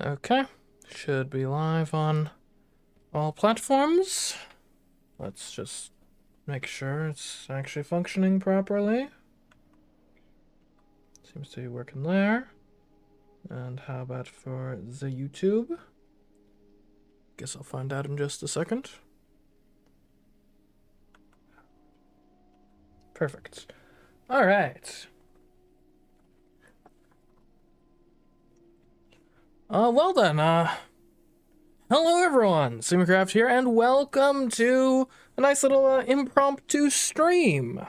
Okay, should be live on all platforms. Let's just make sure it's actually functioning properly. Seems to be working there. And how about for the YouTube? Guess I'll find out in just a second. Perfect. All right. Well then, hello everyone, CMeeCraft here, and welcome to a nice little impromptu stream.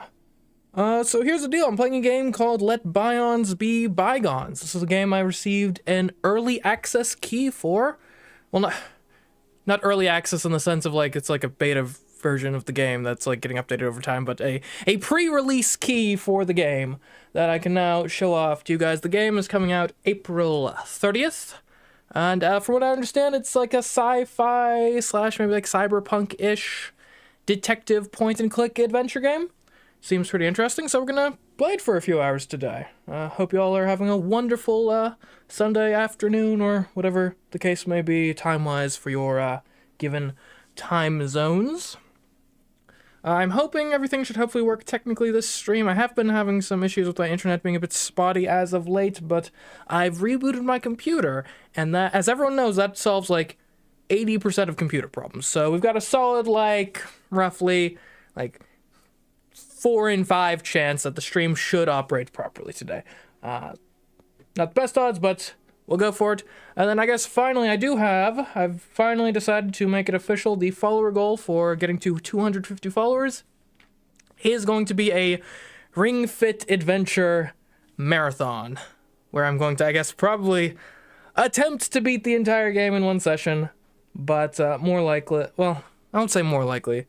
So here's the deal. I'm playing a game called Let Bions be Bygones. This is a game I received an early access key for. Well, not early access in the sense of like it's like a beta version of the game that's like getting updated over time, but a pre-release key for the game that I can now show off to you guys. The game is coming out April 30th. And from what I understand, it's like a sci-fi slash maybe like cyberpunk-ish detective point-and-click adventure game. Seems pretty interesting, so we're gonna play it for a few hours today. Hope you all are having a wonderful Sunday afternoon, or whatever the case may be time-wise for your given time zones. I'm hoping everything should hopefully work technically this stream. I have been having some issues with my internet being a bit spotty as of late, but I've rebooted my computer, and that, as everyone knows, that solves like 80% of computer problems. So we've got a solid, like, roughly, like, 4 in 5 chance that the stream should operate properly today. Not the best odds, but we'll go for it. And then I guess finally I've finally decided to make it official. The follower goal for getting to 250 followers is going to be a Ring Fit Adventure marathon, where I'm going to, I guess, probably attempt to beat the entire game in one session, but more likely, well, I won't say more likely.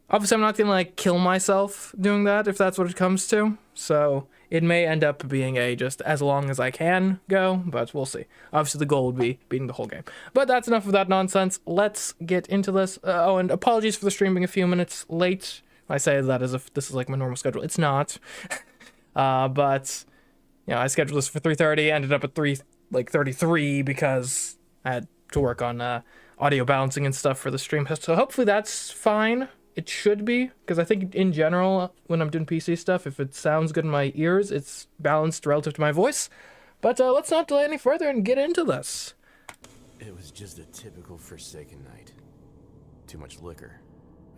Obviously, I'm not going to, like, kill myself doing that, if that's what it comes to. So it may end up being a just as long as I can go, but we'll see. Obviously, the goal would be beating the whole game. But that's enough of that nonsense. Let's get into this. Oh, and apologies for the stream being a few minutes late. I say that as if this is, like, my normal schedule. It's not. But, you know, I scheduled this for 3:30, ended up at 3:33 because I had to work on audio balancing and stuff for the stream. So hopefully that's fine. It should be, because I think in general, when I'm doing PC stuff, if it sounds good in my ears, it's balanced relative to my voice. But let's not delay any further and get into this. It was just a typical Forsaken night. Too much liquor,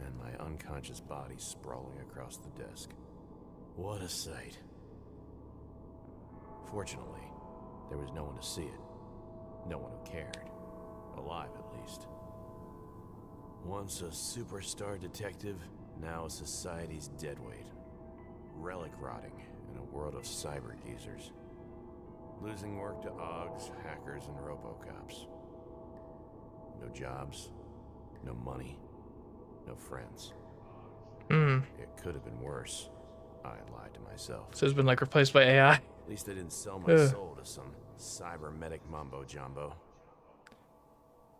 and my unconscious body sprawling across the desk. What a sight. Fortunately, there was no one to see it. No one who cared. Alive, at least. Once a superstar detective, now society's deadweight. Relic rotting in a world of cyber geezers. Losing work to OGs, hackers, and robocops. No jobs, no money, no friends. It could have been worse. I lied to myself. So it's been like replaced by AI. At least I didn't sell my soul to some cybernetic mumbo-jumbo.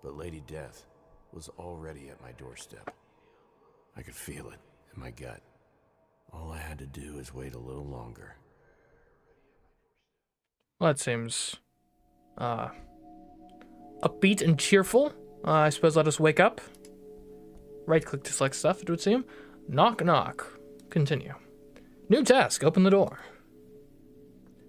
But Lady Death was already at my doorstep. I could feel it in my gut. All I had to do is wait a little longer. Well, that seems upbeat and cheerful. I suppose let us wake up. Right-click to select stuff, it would seem. Knock, knock. Continue. New task, open the door.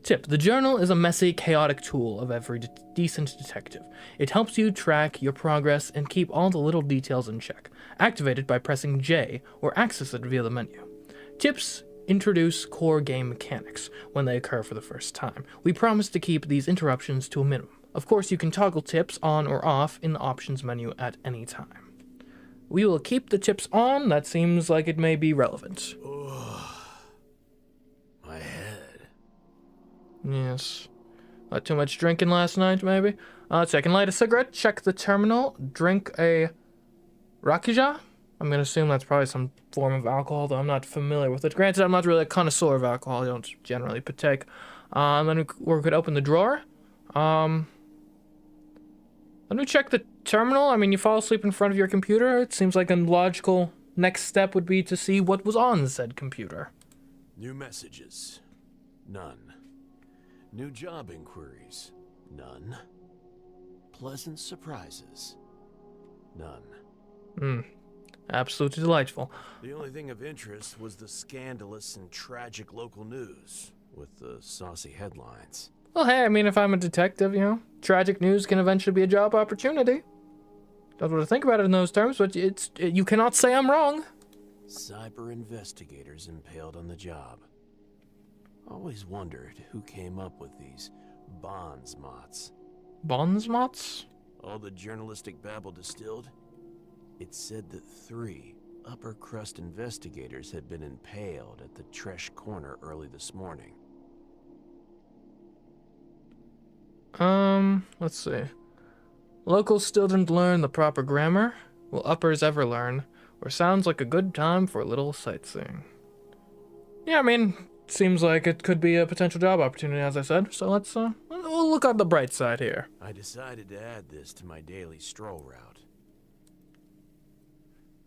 Tip: the journal is a messy, chaotic tool of every decent detective. It helps you track your progress and keep all the little details in check. Activate it by pressing J or access it via the menu. Tips introduce core game mechanics when they occur for the first time. We promise to keep these interruptions to a minimum. Of course, you can toggle tips on or off in the options menu at any time. We will keep the tips on. That seems like it may be relevant. My head. Yes. Not too much drinking last night, maybe? Let's see, I can light a cigarette, check the terminal, drink a rakija. I'm gonna assume that's probably some form of alcohol, though I'm not familiar with it. Granted, I'm not really a connoisseur of alcohol. I don't generally partake. Then we could open the drawer. Let me check the terminal. I mean, you fall asleep in front of your computer. It seems like a logical next step would be to see what was on said computer. New messages. None. New job inquiries. None. pleasant surprises? None. Absolutely delightful. The only thing of interest was the scandalous and tragic local news with the saucy headlines. Well, hey, I mean, if I'm a detective, you know, tragic news can eventually be a job opportunity. Don't want to think about it in those terms, but you cannot say I'm wrong. Cyber investigators impaled on the job. Always wondered who came up with these bondsmots. Bondsmots? All the journalistic babble distilled, it said that 3 upper-crust investigators had been impaled at the Tresh Corner early this morning. Let's see. Locals still didn't learn the proper grammar. Will uppers ever learn? Or sounds like a good time for a little sightseeing. Yeah, I mean, seems like it could be a potential job opportunity, as I said. So we'll look on the bright side here. I decided to add this to my daily stroll route.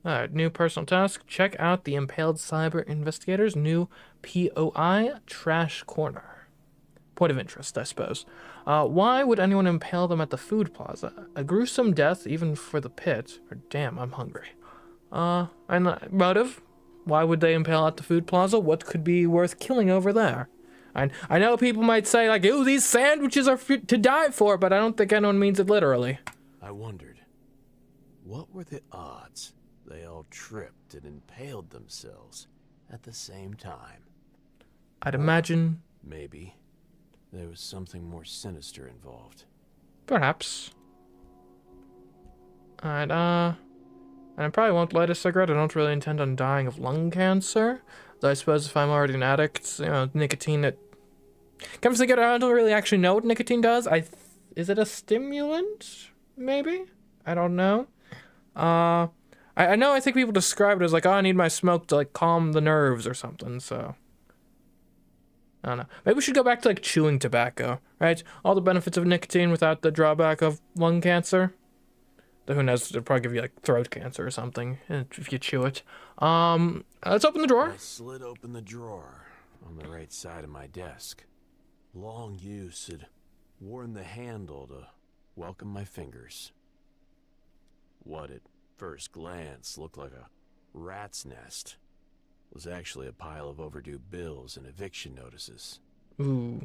Alright, new personal task. Check out the impaled cyber investigators' new POI Trash Corner. Point of interest, I suppose. Why would anyone impale them at the food plaza? A gruesome death, even for the pit. Or damn, I'm hungry. And motive? Why would they impale at the food plaza? What could be worth killing over there? I know people might say, like, ooh, these sandwiches are to die for, but I don't think anyone means it literally. I wondered, what were the odds they all tripped and impaled themselves at the same time? I'd imagine... Maybe there was something more sinister involved. Perhaps. Alright, and I probably won't light a cigarette. I don't really intend on dying of lung cancer. Though I suppose if I'm already an addict, you know, nicotine, it... Come to think of it, I don't really actually know what nicotine does. Is it a stimulant? Maybe? I don't know. I think people describe it as like, oh, I need my smoke to like calm the nerves or something, so... I don't know. Maybe we should go back to like chewing tobacco, right? All the benefits of nicotine without the drawback of lung cancer. Though who knows, it'll probably give you like throat cancer or something if you chew it. Let's open the drawer. I slid open the drawer on the right side of my desk. Long use had worn the handle to welcome my fingers. What at first glance looked like a rat's nest was actually a pile of overdue bills and eviction notices. Ooh.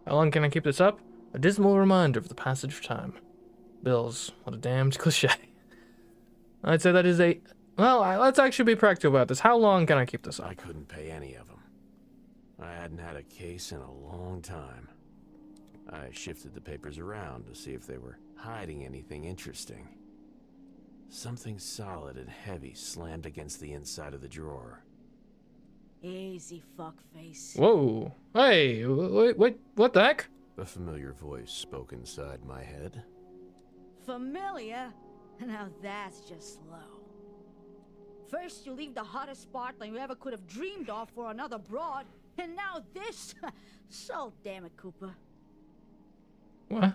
How long can I keep this up? A dismal reminder of the passage of time. Bills, what a damned cliche. I'd say that is a... Well, let's actually be practical about this. How long can I keep this up? I couldn't pay any of them. I hadn't had a case in a long time. I shifted the papers around to see if they were hiding anything interesting. Something solid and heavy slammed against the inside of the drawer. Easy, fuckface. Whoa. Hey, wait, what the heck? A familiar voice spoke inside my head. Familiar? Now that's just slow. First you leave the hottest Spartan you ever could have dreamed of for another broad, and now this? So damn it, Cooper. What?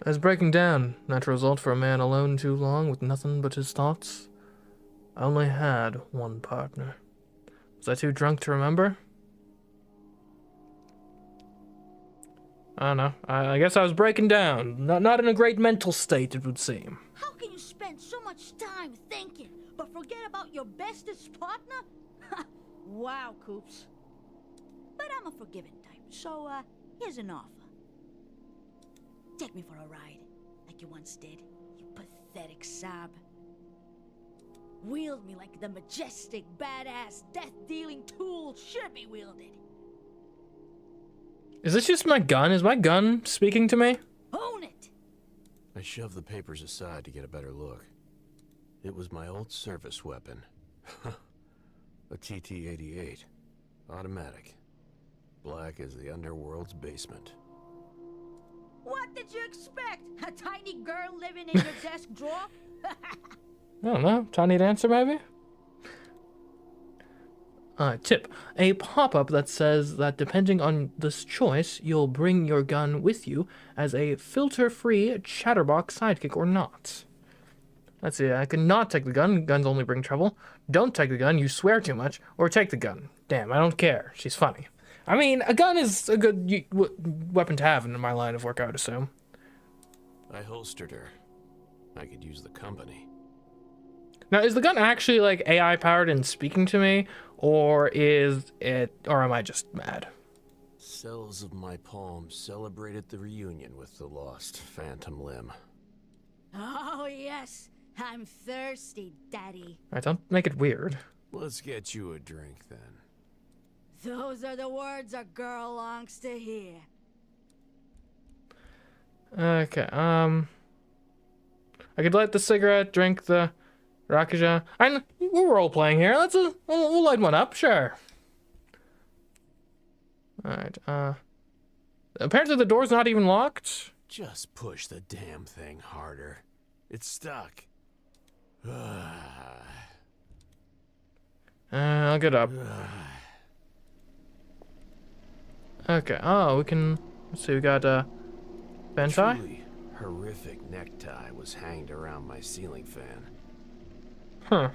As breaking down, natural result for a man alone too long with nothing but his thoughts. I only had one partner. Was I too drunk to remember? I don't know. I guess I was breaking down. Not in a great mental state, it would seem. How can you spend so much time thinking, but forget about your bestest partner? Wow, Coops. But I'm a forgiving type, so here's an offer. Take me for a ride, like you once did, you pathetic sob. Wield me like the majestic, badass, death-dealing tool should be wielded. Is this just my gun? Is my gun speaking to me? Own it! I shoved the papers aside to get a better look. It was my old service weapon. A TT-88. Automatic. Black as the underworld's basement. What did you expect? A tiny girl living in your desk drawer? I don't know. Tiny dancer, maybe? Tip. A pop-up that says that depending on this choice, you'll bring your gun with you as a filter-free chatterbox sidekick or not. Let's see. I can not take the gun. Guns only bring trouble. Don't take the gun. You swear too much. Or take the gun. Damn, I don't care. She's funny. I mean, a gun is a good weapon to have in my line of work, I would assume. I holstered her. I could use the company. Now, is the gun actually like AI powered and speaking to me, or am I just mad? Cells of my palm celebrated the reunion with the lost phantom limb. Oh, yes. I'm thirsty, Daddy. Alright, don't make it weird. Let's get you a drink then. Those are the words a girl longs to hear. Okay, I could light the cigarette, drink the Rakuja. We're role playing here. We'll light one up, sure. Alright, apparently the door's not even locked. Just push the damn thing harder. It's stuck. I'll get up. Okay, oh, we can, let's see, we got, Bentai? Truly horrific necktie was hanged around my ceiling fan. Huh.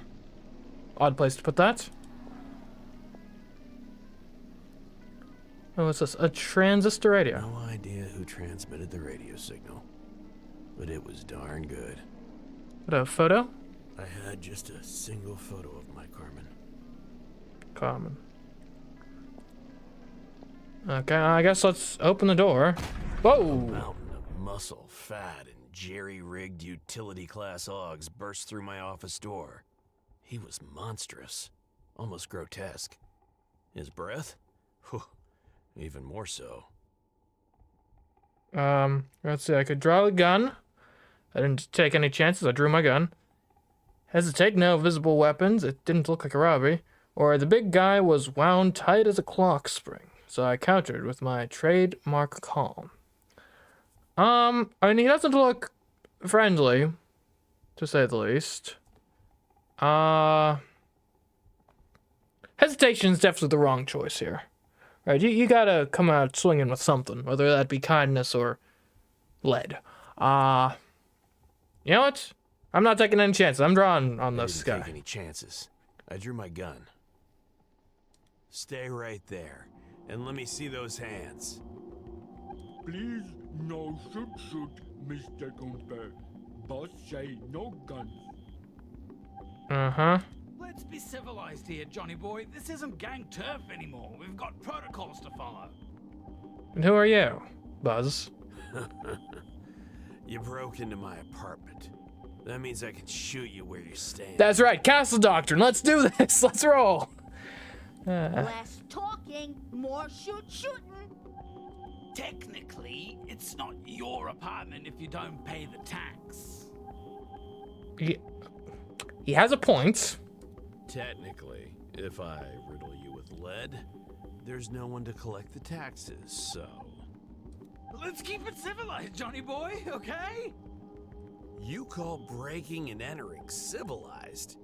Odd place to put that. Oh, what's this? A transistor radio. No idea who transmitted the radio signal, but it was darn good. What, a photo? I had just a single photo of my Carmen. Common. Okay, I guess let's open the door. Whoa! Mountain of muscle, fat, and jerry-rigged utility-class Augs burst through my office door. He was monstrous, almost grotesque. His breath? Whew, even more so. Let's see, I could draw a gun. I didn't take any chances, I drew my gun. Hesitate, no visible weapons, it didn't look like a robbery. Or the big guy was wound tight as a clock spring, so I countered with my trademark calm. I mean, he doesn't look friendly, to say the least. Hesitation's definitely the wrong choice here. Right, you gotta come out swinging with something, whether that be kindness or lead. You know what? I'm not taking any chances. I'm drawing on this guy. I didn't take any chances. I drew my gun. Stay right there, and let me see those hands. Please, no shoot, Mr. Gunther. Boss say no guns. Uh-huh. Let's be civilized here, Johnny boy. This isn't gang turf anymore. We've got protocols to follow. And who are you, Buzz? You broke into my apartment. That means I can shoot you where you're staying. That's right, Castle Doctrine. Let's do this. Let's roll. Less talking, more shooting. Technically, it's not your apartment if you don't pay the tax. He has a point. Technically, if I riddle you with lead, there's no one to collect the taxes, so... Let's keep it civilized, Johnny boy, okay? You call breaking and entering civilized?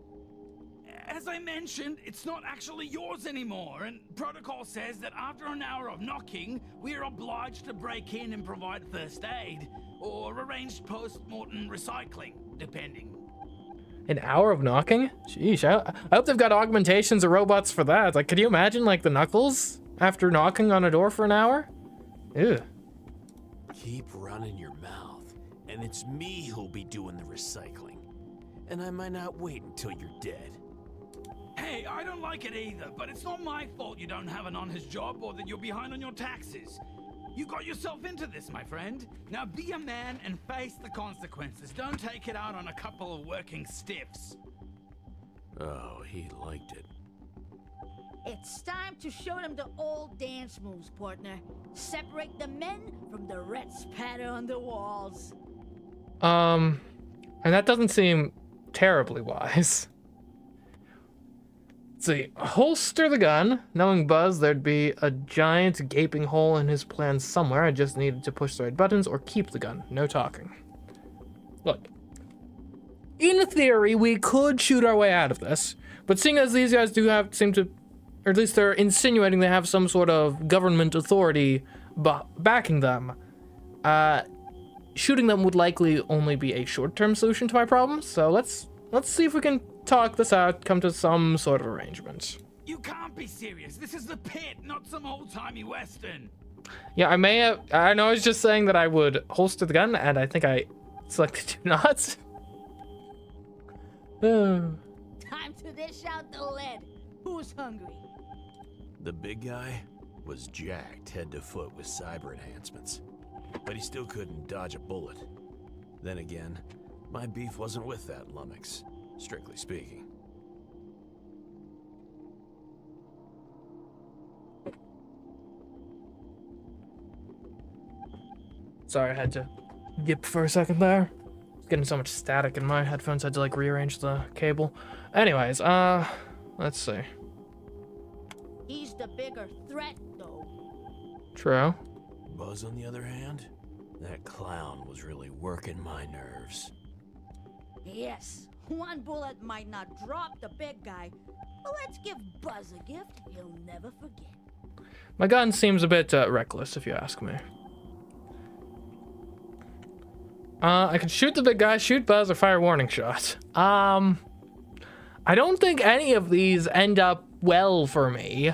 As I mentioned, it's not actually yours anymore, and protocol says that after an hour of knocking, we are obliged to break in and provide first aid, or arranged post-mortem recycling, depending. An hour of knocking? Sheesh, I hope they've got augmentations or robots for that. Like, could you imagine, like, the Knuckles after knocking on a door for an hour? Ew. Keep running your mouth, and it's me who'll be doing the recycling. And I might not wait until you're dead. Hey, I don't like it either, but it's not my fault you don't have an honest job or that you're behind on your taxes. You got yourself into this, my friend. Now be a man and face the consequences. Don't take it out on a couple of working stiffs. Oh, he liked it. It's time to show them the old dance moves, partner. Separate the men from the red spatter on the walls. And that doesn't seem terribly wise. Let's see, holster the gun. Knowing Buzz, there'd be a giant gaping hole in his plan somewhere. I just needed to push the right buttons or keep the gun. No talking. Look, in theory, we could shoot our way out of this, but seeing as these guys seem to, or at least they're insinuating they have some sort of government authority backing them, shooting them would likely only be a short-term solution to my problem. So let's see if we can talk this out, come to some sort of arrangement. You can't be serious. This is the pit, not some old-timey western. Yeah, I may have. I know I was just saying that I would holster the gun, and I think I selected do not. Time to dish out the lead. Who's hungry? The big guy was jacked head to foot with cyber enhancements, but he still couldn't dodge a bullet. Then again, my beef wasn't with that lummox, strictly speaking. Sorry, I had to yip for a second there. It's getting so much static in my headphones, I had to like rearrange the cable. Anyways, let's see. He's the bigger threat, though. True. Buzz, on the other hand, that clown was really working my nerves. Yes, one bullet might not drop the big guy, but let's give Buzz a gift he'll never forget. My gun seems a bit reckless, if you ask me. I can shoot the big guy, shoot Buzz, or fire a warning shot. I don't think any of these end up well for me.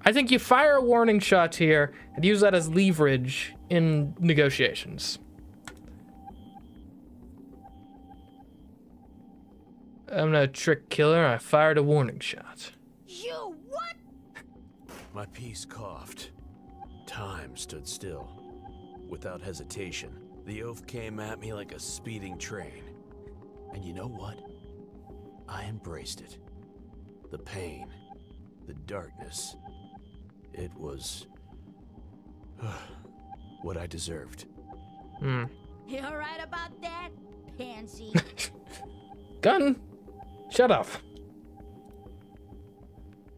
I think you fire a warning shot here and use that as leverage in negotiations. I'm not a trick killer, I fired a warning shot. You what? My piece coughed. Time stood still. Without hesitation, the oath came at me like a speeding train. And you know what? I embraced it. The pain, the darkness. It was what I deserved. You're right about that, pansy. Gun, shut up.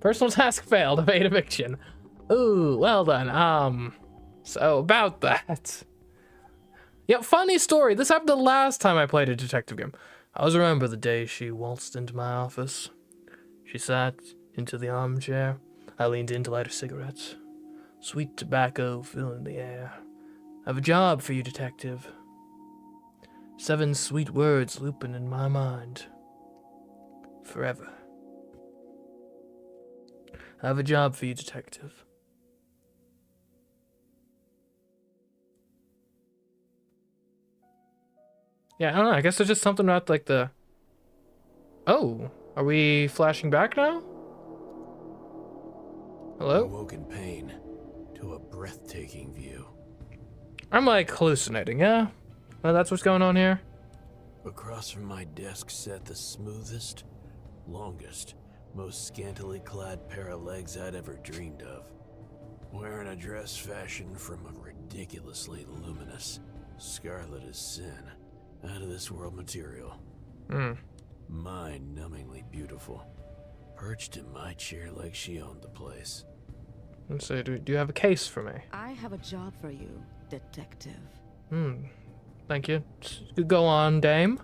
Personal task failed, evade eviction. Ooh, well done. So about that. Yeah, funny story. This happened the last time I played a detective game. I always remember the day she waltzed into my office. She sat into the armchair. I leaned in to light a cigarette. Sweet tobacco filling the air. I have a job for you, detective. 7 sweet words looping in my mind. Forever. I have a job for you, detective. Yeah, I don't know. I guess there's just something about like the... Oh, are we flashing back now? Hello? Awoke in pain to a breathtaking view. I'm like hallucinating, yeah? Well, that's what's going on here? Across from my desk sat the smoothest, longest, most scantily clad pair of legs I'd ever dreamed of. Wearing a dress fashioned from a ridiculously luminous, scarlet as sin, out of this world material. Mind-numbingly beautiful. Perched in my chair like she owned the place. Let's see, do you have a case for me? I have a job for you, detective. Thank you. Go on, dame.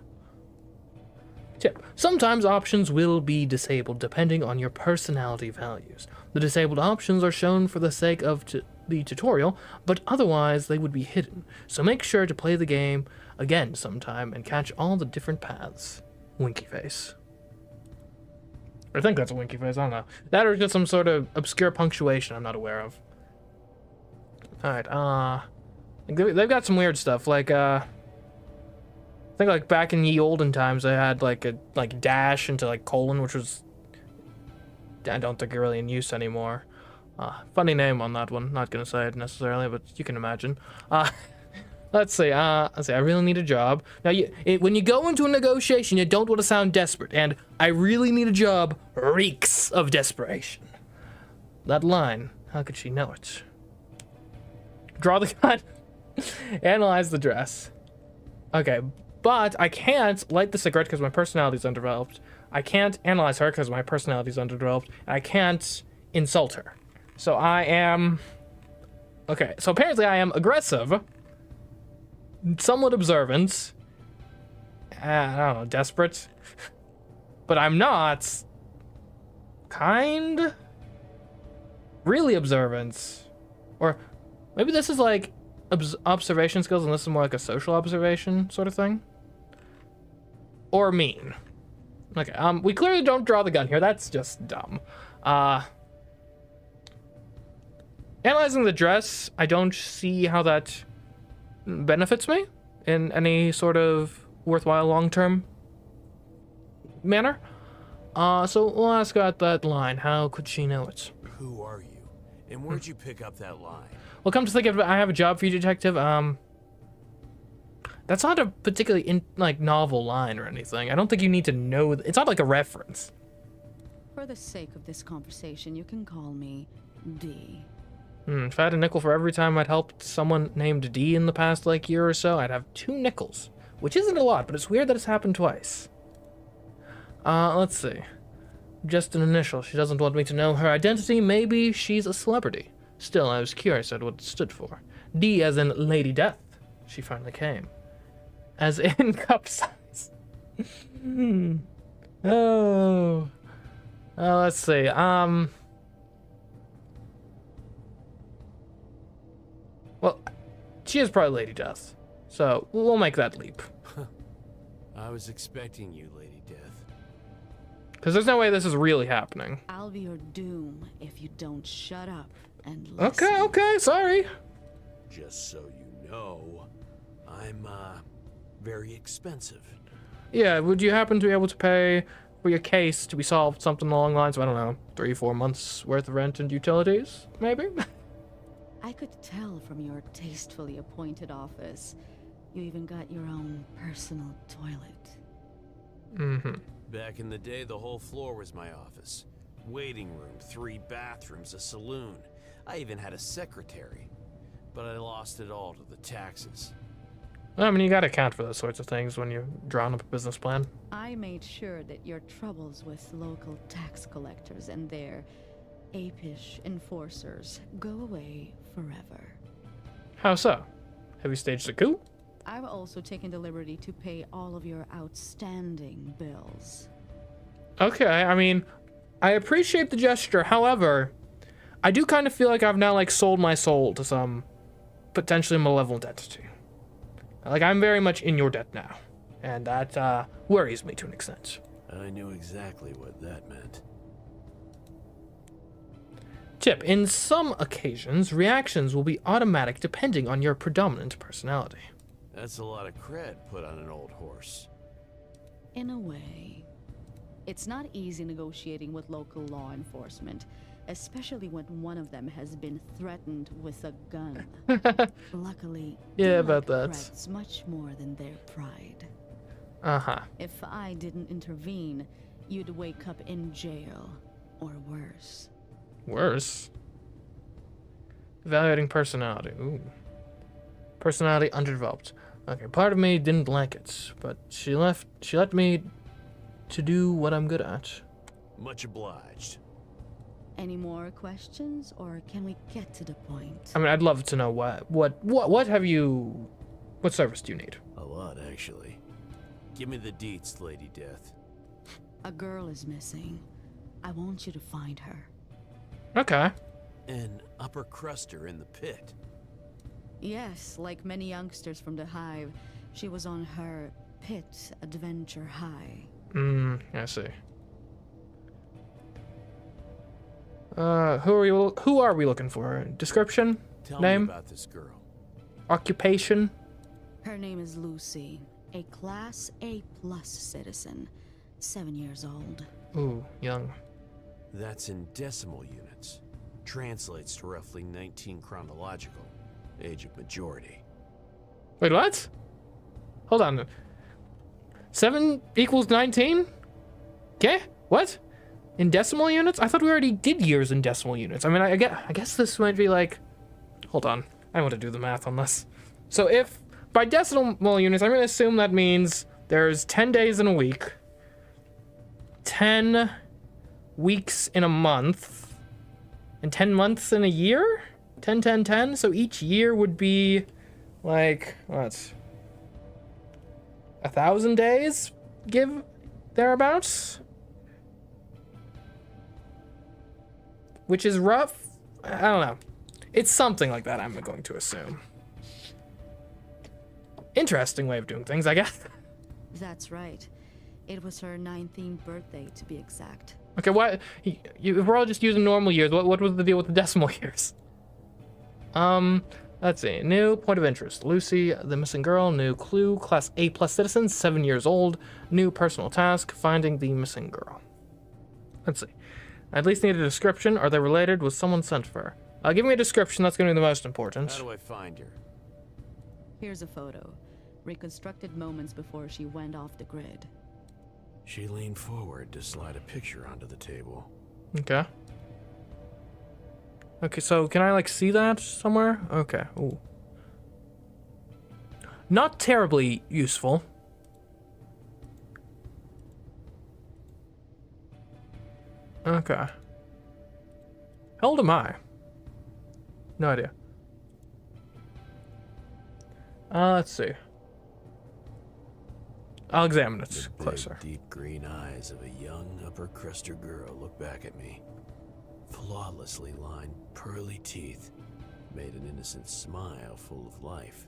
Tip. Sometimes options will be disabled depending on your personality values. The disabled options are shown for the sake of the tutorial, but otherwise they would be hidden. So make sure to play the game again sometime and catch all the different paths. Winky face. I think that's a winky face, I don't know. That or just some sort of obscure punctuation I'm not aware of. Alright, they've got some weird stuff, like, I think like back in ye olden times they had like a dash into like colon, which was, I don't think really in use anymore. Funny name on that one, not gonna say it necessarily, but you can imagine. Let's see, I really need a job. Now, when you go into a negotiation, you don't want to sound desperate, and I really need a job reeks of desperation. That line, how could she know it? Draw the gun. Analyze the dress. Okay, but I can't light the cigarette because my personality's undeveloped. I can't analyze her because my personality's underdeveloped. And I can't insult her. So I am... Okay, so apparently I am aggressive, somewhat observant, I don't know, desperate, but I'm not kind, really observant, or maybe this is like observation skills and this is more like a social observation sort of thing, or mean. Okay, we clearly don't draw the gun here. That's just dumb. Analyzing the dress, I don't see how that benefits me in any sort of worthwhile long-term manner. So we'll ask about that line. How could she know it? Who are you? And where'd you pick up that line? Well, come to think of it, I have a job for you, detective. That's not a particularly novel line or anything. I don't think you need to know. It's not like a reference. For the sake of this conversation, you can call me D. If I had a nickel for every time I'd helped someone named D in the past year or so, I'd have 2 nickels, which isn't a lot, but it's weird that it's happened twice. Let's see. Just an initial. She doesn't want me to know her identity. Maybe she's a celebrity. Still, I was curious at what it stood for. D as in Lady Death. She finally came. As in cup size. Oh. Let's see. Well, she is probably Lady Death. So, we'll make that leap. I was expecting you, Lady Death. Because there's no way this is really happening. I'll be your doom if you don't shut up and listen. Okay, sorry. Just so you know, I'm, very expensive. Yeah, would you happen to be able to pay for your case to be solved something along the lines of, I don't know, 3-4 months worth of rent and utilities, maybe? I could tell from your tastefully appointed office. You even got your own personal toilet. Mm-hmm. Back in the day, the whole floor was my office. Waiting room, 3 bathrooms, a saloon. I even had a secretary. But I lost it all to the taxes. I mean, you gotta account for those sorts of things when you're drawing up a business plan. I made sure that your troubles with local tax collectors and their apish enforcers go away forever. How so? Have you staged a coup? I've also taken the liberty to pay all of your outstanding bills. Okay, I mean, I appreciate the gesture. However, I do kind of feel like I've now, sold my soul to some potentially malevolent entity. I'm very much in your debt now. And that, worries me to an extent. I knew exactly what that meant. Tip, in some occasions, reactions will be automatic depending on your predominant personality. That's a lot of cred put on an old horse. In a way, it's not easy negotiating with local law enforcement, especially when one of them has been threatened with a gun. Luckily, yeah, they about like that. creds much more than their pride. Uh-huh. If I didn't intervene, you'd wake up in jail, or worse. Worse? Evaluating personality. Ooh. Personality underdeveloped. Okay, part of me didn't like it, but she let me to do what I'm good at. Much obliged. Any more questions, or can we get to the point? I mean, I'd love to know what have you, what service do you need? A lot, actually. Give me the deets, Lady Death. A girl is missing. I want you to find her. Okay. An upper cruster in the pit. Yes, like many youngsters from the Hive, she was on her pit adventure high. I see. Who are we looking for? Description? Tell Name? me about this girl. Occupation? Her name is Lucy, a Class A+ citizen, 7 years old. Ooh, young. That's in decimal units. Translates to roughly 19 chronological. Age of majority. Wait, what? Hold on. 7 equals 19? Okay, what? In decimal units? I thought we already did years in decimal units. I mean, I guess this might be hold on. I want to do the math on this. So if by decimal units, I'm going to assume that means there's 10 days in a week, 10 weeks in a month, and 10 months in a year? 10, 10, 10. So each year would be what? 1,000 days? Give thereabouts? Which is rough? I don't know. It's something like that, I'm going to assume. Interesting way of doing things, I guess. That's right. It was her 19th birthday, to be exact. Okay, what? We're all just using normal years. What was the deal with the decimal years? Let's see. New point of interest. Lucy, the missing girl. New clue. Class A+ citizen, 7 years old. New personal task. Finding the missing girl. Let's see. I at least need a description. Are they related? Was someone sent for her? Give me a description. That's going to be the most important. How do I find her? Here's a photo. Reconstructed moments before she went off the grid. She leaned forward to slide a picture onto the table. Okay. Okay, so can I, like, see that somewhere? Okay. Ooh. Not terribly useful. Okay. How old am I? No idea. Let's see. I'll examine it The closer. big, deep green eyes of a young upper cruster girl look back at me. Flawlessly lined, pearly teeth made an innocent smile full of life.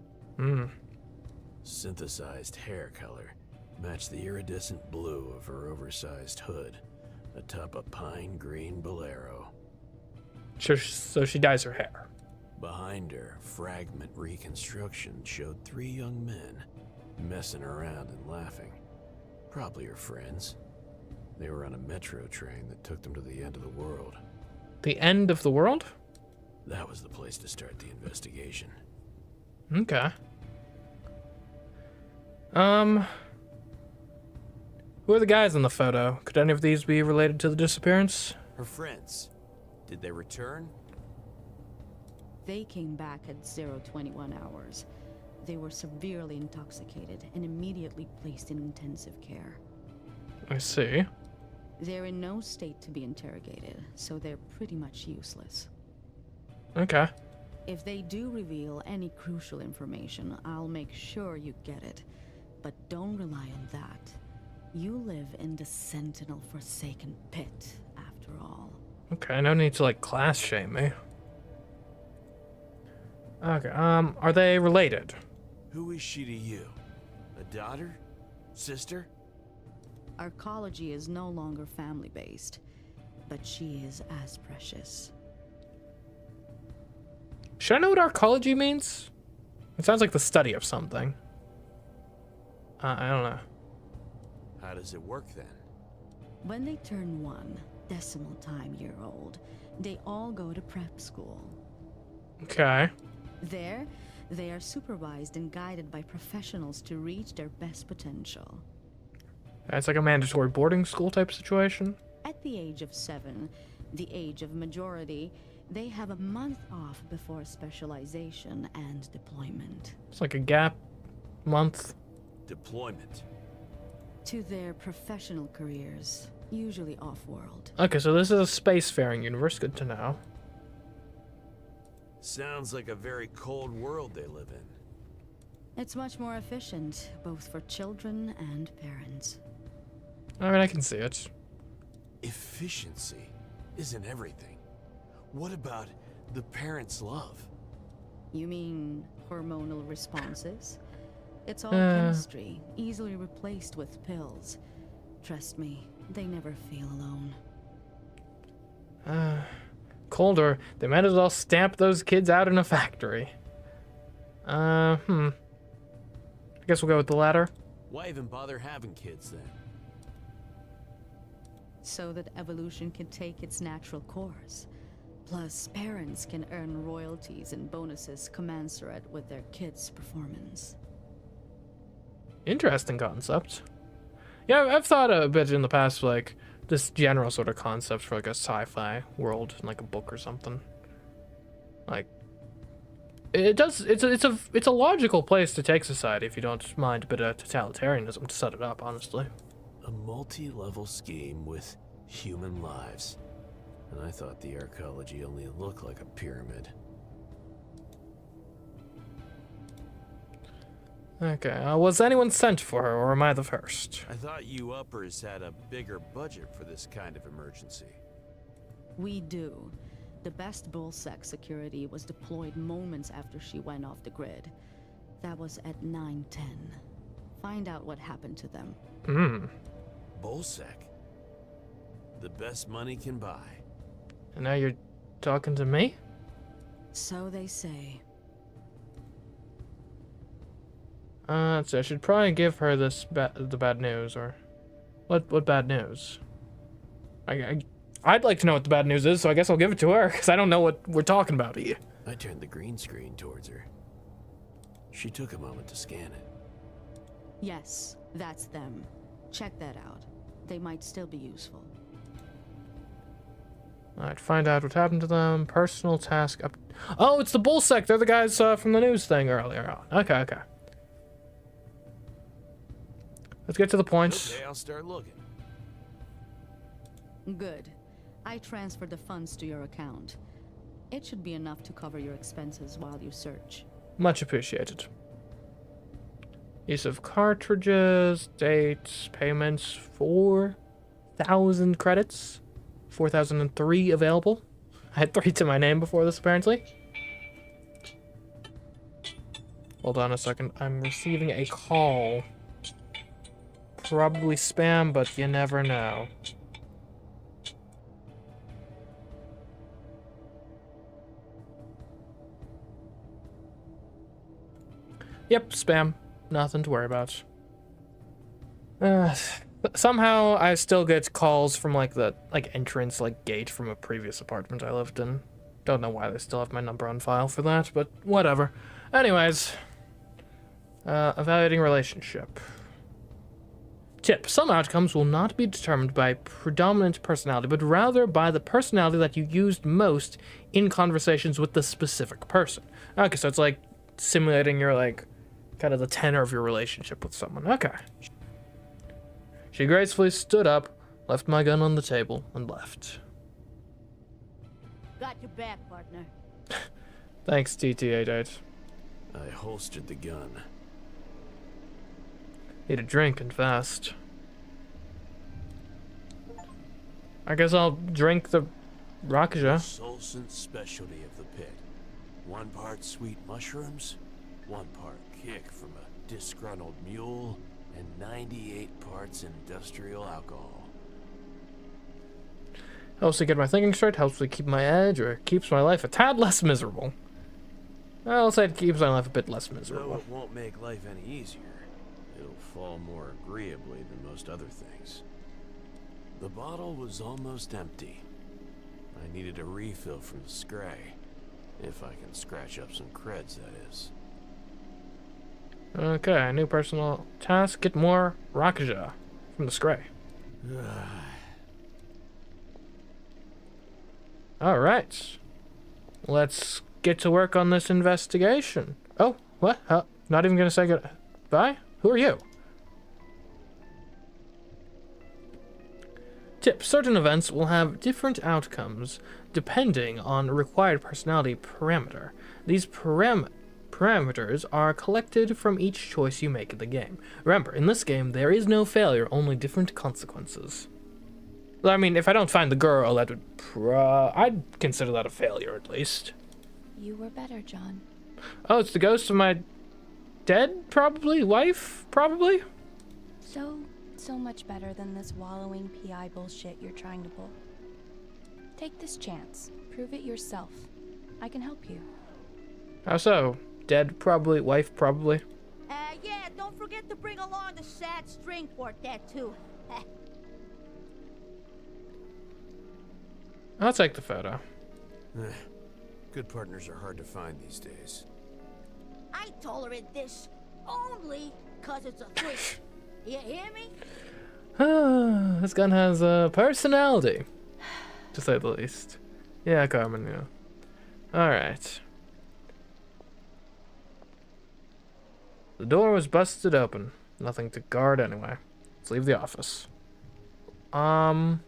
Synthesized hair color matched the iridescent blue of her oversized hood atop a pine green bolero. Sure, so she dyes her hair. Behind her, fragment reconstruction showed 3 young men messing around and laughing. Probably her friends. They were on a metro train that took them to the end of the world. The end of the world? That was the place to start the investigation. Okay. Who are the guys in the photo? Could any of these be related to the disappearance? Her friends. Did they return? They came back at 021 hours. They were severely intoxicated and immediately placed in intensive care. I see. They're in no state to be interrogated, so they're pretty much useless. Okay. If they do reveal any crucial information, I'll make sure you get it. But don't rely on that. You live in the Sentinel-forsaken pit, after all. Okay, no need to, like, class shame me. Okay, are they related? Who is she to you? A daughter? Sister? Arcology is no longer family-based, but she is as precious. Should I know what arcology means? It sounds like the study of something. I don't know. How does it work then? When they turn 1 decimal time year old, they all go to prep school. Okay. There, they are supervised and guided by professionals to reach their best potential. It's like a mandatory boarding school type situation. At the age of 7, the age of majority, they have a month off before specialization and deployment. It's like a gap month. Deployment. To their professional careers, usually off-world. Okay, so this is a spacefaring universe. Good to know. Sounds like a very cold world they live in. It's much more efficient, both for children and parents. I mean, I can see it. Efficiency isn't everything. What about the parents' love? You mean hormonal responses? It's all chemistry, easily replaced with pills. Trust me, they never feel alone. Colder. They might as well stamp those kids out in a factory. I guess we'll go with the latter. Why even bother having kids then? So that evolution can take its natural course. Plus, parents can earn royalties and bonuses commensurate with their kids' performance. Interesting concept. Yeah, I've thought a bit in the past, like, this general sort of concept for, like, a sci-fi world, like a book or something. Like, it's a logical place to take society if you don't mind a bit of totalitarianism to set it up, honestly. A multi-level scheme with human lives. And I thought the arcology only looked like a pyramid. Okay, was anyone sent for her, or am I the first? I thought you uppers had a bigger budget for this kind of emergency. We do. The best bullsec security was deployed moments after she went off the grid. That was at 9:10. Find out what happened to them. Bullsec. The best money can buy. And now you're talking to me? So they say. So I should probably give her this the bad news, or what bad news? I'd like to know what the bad news is, so I guess I'll give it to her, because I don't know what we're talking about here. I turned the green screen towards her. She took a moment to scan it. Yes, that's them. Check that out. They might still be useful. Alright, find out what happened to them. Personal task up. Oh, it's the Bullsec. They're the guys from the news thing earlier on. Okay. Let's get to the point. Okay, I'll start looking. Good. I transferred the funds to your account. It should be enough to cover your expenses while you search. Much appreciated. Use of cartridges, dates, payments, 4,000 credits. 4,003 available. I had 3 to my name before this, apparently. Hold on a second. I'm receiving a call. Probably spam, but you never know. Yep, spam. Nothing to worry about. Somehow I still get calls from the entrance gate from a previous apartment I lived in. Don't know why they still have my number on file for that, but whatever. Anyways, evaluating relationship. Tip: some outcomes will not be determined by predominant personality, but rather by the personality that you used most in conversations with the specific person. Okay, so it's like simulating your kind of the tenor of your relationship with someone. Okay. She gracefully stood up, left my gun on the table, and left. Got your back, partner. Thanks, TT-88. I holstered the gun. Need a drink and fast. I guess I'll drink the Rakuja. Solson's specialty of the pit. 1 part sweet mushrooms, 1 part kick from a disgruntled mule, and 98 parts industrial alcohol. Helps me get my thinking straight, helps me keep my edge, or keeps my life a tad less miserable. I'll say it keeps my life a bit less Though miserable. it won't make life any easier, it'll fall more agreeably than most other things. The bottle was almost empty. I needed a refill from the scray. If I can scratch up some creds, that is. Okay, new personal task, get more Rakuja from the scray. Alright. Let's get to work on this investigation. Oh, what? Not even gonna say goodbye? Who are you? Tip: certain events will have different outcomes depending on required personality parameter. These parameters are collected from each choice you make in the game. Remember, in this game, there is no failure, only different consequences. I mean, if I don't find the girl, that would I'd consider that a failure, at least. You were better, John. Oh, it's the ghost of my dead, probably? Wife, probably? So much better than this wallowing PI bullshit you're trying to pull. Take this chance. Prove it yourself. I can help you. How so? Dead, probably. Wife, probably. Yeah, don't forget to bring along the sad string quartet, too. I'll take the photo. Good partners are hard to find these days. I tolerate this only 'cause it's a thing. You hear me? This gun has a personality, to say the least. Yeah, Carmen, yeah. Alright. The door was busted open. Nothing to guard anyway. Let's leave the office. I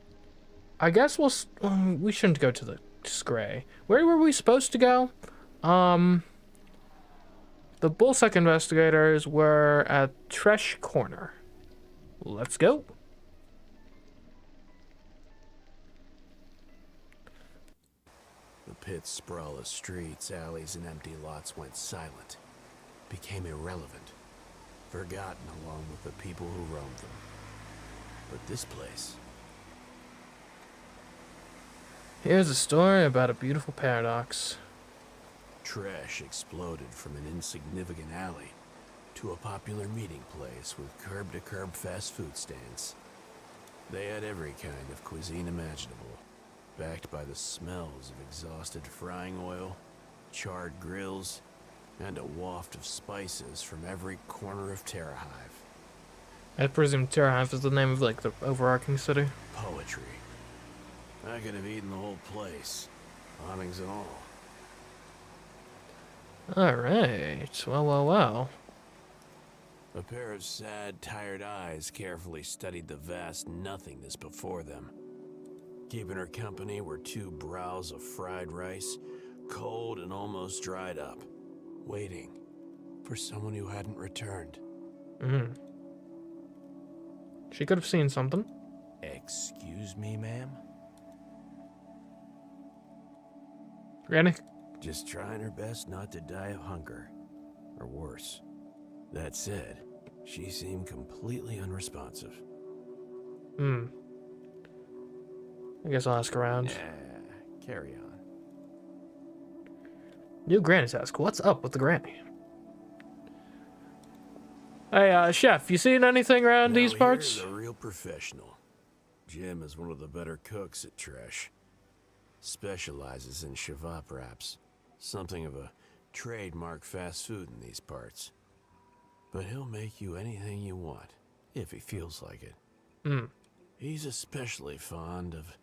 guess we shouldn't go to the Scray. Where were we supposed to go? The Bullsec investigators were at Tresh Corner. Let's go. The pit's sprawl of streets, alleys, and empty lots went silent, became irrelevant, forgotten along with the people who roamed them. But this place... Here's a story about a beautiful paradox. Trash exploded from an insignificant alley to a popular meeting place with curb-to-curb fast food stands. They had every kind of cuisine imaginable, backed by the smells of exhausted frying oil, charred grills, and a waft of spices from every corner of Terrahive. I presume Terrahive is the name of, like, the overarching city. Poetry. I could have eaten the whole place, awnings and all. Alright, well. A pair of sad, tired eyes carefully studied the vast nothingness before them. Keeping her company were 2 brows of fried rice, cold and almost dried up, waiting for someone who hadn't returned. She could have seen something. Excuse me, ma'am? Granny? Just trying her best not to die of hunger, or worse. That said, she seemed completely unresponsive. I guess I'll ask around. Nah, carry on. New Granny's ask, what's up with the Granny? Hey, Chef, you seen anything around these parts? Here's a real professional. Jim is one of the better cooks at Trash. Specializes in Shavap wraps. Something of a trademark fast food in these parts. But he'll make you anything you want, if he feels like it. He's especially fond of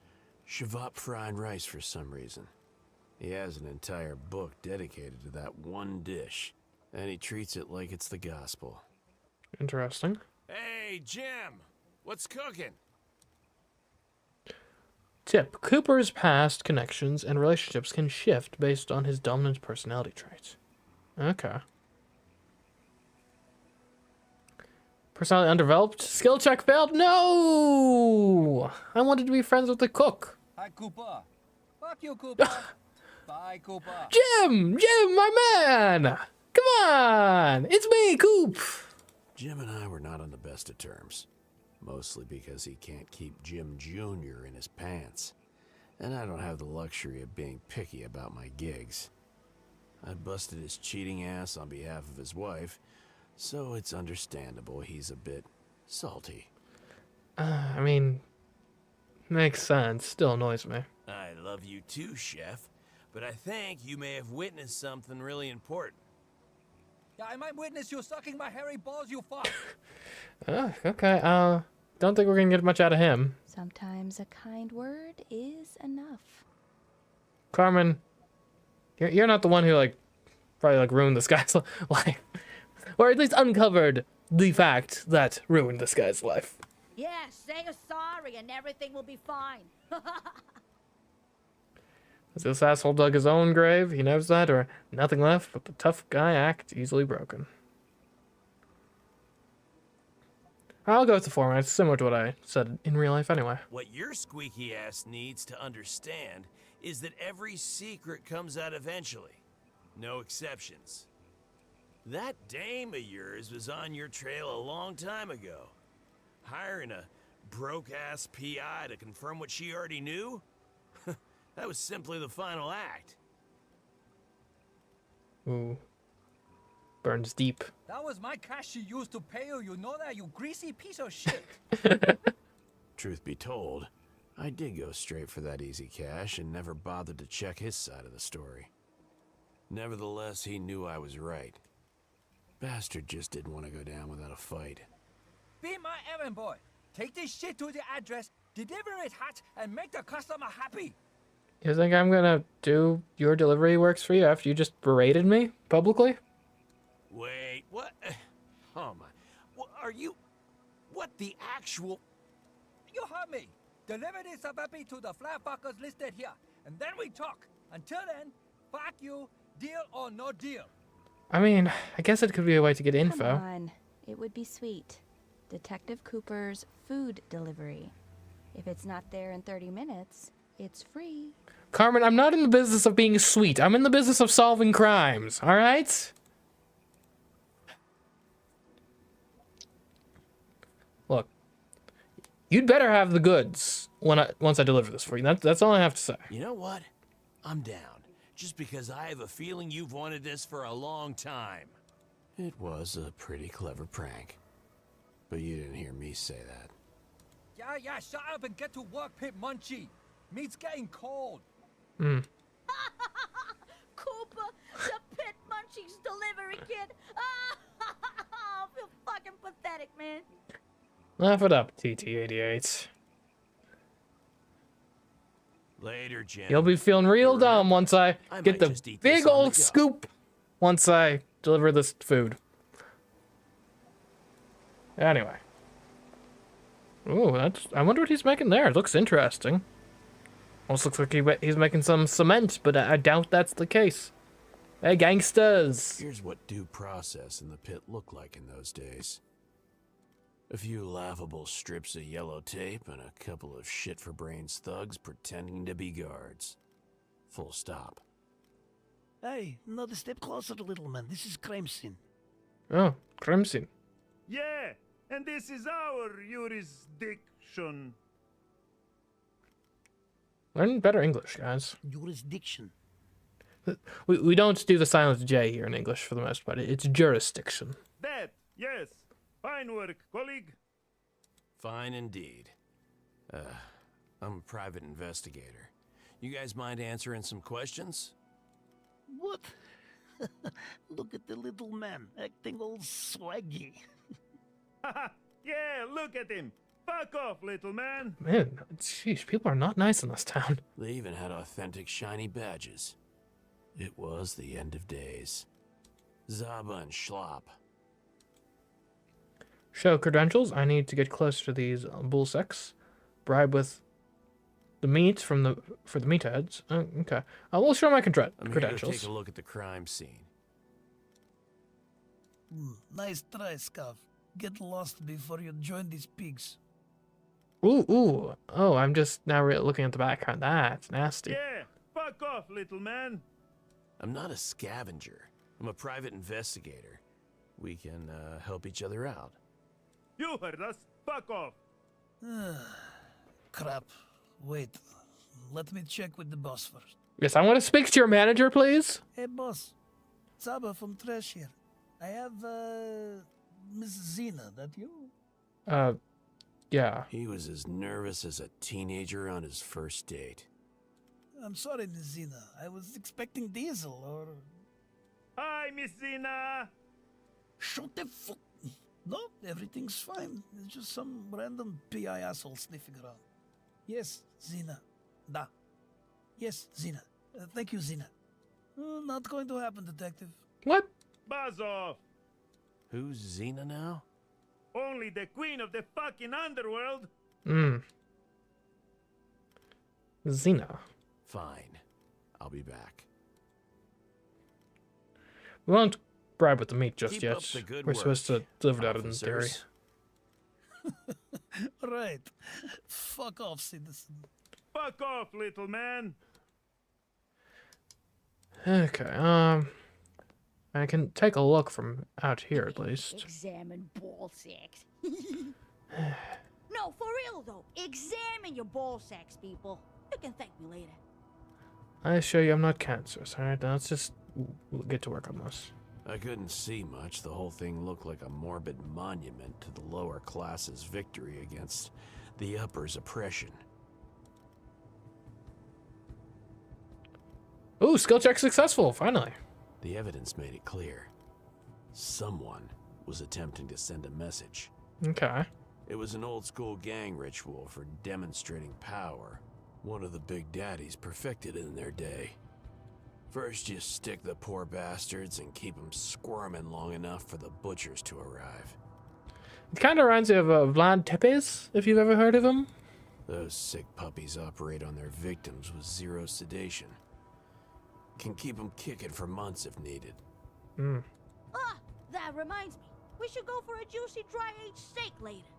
Shavap fried rice for some reason. He has an entire book dedicated to that one dish, and he treats it like it's the gospel. Interesting. Hey, Jim! What's cooking? Tip, Cooper's past connections and relationships can shift based on his dominant personality traits. Okay. Personality undeveloped? Skill check failed? No! I wanted to be friends with the cook. Hi, Cooper. Fuck you, Cooper. Bye, Cooper. Jim, my man! Come on! It's me, Coop! Jim and I were not on the best of terms. Mostly because he can't keep Jim Jr. in his pants. And I don't have the luxury of being picky about my gigs. I busted his cheating ass on behalf of his wife, so it's understandable he's a bit salty. I mean, makes sense. Still annoys me. I love you too, Chef, but I think you may have witnessed something really important. Yeah, I might witness you sucking my hairy balls, you fuck. Okay, don't think we're gonna get much out of him. Sometimes a kind word is enough. Carmen, you're not the one who, like, probably, like, ruined this guy's life. Or at least uncovered the fact that ruined this guy's life. Yeah, say you're sorry and everything will be fine. Has this asshole dug his own grave? He knows that, or nothing left but the tough guy act easily broken. I'll go with the format. It's similar to what I said in real life anyway. What your squeaky ass needs to understand is that every secret comes out eventually. No exceptions. That dame of yours was on your trail a long time ago. Hiring a broke-ass PI to confirm what she already knew? That was simply the final act. Ooh. Burns deep. That was my cash she used to pay you. You know that, you greasy piece of shit. Truth be told, I did go straight for that easy cash and never bothered to check his side of the story. Nevertheless, he knew I was right. Bastard just didn't want to go down without a fight. Be my errand boy. Take this shit to the address, deliver it hot, and make the customer happy. You think I'm gonna do your delivery works for you after you just berated me publicly? Wait, what? Oh my. What are you? What the actual? You heard me. Deliver this abapi to the flat fuckers listed here, and then we talk. Until then, fuck you, deal or no deal. I mean, I guess it could be a way to get info. Come on, it would be sweet. Detective Cooper's food delivery. If it's not there in 30 minutes, it's free. Carmen, I'm not in the business of being sweet. I'm in the business of solving crimes, all right? Look, You'd better have the goods once I deliver this for you. That's all I have to say. You know what? I'm down. Just because I have a feeling you've wanted this for a long time. It was a pretty clever prank. But you didn't hear me say that. Yeah, shut up and get to work, Pit Munchie. Meat's getting cold. Cooper, the Pit Munchies delivery kid. I feel fucking pathetic, man. Laugh it up, TT-88. Later, Jim. You'll be feeling real dumb once I I get might the just eat big this on the old go. scoop once I deliver this food. Anyway. Ooh, I wonder what he's making there. It looks interesting. Almost looks like he's making some cement, but I doubt that's the case. Hey, gangsters! Here's what due process in the pit looked like in those days. A few laughable strips of yellow tape and a couple of shit-for-brains thugs pretending to be guards. Full stop. Hey, another step closer, little man. This is crime scene. Oh, Crimson. Yeah, and this is our jurisdiction. Learn better English, guys. Jurisdiction. We don't do the silent J here in English for the most part. It's jurisdiction. That, yes. Fine work, colleague. Fine indeed. I'm a private investigator. You guys mind answering some questions? What? Look at the little man, acting all swaggy. Haha, yeah, look at him. Fuck off, little man. Man, sheesh, people are not nice in this town. They even had authentic shiny badges. It was the end of days. Zaba and Schlop. Show credentials. I need to get close to these bull sex. Bribe with the meat for the meatheads. Oh, okay. We'll show my I'm here to credentials. take a look at the crime scene. Nice try, Scav. Get lost before you join these pigs. Ooh. Oh, I'm just now looking at the background. That's nasty. Yeah, fuck off, little man. I'm not a scavenger. I'm a private investigator. We can help each other out. You heard us. Fuck off. Crap. Wait. Let me check with the boss first. Yes, I want to speak to your manager, please. Hey, boss. Zaba from Trash here. I have, Miss Zena. That you? Yeah. He was as nervous as a teenager on his first date. I'm sorry, Miss Zena. I was expecting Diesel or... Hi, Miss Zena. Shut the fuck... No, everything's fine. It's just some random PI asshole sniffing around. Yes, Zena. Da. Yes, Zena. Thank you, Zena. Not going to happen, Detective. What? Buzz off. Who's Xena now? Only the queen of the fucking underworld. Xena. Fine. I'll be back. We won't bribe with the meat just Keep yet. up the good We're work, supposed to deliver that in theory. officers. Right. Fuck off, citizen. Fuck off, little man. Okay, I can take a look from out here at least. Examine ball sacks. No, for real though. Examine your ball sacks, people. You can thank me later. I assure you I'm not cancerous, alright? Now let's just get to work on this. I couldn't see much. The whole thing looked like a morbid monument to the lower classes' victory against the upper's oppression. Ooh, skill check successful, finally. The evidence made it clear. Someone was attempting to send a message. Okay. It was an old-school gang ritual for demonstrating power. One of the big daddies perfected it in their day. First, you stick the poor bastards and keep them squirming long enough for the butchers to arrive. It kind of reminds me of Vlad Tepes, if you've ever heard of him. Those sick puppies operate on their victims with zero sedation. Can keep them kicking for months if needed. Ah, that reminds me. We should go for a juicy dry-aged steak later.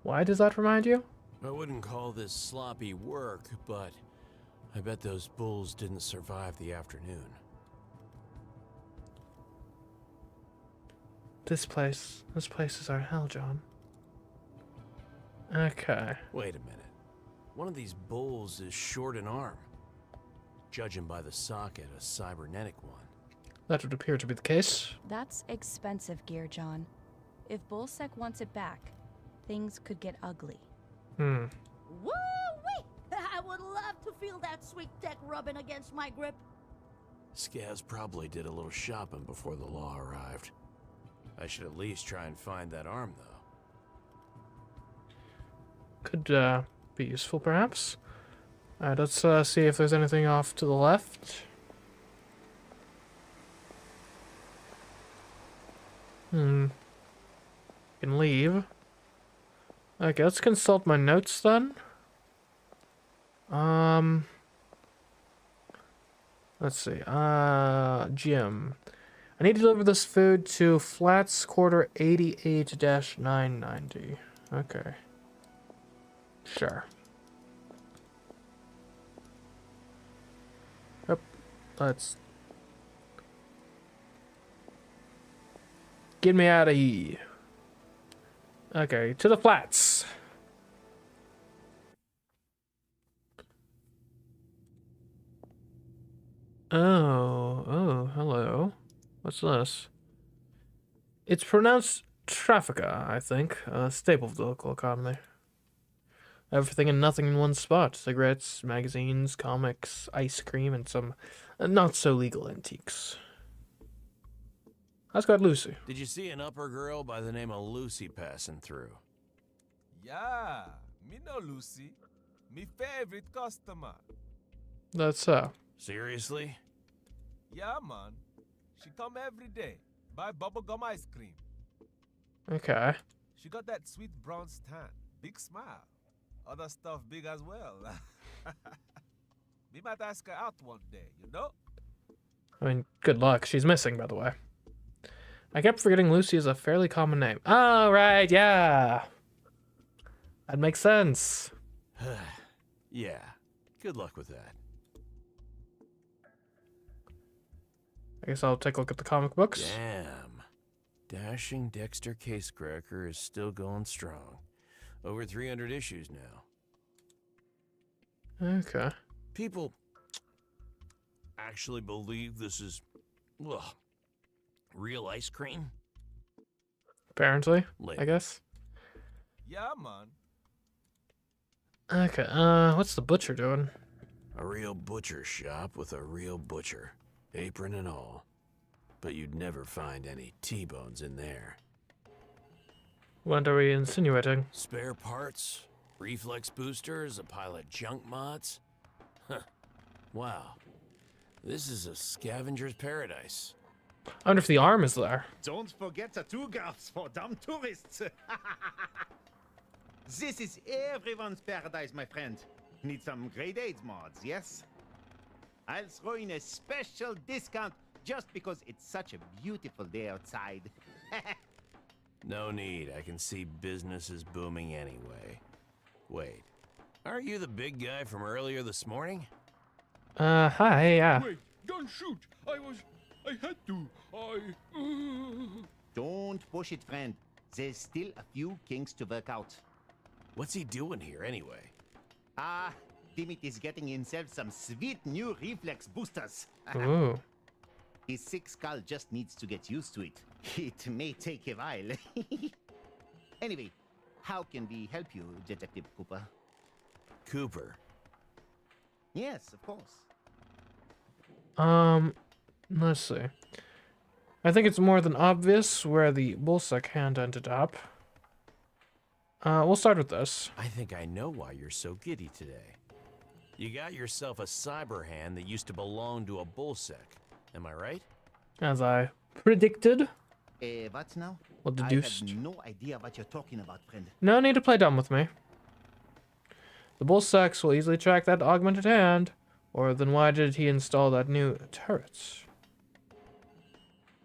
Why does that remind you? I wouldn't call this sloppy work, but I bet those bulls didn't survive the afternoon. This place is our hell, John. Okay. Wait a minute. One of these bulls is short an arm. Judging by the socket, a cybernetic one. That would appear to be the case. That's expensive gear, John. If Bullsec wants it back, things could get ugly. Hmm. Woo-wee! I would love to feel that sweet tech rubbing against my grip. Scaz probably did a little shopping before the law arrived. I should at least try and find that arm, though. Could be useful, perhaps. Alright, let's see if there's anything off to the left. Can leave. Okay, let's consult my notes then. Let's see. Jim. I need to deliver this food to Flats Quarter 88-990. Okay. Sure. Yep. Let's get me out of here. Okay, to the flats. Oh, hello. What's this? It's pronounced Traffica, I think. A staple of the local economy. Everything and nothing in one spot. Cigarettes, magazines, comics, ice cream, and some not-so-legal antiques. How's got Lucy? Did you see an upper girl by the name of Lucy passing through? Yeah, me know Lucy. Me favorite customer. That's so. Seriously? Yeah, man. She come every day. Buy bubblegum ice cream. Okay. She got that sweet bronze tan. Big smile. Other stuff big as well. Me might ask her out one day, you know? I mean, good luck. She's missing, by the way. I kept forgetting Lucy is a fairly common name. Oh, right, yeah. That makes sense. Yeah. Good luck with that. I guess I'll take a look at the comic books. Damn. Dashing Dexter Casecracker is still going strong. Over 300 issues now. Okay. People actually believe this is real ice cream? Apparently, Later. I guess. Yeah, man. Okay, what's the butcher doing? A real butcher shop with a real butcher. Apron and all. But you'd never find any T-bones in there. What are we insinuating? Spare parts, reflex boosters, a pile of junk mods. Huh. Wow. This is a scavenger's paradise. I wonder if the arm is there. Don't forget the two gaps for dumb tourists. This is everyone's paradise, my friend. Need some grade 8 mods, yes? I'll throw in a special discount just because it's such a beautiful day outside. No need. I can see business is booming anyway. Wait. Aren't you the big guy from earlier this morning? Hi, yeah. Wait, don't shoot. I had to. Don't push it, friend. There's still a few kinks to work out. What's he doing here anyway? Dimit is getting himself some sweet new reflex boosters. Ooh. His sick skull just needs to get used to it. It may take a while. Anyway, how can we help you, Detective Cooper? Cooper. Yes, of course. Let's see. I think it's more than obvious where the bullsec hand ended up. We'll start with this. I think I know why you're so giddy today. You got yourself a cyber hand that used to belong to a bullsec. Am I right? As I predicted. What now? Well, deduced. I have no idea what you're talking about, friend. No need to play dumb with me. The bullsecs will easily track that augmented hand. Or then why did he install that new turret?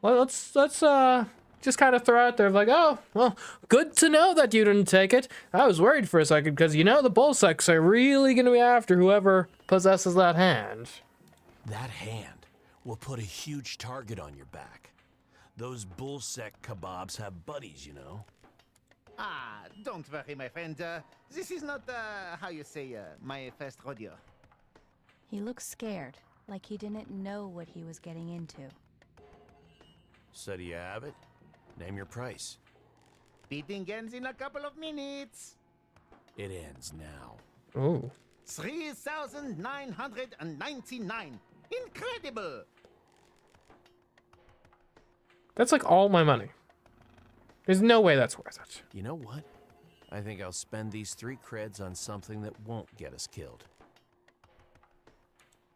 Well, let's just kind of throw out there like, oh, well, good to know that you didn't take it. I was worried for a second because, you know, the bullsecs are really going to be after whoever possesses that hand. That hand will put a huge target on your back. Those bullsec kebabs have buddies, you know. Ah, don't worry, my friend. This is not, how you say, my first rodeo. He looks scared, like he didn't know what he was getting into. So do you have it? Name your price. Bidding ends in a couple of minutes. It ends now. Oh. 3,999. Incredible! That's like all my money. There's no way that's worth it. You know what? I think I'll spend these 3 creds on something that won't get us killed.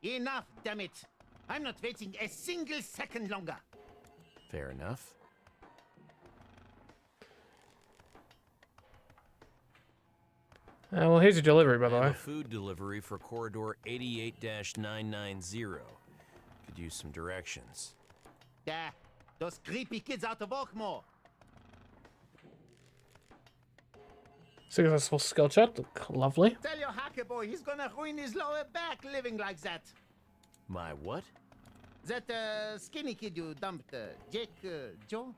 Enough, damn it! I'm not waiting a single second longer. Fair enough. Well, here's your delivery, by the I have way. a food delivery for corridor 88-990. Could use some directions. Yeah, those creepy kids out of Oakmore. Successful skill check. Lovely. Tell your hacker boy he's gonna ruin his lower back living like that. My what? That skinny kid you dumped, Jake, Joe?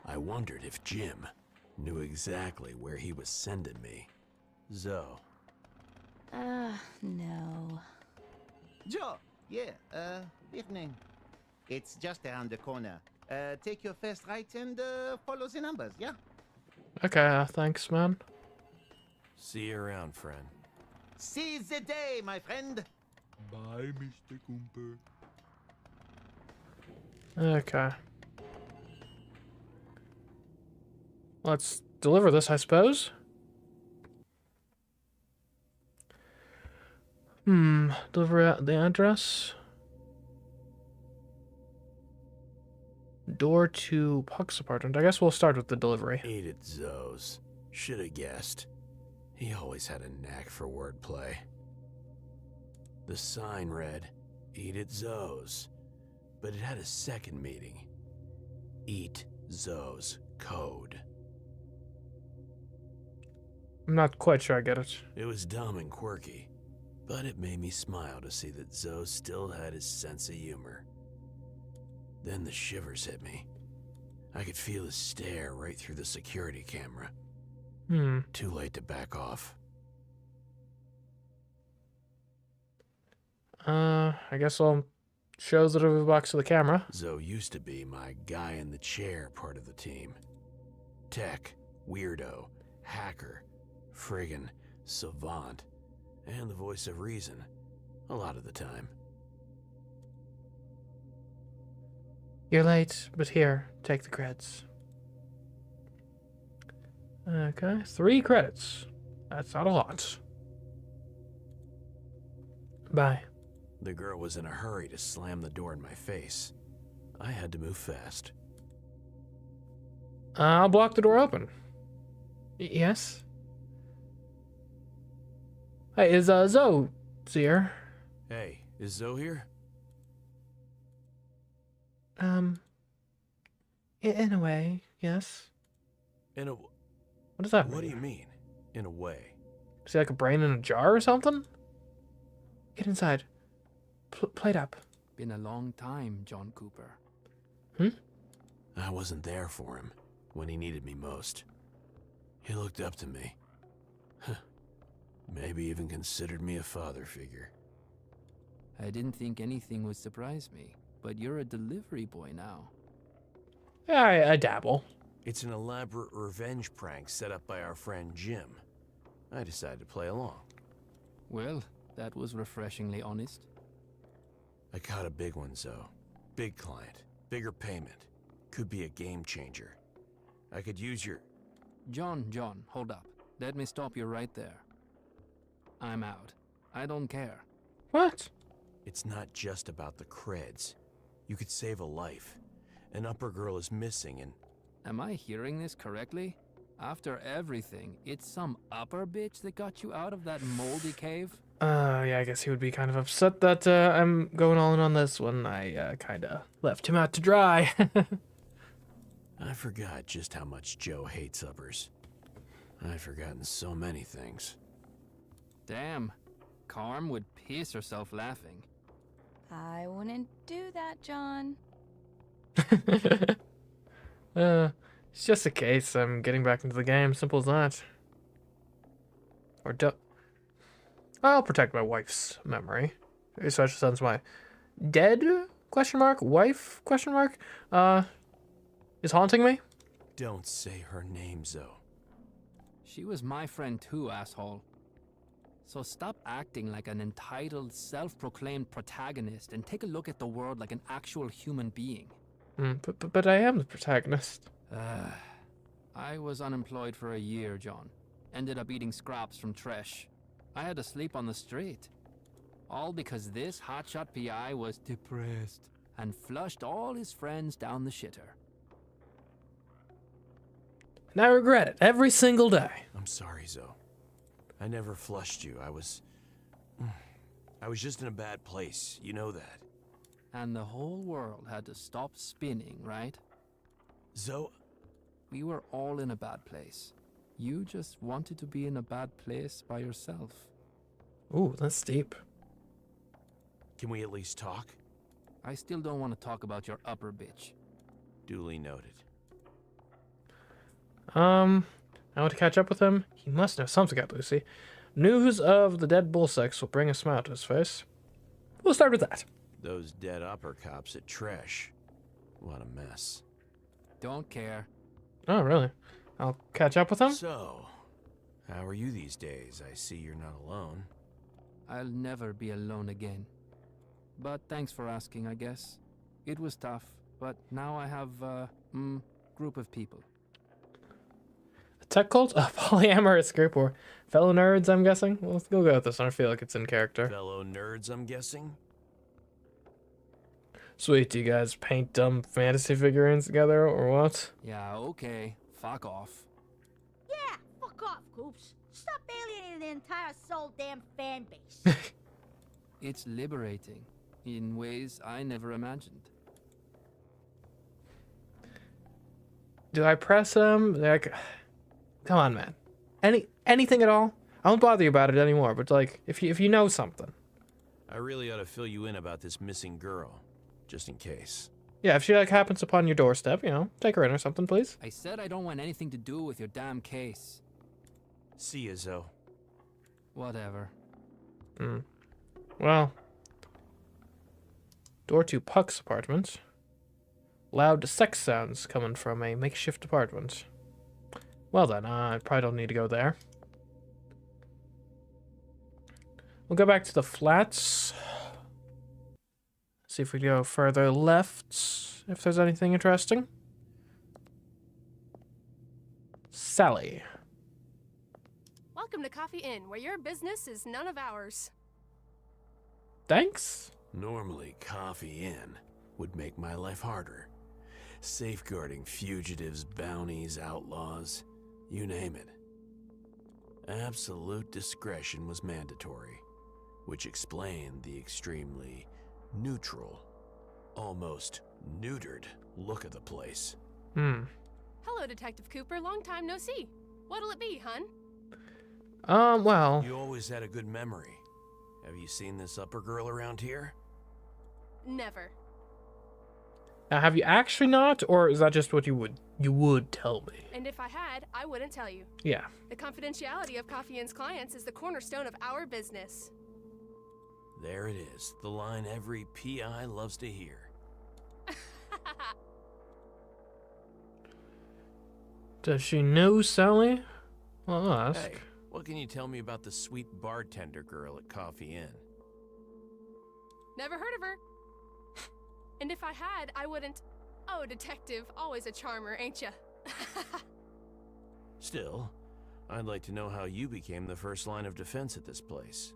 I wondered if Jim knew exactly where he was sending me. Zoe. No. Joe, yeah, evening. It's just around the corner. Take your first right and follow the numbers, yeah? Okay, thanks, man. See you around, friend. Seize the day, my friend. Bye, Mr. Cooper. Okay. Let's deliver this, I suppose. Deliver the address. Door to Puck's apartment. I guess we'll start with the delivery. Ate it, Zoe's. Should have guessed. He always had a knack for wordplay. The sign read, Eat at Zoe's, but it had a second meaning. Eat Zoe's code. I'm not quite sure I get it. It was dumb and quirky, but it made me smile to see that Zoe still had his sense of humor. Then the shivers hit me. I could feel his stare right through the security camera. Too late to back off. I guess I'll show the delivery box to the camera. Zoe used to be my guy in the chair part of the team. Tech, weirdo, hacker, friggin' savant, and the voice of reason, a lot of the time. You're late, but here, take the creds. Okay, 3 credits. That's not a lot. Bye. The girl was in a hurry to slam the door in my face. I had to move fast. I'll block the door open. Yes? Hey, is Zoe here? Hey, is Zoe here? In a way, yes. In a... What does that mean? What do you mean, in a way? Is he like a brain in a jar or something? Get inside. Plate up. Been a long time, John Cooper. I wasn't there for him when he needed me most. He looked up to me. Maybe even considered me a father figure. I didn't think anything would surprise me, but you're a delivery boy now. Yeah, I dabble. It's an elaborate revenge prank set up by our friend Jim. I decided to play along. Well, that was refreshingly honest. I caught a big one, Zoe. Big client. Bigger payment. Could be a game changer. I could use your... John, hold up. Let me stop you right there. I'm out. I don't care. What? It's not just about the creds. You could save a life. An upper girl is missing and... Am I hearing this correctly? After everything, it's some upper bitch that got you out of that moldy cave? Yeah, I guess he would be kind of upset that I'm going all in on this one. I kinda left him out to dry. I forgot just how much Joe hates uppers. I've forgotten so many things. Damn. Carm would piss herself laughing. I wouldn't do that, John. It's just a case. I'm getting back into the game. Simple as that. Or I'll protect my wife's memory. Especially since my dead question mark wife question mark is haunting me. Don't say her name, Zoe. She was my friend too, asshole. So stop acting like an entitled, self-proclaimed protagonist and take a look at the world like an actual human being. But I am the protagonist. I was unemployed for a year, John. Ended up eating scraps from trash. I had to sleep on the street. All because this hotshot PI was depressed and flushed all his friends down the shitter. And I regret it every single day. I'm sorry, Zoe. I never flushed you. I was just in a bad place. You know that. And the whole world had to stop spinning, right? Zoe... We were all in a bad place. You just wanted to be in a bad place by yourself. Ooh, that's deep. Can we at least talk? I still don't want to talk about your upper bitch. Duly noted. I want to catch up with him. He must know something about Lucy. News of the dead bull sex will bring a smile to his face. We'll start with that. Those dead upper cops at Tresh. What a mess. Don't care. Oh, really? I'll catch up with him? So, how are you these days? I see you're not alone. I'll never be alone again. But thanks for asking, I guess. It was tough, but now I have a group of people. A tech cult? A polyamorous group or fellow nerds, I'm guessing? Well, let's go with this one. I feel like it's in character. Fellow nerds, I'm guessing? Sweet, do you guys paint dumb fantasy figurines together or what? Yeah, okay. Fuck off. Yeah, fuck off, Coops. Stop alienating the entire soul damn fan base. It's liberating in ways I never imagined. Do I press him? Like, come on, man. Anything at all? I won't bother you about it anymore, but like, if you know something. I really ought to fill you in about this missing girl, just in case. Yeah, if she like happens upon your doorstep, you know, take her in or something, please. I said I don't want anything to do with your damn case. See ya, Zoe. Whatever. Well. Door to Puck's apartment. Loud sex sounds coming from a makeshift apartment. Well then, I probably don't need to go there. We'll go back to the flats. See if we go further left, if there's anything interesting. Sally. Welcome to Coffee Inn, where your business is none of ours. Thanks. Normally, Coffee Inn would make my life harder. Safeguarding fugitives, bounties, outlaws, you name it. Absolute discretion was mandatory, which explained the extremely neutral, almost neutered look of the place. Hello, Detective Cooper. Long time no see. What'll it be, hun? Well... You always had a good memory. Have you seen this upper girl around here? Never. Now, have you actually not, or is that just what you would tell me? And if I had, I wouldn't tell you. Yeah. The confidentiality of Coffee Inn's clients is the cornerstone of our business. There it is, the line every PI loves to hear. Does she know Sally? Well, I'll ask. Hey, what can you tell me about the sweet bartender girl at Coffee Inn? Never heard of her. And if I had, I wouldn't. Oh, detective, always a charmer, ain't ya? Still, I'd like to know how you became the first line of defense at this place.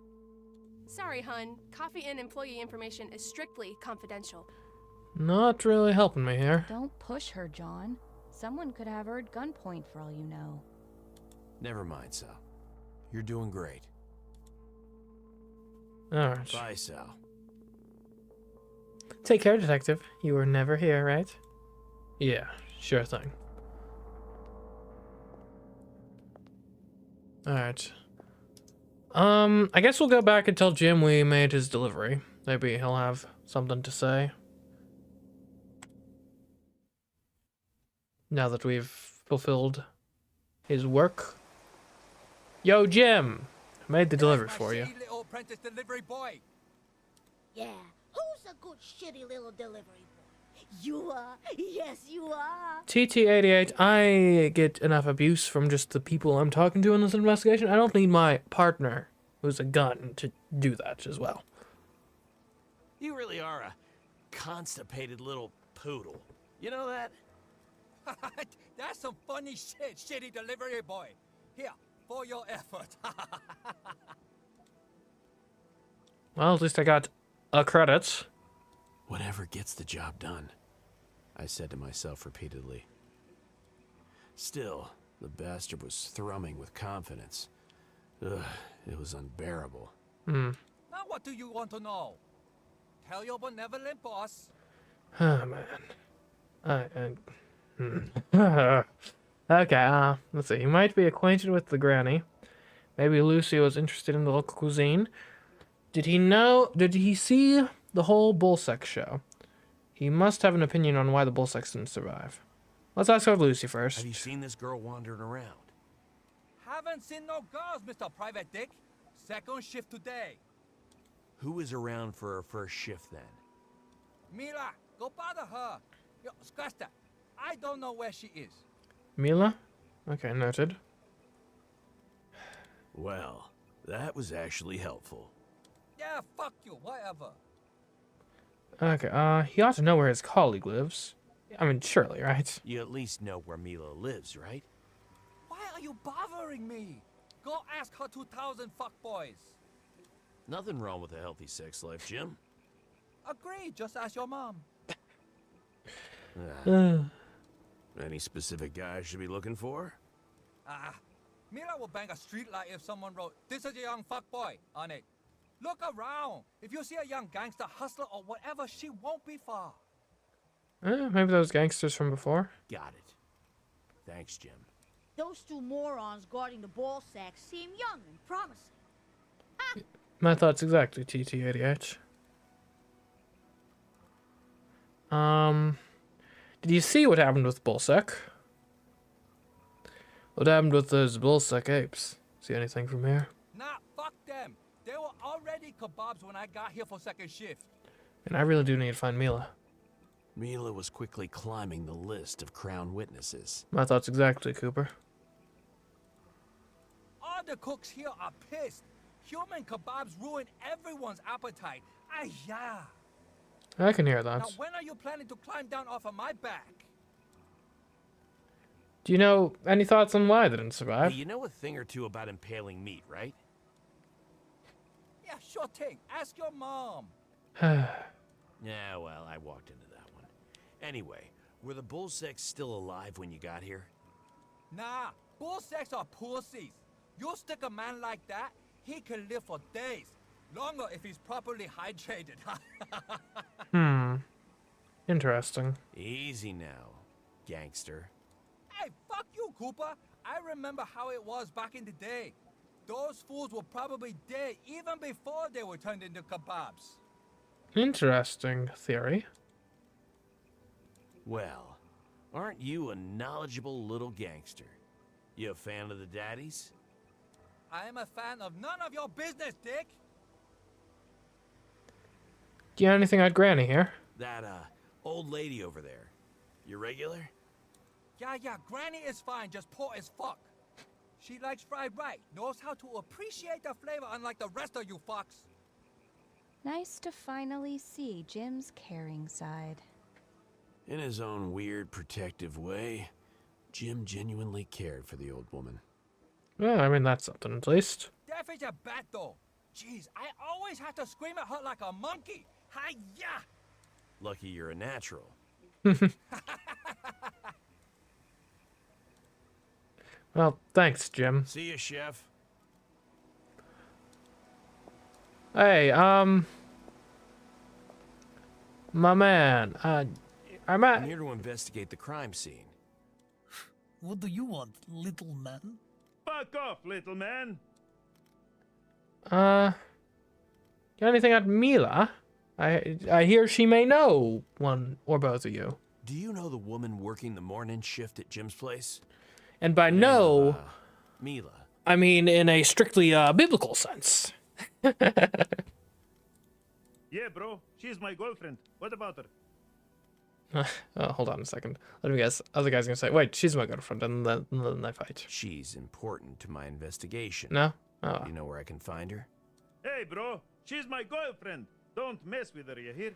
Sorry, hun. Coffee Inn employee information is strictly confidential. Not really helping me here. Don't push her, John. Someone could have her at gunpoint for all you know. Never mind, Sal. You're doing great. Alright. Bye, Sal. Take care, detective. You were never here, right? Yeah, sure thing. Alright. I guess we'll go back and tell Jim we made his delivery. Maybe he'll have something to say. Now that we've fulfilled his work. Yo, Jim! I made the delivery for you. Shitty little apprentice delivery boy. Yeah, who's a good shitty little delivery boy? You are. Yes, you are. TT88, I get enough abuse from just the people I'm talking to in this investigation. I don't need my partner, who's a gun, to do that as well. You really are a constipated little poodle. You know that? That's some funny shit, shitty delivery boy. Here, for your effort. Well, at least I got a credit. Whatever gets the job done, I said to myself repeatedly. Still, the bastard was thrumming with confidence. Ugh, it was unbearable. Now what do you want to know? Tell your benevolent boss. Oh, man. Okay, let's see. He might be acquainted with the granny. Maybe Lucy was interested in the local cuisine. Did he see the whole Bullsec show? He must have an opinion on why the Bullsecs didn't survive. Let's ask about Lucy first. Have you seen this girl wandering around? Haven't seen no girls, Mr. Private Dick. Second shift today. Who was around for her first shift then? Mila, go bother her. Yo, scratch that. I don't know where she is. Mila? Okay, noted. Well, that was actually helpful. Yeah, fuck you, whatever. Okay, he ought to know where his colleague lives. I mean, surely, right? You at least know where Mila lives, right? Why are you bothering me? Go ask her 2,000 fuckboys. Nothing wrong with a healthy sex life, Jim. Agreed, just ask your mom. Any specific guy I should be looking for? Mila will bang a street light if someone wrote, "This is a young fuckboy" on it. Look around. If you see a young gangster, hustler, or whatever, she won't be far. Maybe those gangsters from before. Got it. Thanks, Jim. Those two morons guarding the ball sack seem young and promising. My thoughts exactly, TT88. Did you see what happened with Bullsec? What happened with those Bullsec apes? See anything from here? Nah, fuck them. They were already kebabs when I got here for second shift. And I really do need to find Mila. Mila was quickly climbing the list of Crown witnesses. My thoughts exactly, Cooper. All the cooks here are pissed. Human kebabs ruin everyone's appetite. Yeah. I can hear that. Now, when are you planning to climb down off of my back? Do you know any thoughts on why they didn't survive? Hey, you know a thing or two about impaling meat, right? Yeah, sure thing. Ask your mom. Yeah, well, I walked into that one. Anyway, were the Bullsecs still alive when you got here? Nah, Bullsecs are pussies. You stick a man like that, he can live for days. Longer if he's properly hydrated. Interesting. Easy now, gangster. Hey, fuck you, Cooper. I remember how it was back in the day. Those fools were probably dead even before they were turned into kebabs. Interesting theory. Well, aren't you a knowledgeable little gangster? You a fan of the daddies? I am a fan of none of your business, Dick. Do you know anything about Granny here? That, old lady over there. You regular? Yeah, Granny is fine, just poor as fuck. She likes fried right, knows how to appreciate the flavor unlike the rest of you fucks. Nice to finally see Jim's caring side. In his own weird, protective way, Jim genuinely cared for the old woman. Well, I mean, that's something at least. Death is a bat though. Jeez, I always have to scream at her like a monkey. Hi-ya! Lucky you're a natural. Well, thanks, Jim. See ya, chef. Hey, my man, I'm here to investigate the crime scene. What do you want, little man? Fuck off, little man. Got anything at Mila? I hear she may know one or both of you. Do you know the woman working the morning shift at Jim's place? And by no, Mila. I mean in a strictly biblical sense. Yeah, bro. She's my girlfriend. What about her? Hold on a second. Let me guess. Other guy's gonna say, wait, she's my girlfriend, and then they fight. She's important to my investigation. No? Oh. Do you know where I can find her? Hey, bro. She's my girlfriend. Don't mess with her, you hear?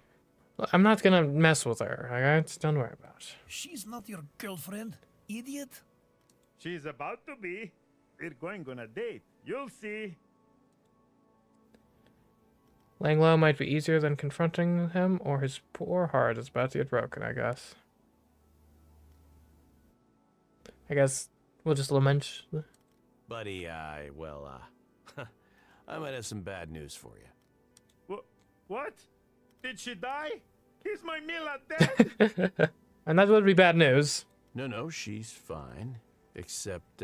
I'm not gonna mess with her, alright? Don't worry about it. She's not your girlfriend, idiot. She's about to be. We're going on a date. You'll see. Laying low might be easier than confronting him, or his poor heart is about to get broken, I guess. I guess we'll just lament. Buddy, I might have some bad news for you. What? Did she die? Is my Mila dead? And that would be bad news. No, she's fine. Except,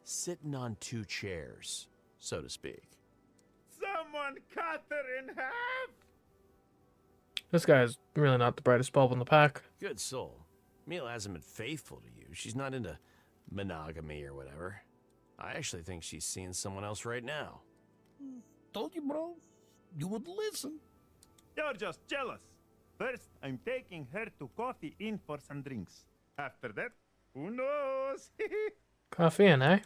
sitting on two chairs, so to speak. Someone cut her in half? This guy's really not the brightest bulb in the pack. Good soul. Mila hasn't been faithful to you. She's not into monogamy or whatever. I actually think she's seeing someone else right now. Told you, bro. You would listen. You're just jealous. First, I'm taking her to Coffee Inn for some drinks. After that, who knows? Coffee in, eh?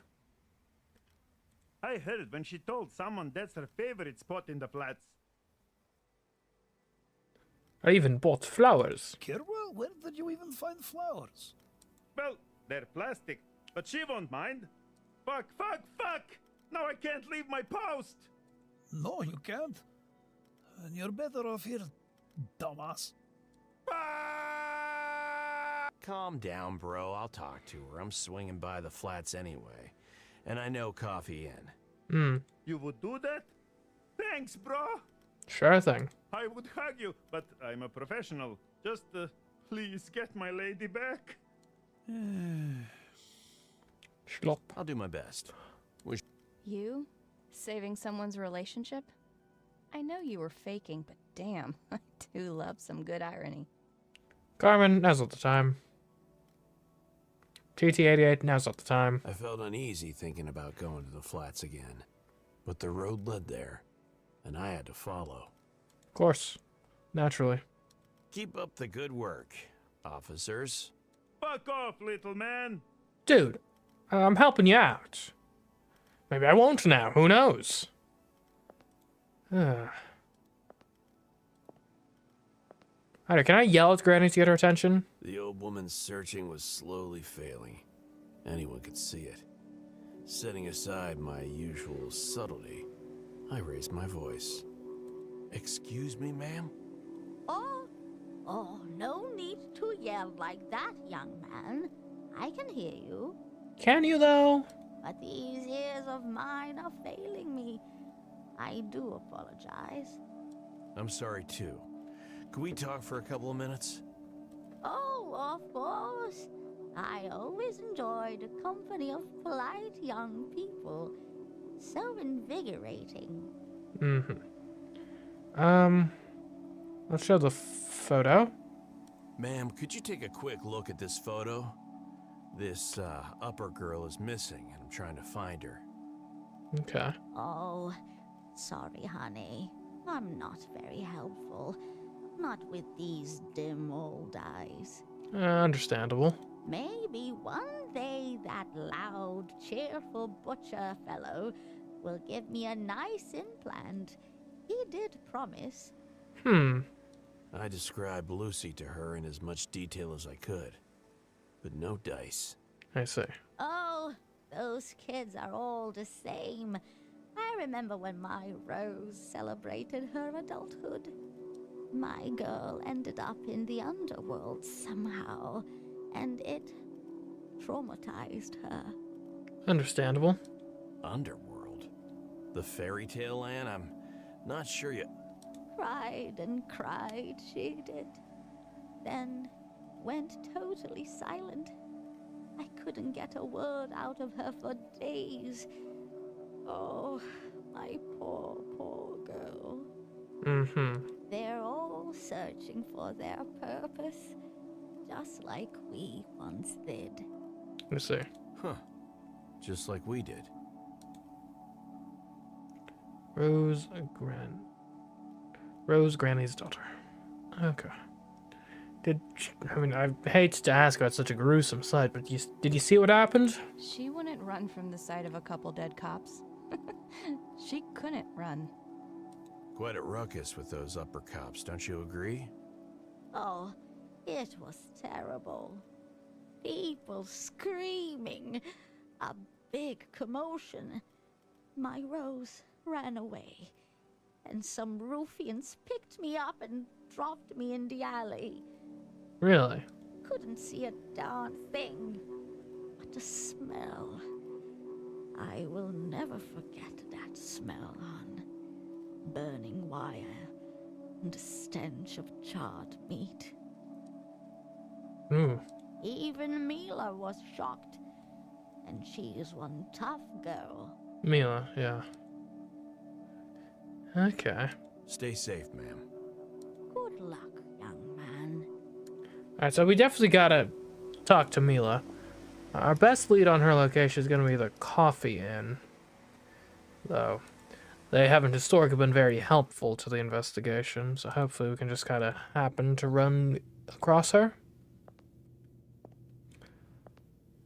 I heard when she told someone that's her favorite spot in the flats. I even bought flowers. Kirwell, where did you even find flowers? Well, they're plastic, but she won't mind. Fuck! Now I can't leave my post! No, you can't. And you're better off here, dumbass. Calm down, bro. I'll talk to her. I'm swinging by the flats anyway. And I know Coffee Inn. You would do that? Thanks, bro! Sure thing. I would hug you, but I'm a professional. Just, please get my lady back. Schlop. I'll do my best. You? Saving someone's relationship? I know you were faking, but damn, I do love some good irony. Carmen, now's not the time. TT-88, now's not the time. I felt uneasy thinking about going to the flats again. But the road led there, and I had to follow. Of course. Naturally. Keep up the good work, officers. Fuck off, little man! Dude, I'm helping you out. Maybe I won't now, who knows? Alright, can I yell at Granny to get her attention? The old woman's searching was slowly failing. Anyone could see it. Setting aside my usual subtlety, I raised my voice. Excuse me, ma'am? Oh, no need to yell like that, young man. I can hear you. Can you, though? But these ears of mine are failing me. I do apologize. I'm sorry, too. Could we talk for a couple of minutes? Oh, of course. I always enjoy the company of polite young people. So invigorating. Let's show the photo. Ma'am, could you take a quick look at this photo? This, upper girl is missing, and I'm trying to find her. Okay. Oh, sorry, honey. I'm not very helpful. Not with these dim old eyes. Understandable. Maybe one day that loud, cheerful butcher fellow will give me a nice implant. He did promise. I described Lucy to her in as much detail as I could. But no dice. I see. Oh, those kids are all the same. I remember when my Rose celebrated her adulthood. My girl ended up in the underworld somehow, and it traumatized her. Understandable. Underworld? The fairy tale land? I'm not sure yet. Cried and cried, she did. Then went totally silent. I couldn't get a word out of her for days. Oh, my poor, poor girl. They're all all searching for their purpose, just like we once did. Let me see. Huh. Just like we did. Rose Granny's daughter. Okay. I mean, I hate to ask about such a gruesome sight, but did you see what happened? She wouldn't run from the sight of a couple dead cops. She couldn't run. Quite a ruckus with those upper cops, don't you agree? Oh, it was terrible. People screaming. A big commotion. My Rose ran away, and some ruffians picked me up and dropped me in the alley. Really? Couldn't see a darn thing. But the smell. I will never forget that smell, hon. Burning wire and the stench of charred meat. Ooh. Even Mila was shocked. And she is one tough girl. Mila, yeah. Okay. Stay safe, ma'am. Good luck, young man. Alright, so we definitely gotta talk to Mila. Our best lead on her location is gonna be the Coffee Inn. Though, they haven't historically been very helpful to the investigation, so hopefully we can just kind of happen to run across her.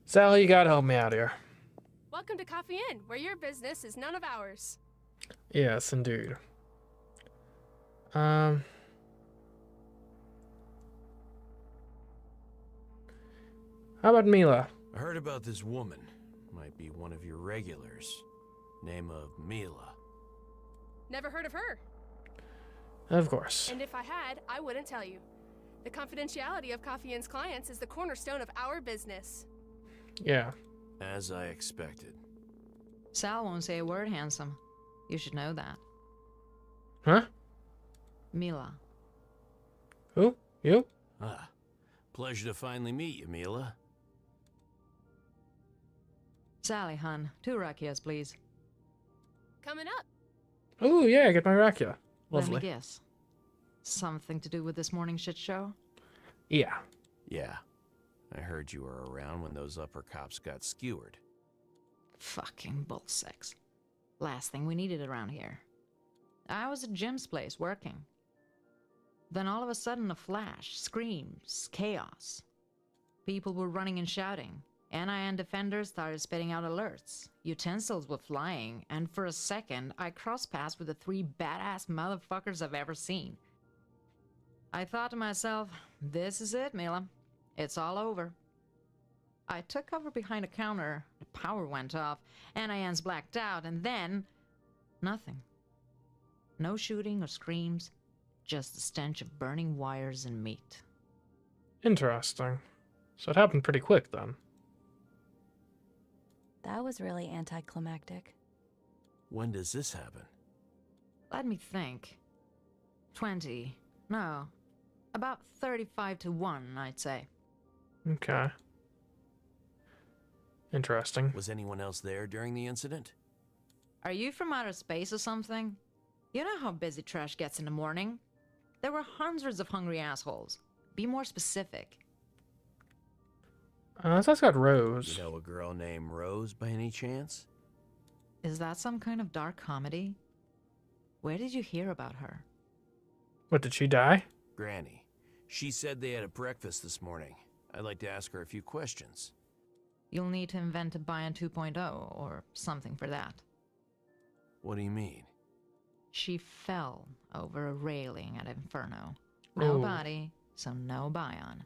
Sally, you gotta help me out here. Welcome to Coffee Inn, where your business is none of ours. Yes, indeed. How about Mila? I heard about this woman. Might be one of your regulars. Name of Mila. Never heard of her. Of course. And if I had, I wouldn't tell you. The confidentiality of Coffee Inn's clients is the cornerstone of our business. Yeah. As I expected. Sal won't say a word, handsome. You should know that. Huh? Mila. Who? You? Ah. Pleasure to finally meet you, Mila. Sally, hun. 2 rakias, please. Coming up. Oh, yeah, get my rakia. Lovely. Let me guess. Something to do with this morning's shit show? Yeah. Yeah. I heard you were around when those upper cops got skewered. Fucking bullsex. Last thing we needed around here. I was at Jim's place working. Then all of a sudden a flash, screams, chaos. People were running and shouting. NIN defenders started spitting out alerts. Utensils were flying, and for a second, I crossed paths with the 3 badass motherfuckers I've ever seen. I thought to myself, this is it, Mila. It's all over. I took cover behind a counter, the power went off, NINs blacked out, and then... nothing. No shooting or screams, just the stench of burning wires and meat. Interesting. So it happened pretty quick then. That was really anticlimactic. When does this happen? Let me think. 20. No. About 35 to 1, I'd say. Okay. Interesting. Was anyone else there during the incident? Are you from outer space or something? You know how busy trash gets in the morning? There were hundreds of hungry assholes. Be more specific. That's got Rose. You know a girl named Rose by any chance? Is that some kind of dark comedy? Where did you hear about her? What, did she die? Granny. She said they had a breakfast this morning. I'd like to ask her a few questions. You'll need to invent a Bion 2.0 or something for that. What do you mean? She fell over a railing at Inferno. No body, so no Bion.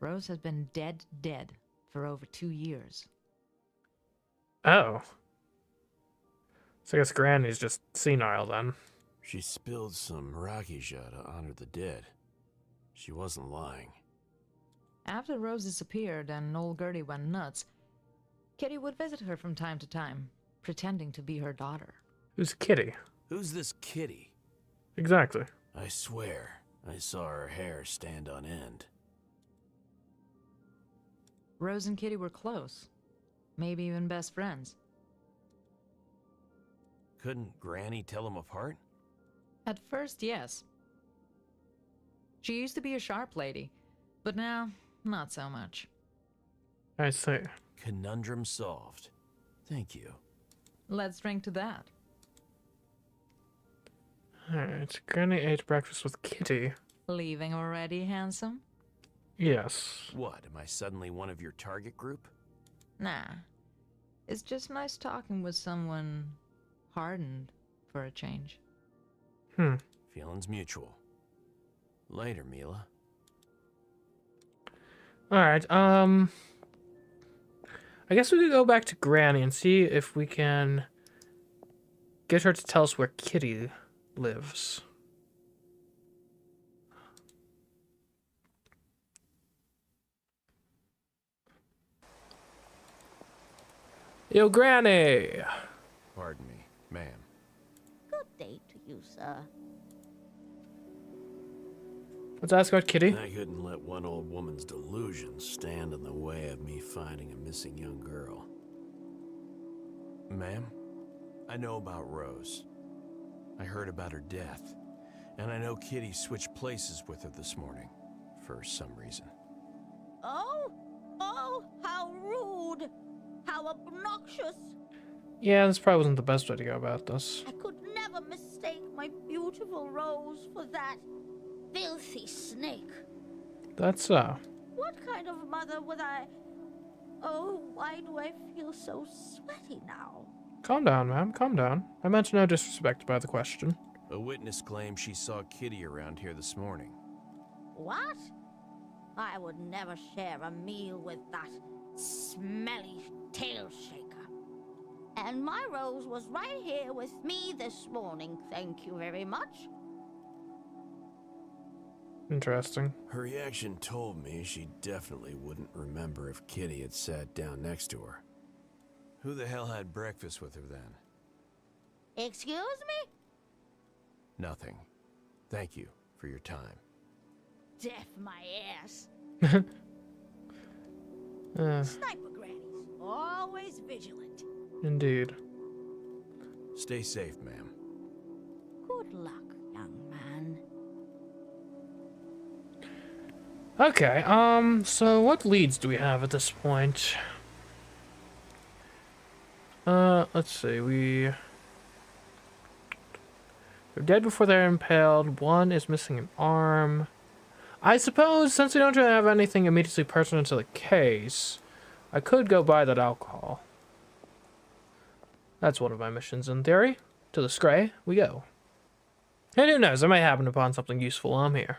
Rose has been dead for over 2 years. Oh. So I guess Granny's just senile then. She spilled some Rakija to honor the dead. She wasn't lying. After Rose disappeared and old Gertie went nuts, Kitty would visit her from time to time, pretending to be her daughter. Who's Kitty? Who's this Kitty? Exactly. I swear, I saw her hair stand on end. Rose and Kitty were close. Maybe even best friends. Couldn't Granny tell them apart? At first, yes. She used to be a sharp lady, but now, not so much. I see. Conundrum solved. Thank you. Let's drink to that. Alright, Granny ate breakfast with Kitty. Leaving already, handsome? Yes. What, am I suddenly one of your target group? Nah. It's just nice talking with someone hardened for a change. Feelings mutual. Later, Mila. Alright, I guess we could go back to Granny and see if we can get her to tell us where Kitty lives. Yo, Granny! Pardon me, ma'am. Good day to you, sir. Let's ask about Kitty. I couldn't let one old woman's delusions stand in the way of me finding a missing young girl. Ma'am, I know about Rose. I heard about her death, and I know Kitty switched places with her this morning, for some reason. Oh, how rude! How obnoxious! Yeah, this probably wasn't the best way to go about this. I could never mistake my beautiful Rose for that filthy snake. That's so. What kind of mother would I... Oh, why do I feel so sweaty now? Calm down, ma'am. Calm down. I meant no disrespect by the question. A witness claims she saw Kitty around here this morning. What? I would never share a meal with that smelly tail shaker. And my Rose was right here with me this morning, thank you very much. Interesting. Her reaction told me she definitely wouldn't remember if Kitty had sat down next to her. Who the hell had breakfast with her then? Excuse me? Nothing. Thank you for your time. Deaf my ass. Sniper grannies, always vigilant. Indeed. Stay safe, ma'am. Good luck, young man. Okay, so what leads do we have at this point? Let's see, they're dead before they're impaled. One is missing an arm. I suppose, since we don't really have anything immediately pertinent to the case, I could go buy that alcohol. That's one of my missions in theory. To the Scray, we go. And who knows, I might happen upon something useful while I'm here.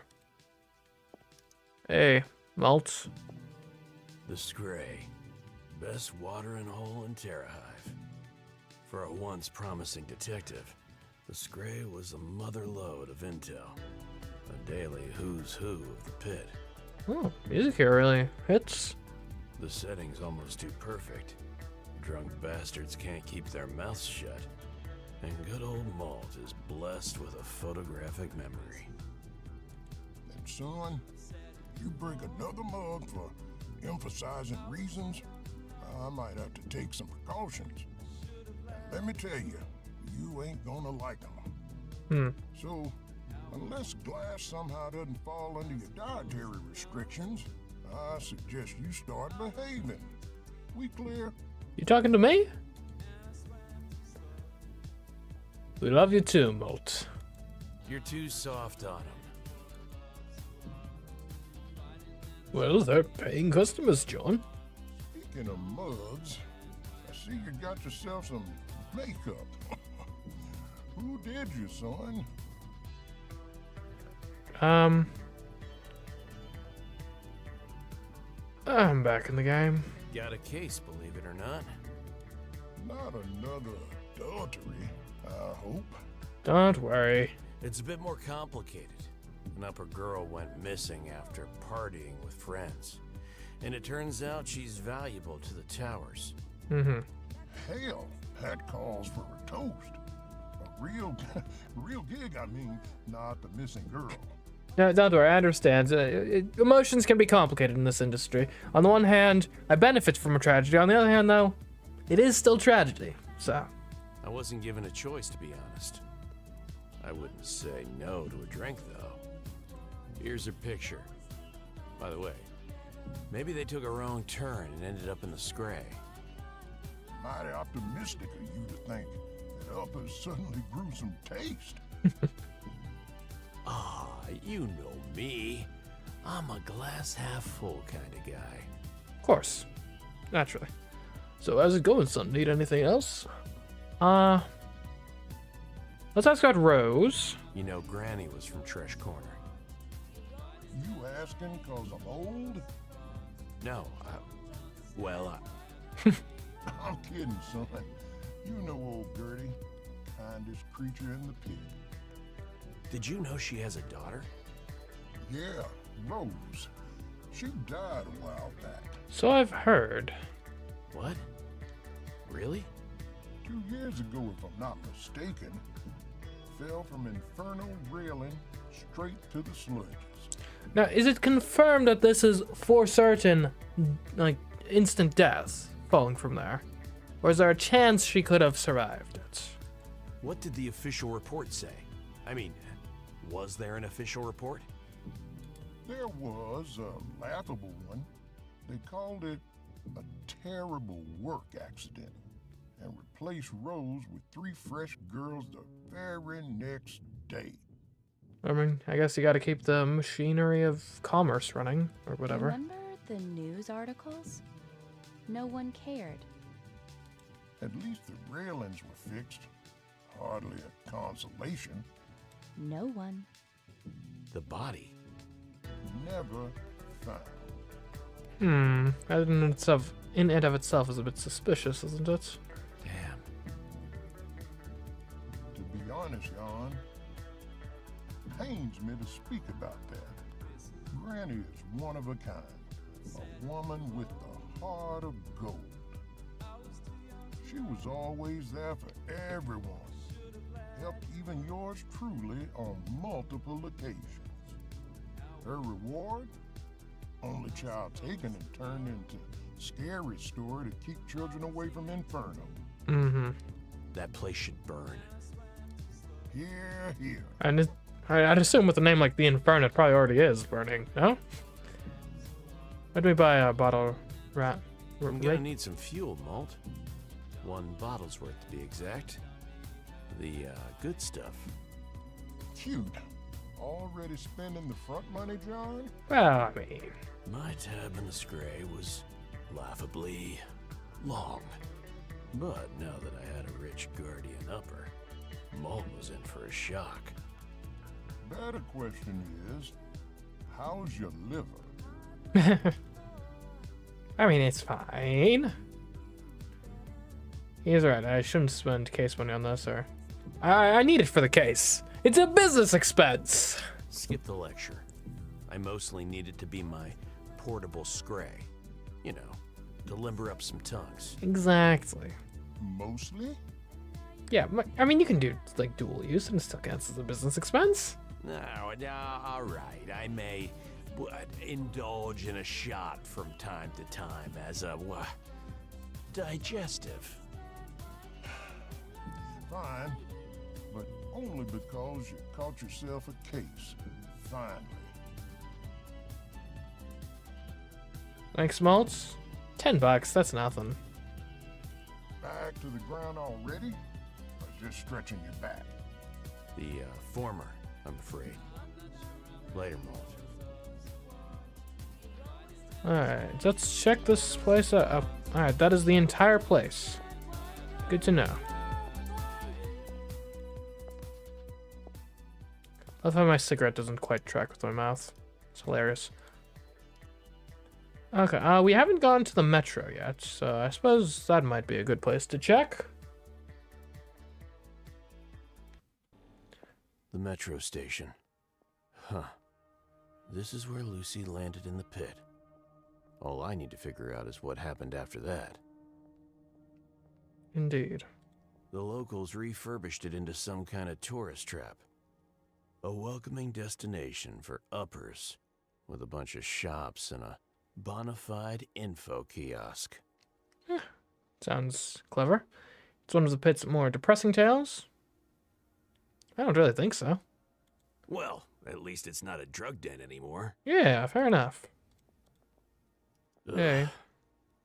Hey, Malt. The Scray. Best watering hole in Terrahive. For a once promising detective, the Scray was a mother lode of intel. A daily who's who of the pit. Oh, music here really hits. The setting's almost too perfect. Drunk bastards can't keep their mouths shut. And good old Malt is blessed with a photographic memory. And son, you bring another mug for emphasizing reasons, I might have to take some precautions. Let me tell you, you ain't gonna like them. So, unless glass somehow doesn't fall under your dietary restrictions, I suggest you start behaving. We clear? You talking to me? We love you too, Malt. You're too soft on him. Well, they're paying customers, John. Speaking of mugs, I see you got yourself some makeup. Who did you, son? I'm back in the game. Got a case, believe it or not. Not another adultery, I hope. Don't worry. It's a bit more complicated. An upper girl went missing after partying with friends. And it turns out she's valuable to the towers. Hell, that calls for a toast. A real gig, I mean, not the missing girl. No, don't worry, I understand. Emotions can be complicated in this industry. On the one hand, I benefit from a tragedy. On the other hand, though, it is still tragedy, so. I wasn't given a choice, to be honest. I wouldn't say no to a drink, though. Here's her picture. By the way, maybe they took a wrong turn and ended up in the Scray. Mighty optimistic of you to think that uppers suddenly grew some taste. Ah, you know me. I'm a glass half full kind of guy. Of course. Naturally. So how's it going, son? Need anything else? Let's ask about Rose. You know, Granny was from Tresh Corner. You asking cause I'm old? No, I'm kidding, son. You know old Gertie. Kindest creature in the pit. Did you know she has a daughter? Yeah, Rose. She died a while back. So I've heard. What? Really? 2 years ago, if I'm not mistaken. Fell from infernal railing straight to the sludges. Now, is it confirmed that this is for certain, like, instant death falling from there? Or is there a chance she could have survived it? What did the official report say? I mean, was there an official report? There was a laughable one. They called it a terrible work accident and replaced Rose with 3 fresh girls the very next day. I mean, I guess you gotta keep the machinery of commerce running, or whatever. Remember the news articles? No one cared. At least the railings were fixed. Hardly a consolation. No one. The body? Never found. That in and of itself is a bit suspicious, isn't it? Damn. To be honest, Jan, pains me to speak about that. Granny is one of a kind. A woman with the heart of gold. She was always there for everyone. Helped even yours truly on multiple occasions. Her reward? Only child taken and turned into scary story to keep children away from Inferno. That place should burn. Here, here. And I'd assume with a name like the Inferno, it probably already is burning, no? Let me buy a bottle, rat. I'm gonna need some fuel, Malt. 1 bottle's worth to be exact. The good stuff. Cute. Already spending the front money, John? Well, I mean... My tab in the Scray was laughably long. But now that I had a rich guardian upper, Malt was in for a shock. Better question is, how's your liver? I mean, it's fine. He's right. I shouldn't spend case money on this, or... I need it for the case. It's a business expense. Skip the lecture. I mostly need it to be my portable Scray. You know, to limber up some tongues. Exactly. Mostly? Yeah, I mean, you can do, like, dual use and it still counts as a business expense. No, all right. I may indulge in a shot from time to time as a, digestive. Fine, but only because you caught yourself a case, finally. Thanks, Maltz. $10, that's nothing. Back to the ground already? Or just stretching your back? The former, I'm afraid. Later, Malt. Alright, let's check this place out. Alright, that is the entire place. Good to know. I love how my cigarette doesn't quite track with my mouth. It's hilarious. Okay, we haven't gone to the metro yet, so I suppose that might be a good place to check. The metro station. Huh. This is where Lucy landed in the pit. All I need to figure out is what happened after that. Indeed. The locals refurbished it into some kind of tourist trap. A welcoming destination for uppers, with a bunch of shops and a bona fide info kiosk. Sounds clever. It's one of the pit's more depressing tales? I don't really think so. Well, At least it's not a drug den anymore. Yeah, fair enough. Okay.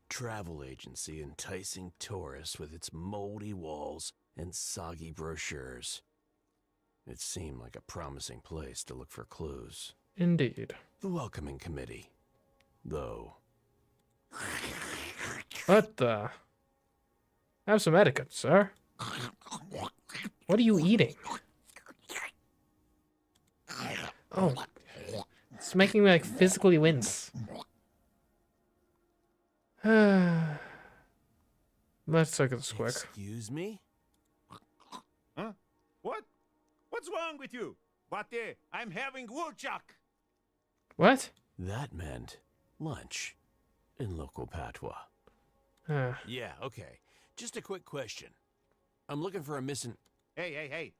Travel agency enticing tourists with its moldy walls and soggy brochures. It seemed like a promising place to look for clues. Indeed. The welcoming committee, though. What the? Have some etiquette, sir. What are you eating? Oh, it's making me like physically wince. Let's look at this quick. Excuse me? Huh? What? What's wrong with you? But I'm having woodchuck. What? That meant lunch in local patois. Yeah, okay. Just a quick question. I'm looking for a missing... Hey.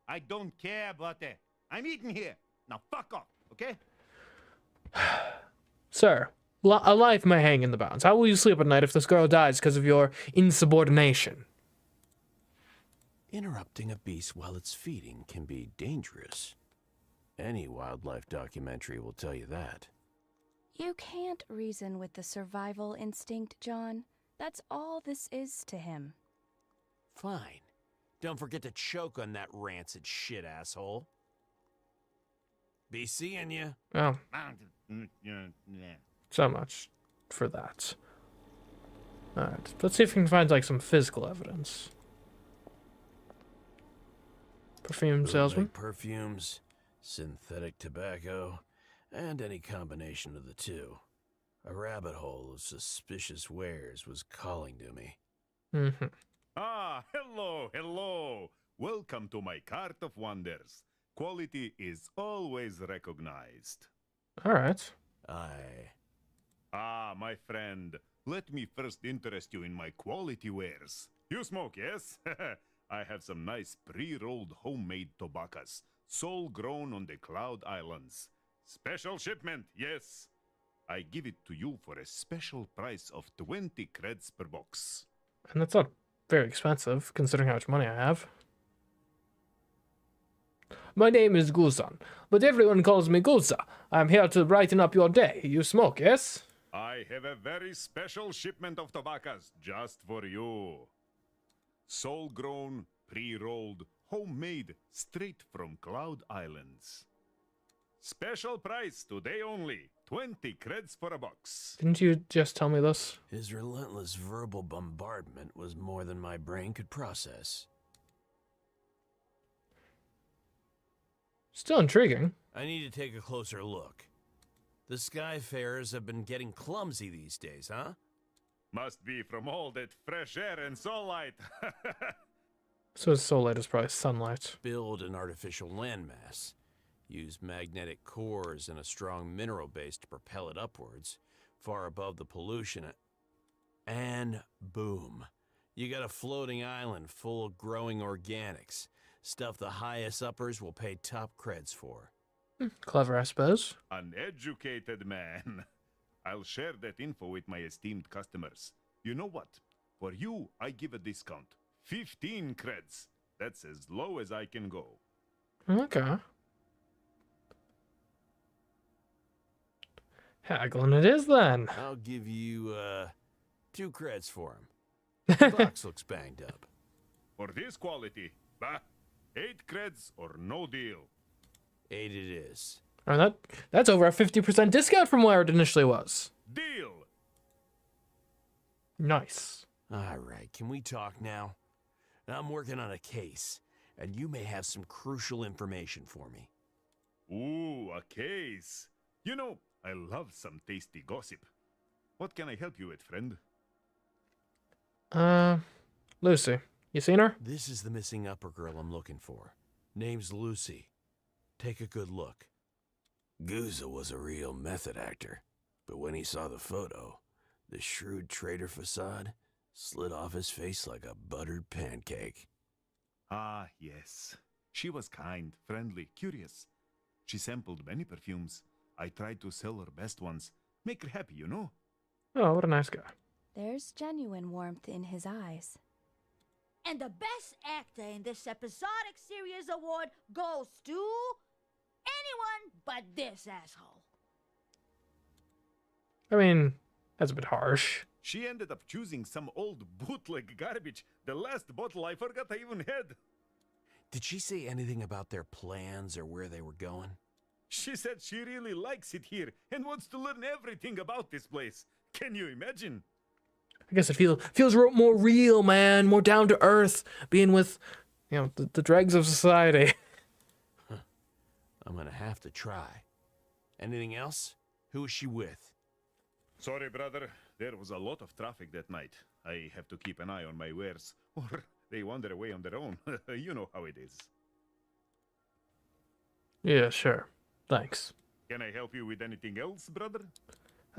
I don't care, but I'm eating here. Now fuck off, okay? Sir, a life may hang in the balance. How will you sleep at night if this girl dies because of your insubordination? Interrupting a beast while it's feeding can be dangerous. Any wildlife documentary will tell you that. You can't reason with the survival instinct, John. That's all this is to him. Fine. Don't forget to choke on that rancid shit, asshole. Be seeing you. Oh. So much for that. Alright, let's see if we can find like some physical evidence. Perfume salesman. Perfumes, synthetic tobacco, and any combination of the two. A rabbit hole of suspicious wares was calling to me. Mm-hmm. Ah, hello. Welcome to my cart of wonders. Quality is always recognized. Alright. Ah, my friend, let me first interest you in my quality wares. You smoke, yes? I have some nice pre-rolled homemade tobaccos, sole grown on the Cloud Islands. Special shipment, yes. I give it to you for a special price of 20 creds per box. And that's not very expensive, considering how much money I have. My name is Guzan, but everyone calls me Guza. I'm here to brighten up your day. You smoke, yes? I have a very special shipment of tobaccos just for you. Soul-grown, pre-rolled, homemade, straight from Cloud Islands. Special price today only, 20 creds for a box. Didn't you just tell me this? His relentless verbal bombardment was more than my brain could process. Still intriguing. I need to take a closer look. The Skyfarers have been getting clumsy these days, huh? Must be from all that fresh air and sunlight. So sunlight is probably sunlight. Build an artificial landmass. Use magnetic cores and a strong mineral base to propel it upwards, far above the pollution. And boom. You got a floating island full of growing organics. Stuff the highest uppers will pay top creds for. Clever, I suppose. An educated man. I'll share that info with my esteemed customers. You know what? For you, I give a discount. 15 creds. That's as low as I can go. Okay. Haggling it is then. I'll give you, 2 creds for him. The box looks banged up. For this quality, bah, 8 creds or no deal. 8 it is. Oh, that's over a 50% discount from where it initially was. Deal. Nice. All right, can we talk now? I'm working on a case, and you may have some crucial information for me. Ooh, a case. You know, I love some tasty gossip. What can I help you with, friend? Lucy. You seen her? This is the missing upper girl I'm looking for. Name's Lucy. Take a good look. Guza was a real method actor, but when he saw the photo, the shrewd trader facade slid off his face like a buttered pancake. Ah, yes. She was kind, friendly, curious. She sampled many perfumes. I tried to sell her best ones. Make her happy, you know? Oh, what a nice guy. There's genuine warmth in his eyes. And the best actor in this episodic series award goes to anyone but this asshole. I mean, that's a bit harsh. She ended up choosing some old bootleg garbage. The last bottle I forgot I even had. Did she say anything about their plans or where they were going? She said she really likes it here and wants to learn everything about this place. Can you imagine? I guess it feels more real, man, more down to earth, being with, you know, the dregs of society. I'm gonna have to try. Anything else? Who is she with? Sorry, brother. There was a lot of traffic that night. I have to keep an eye on my wares, or they wander away on their own. You know how it is. Yeah, sure. Thanks. Can I help you with anything else, brother?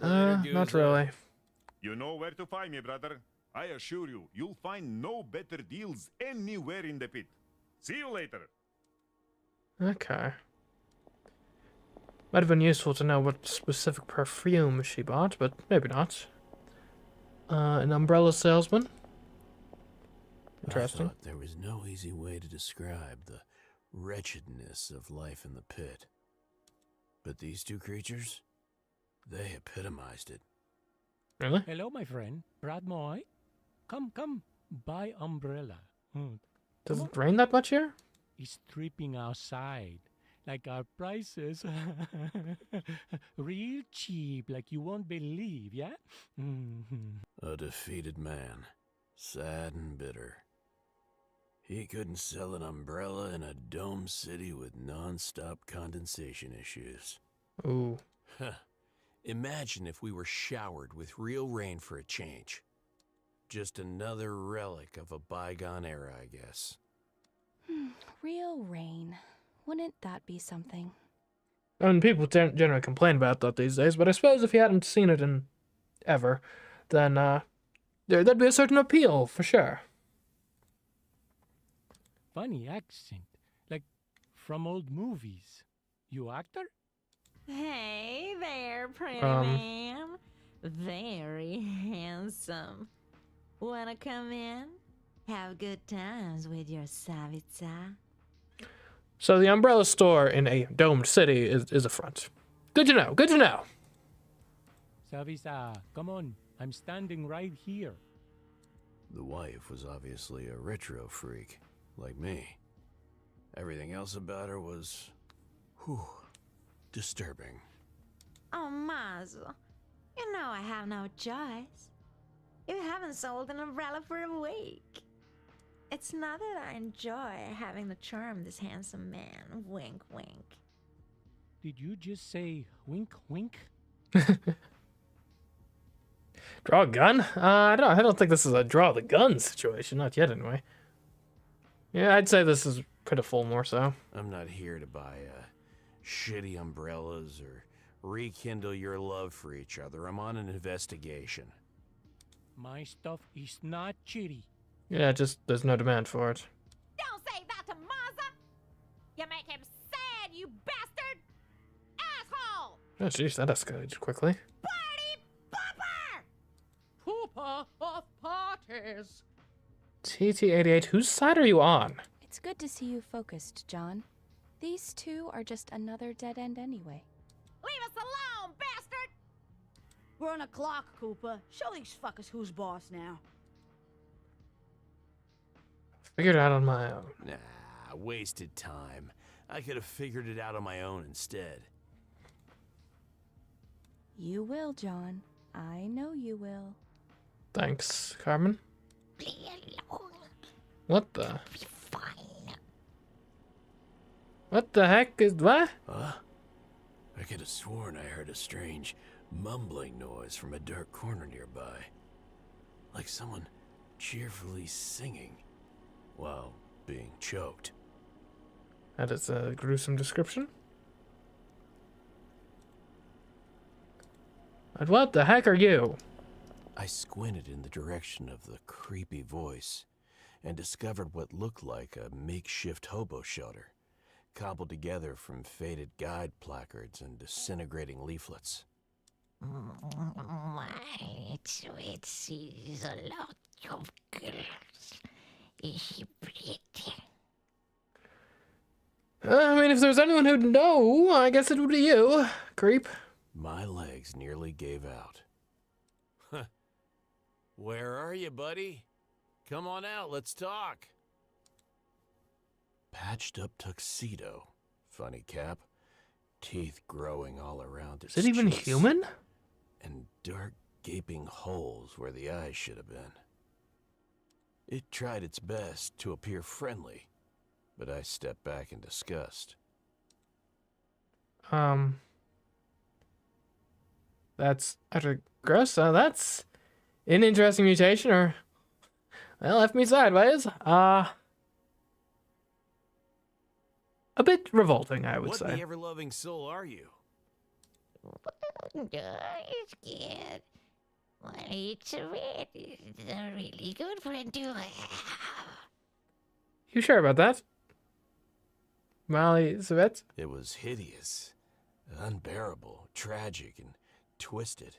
Not really. You know where to find me, brother. I assure you, you'll find no better deals anywhere in the pit. See you later. Okay. Might have been useful to know what specific perfume she bought, but maybe not. An umbrella salesman. Interesting. I thought there was no easy way to describe the wretchedness of life in the pit. But these two creatures, they epitomized it. Really? Hello, my friend. Brad Moy. Come. Buy umbrella. Does it rain that much here? It's dripping outside. Like our prices. Real cheap, like you won't believe, yeah? A defeated man, sad and bitter. He couldn't sell an umbrella in a dome city with non-stop condensation issues. Ooh. Imagine if we were showered with real rain for a change. Just another relic of a bygone era, I guess. Real rain. Wouldn't that be something? And people generally complain about that these days, but I suppose if you hadn't seen it in ever, then there'd be a certain appeal, for sure. Funny accent. Like from old movies. You actor? Hey there, pretty man. Very handsome. Wanna come in? Have good times with your Savitsa? So the umbrella store in a domed city is a front. Good to know, good to know. Savisa, come on. I'm standing right here. The wife was obviously a retro freak, like me. Everything else about her was, disturbing. Oh, Mazel. You know I have no choice. You haven't sold an umbrella for a week. It's not that I enjoy having to charm this handsome man. Wink, wink. Did you just say wink, wink? Draw a gun? I don't think this is a draw the gun situation. Not yet, anyway. Yeah, I'd say this is pitiful more so. I'm not here to buy shitty umbrellas or rekindle your love for each other. I'm on an investigation. My stuff is not chitty. Yeah, just there's no demand for it. Don't say that to Maza! You make him sad, you bastard! Asshole! Oh, jeez, that escalated quickly. Party popper! Pooper of parties. TT88, whose side are you on? It's good to see you focused, John. These two are just another dead end anyway. Leave us alone, bastard! We're on a clock, Cooper. Show these fuckers who's boss now. Figured it out on my own. Nah, wasted time. I could have figured it out on my own instead. You will, John. I know you will. Thanks, Carmen. What the? What the heck is what? Huh? I could have sworn I heard a strange mumbling noise from a dark corner nearby. Like someone cheerfully singing while being choked. That is a gruesome description. And what the heck are you? I squinted in the direction of the creepy voice and discovered what looked like a makeshift hobo shelter, cobbled together from faded guide placards and disintegrating leaflets. My sweet sees a lot of girls. Is she pretty? I mean, if there's anyone who'd know, I guess it would be you, creep. My legs nearly gave out. Where are you, buddy? Come on out, let's talk. Patched up tuxedo. Funny cap. Teeth growing all around its Is it even cheeks. human? And dark, gaping holes where the eyes should have been. It tried its best to appear friendly, but I stepped back in disgust. That's actually gross. That's an interesting mutation, or well, left me sideways. A bit revolting, I would What say. the ever-loving soul are you? It's good. Well, it's a really good friend to have. You sure about that? Molly Savet? It was hideous, unbearable, tragic, and twisted.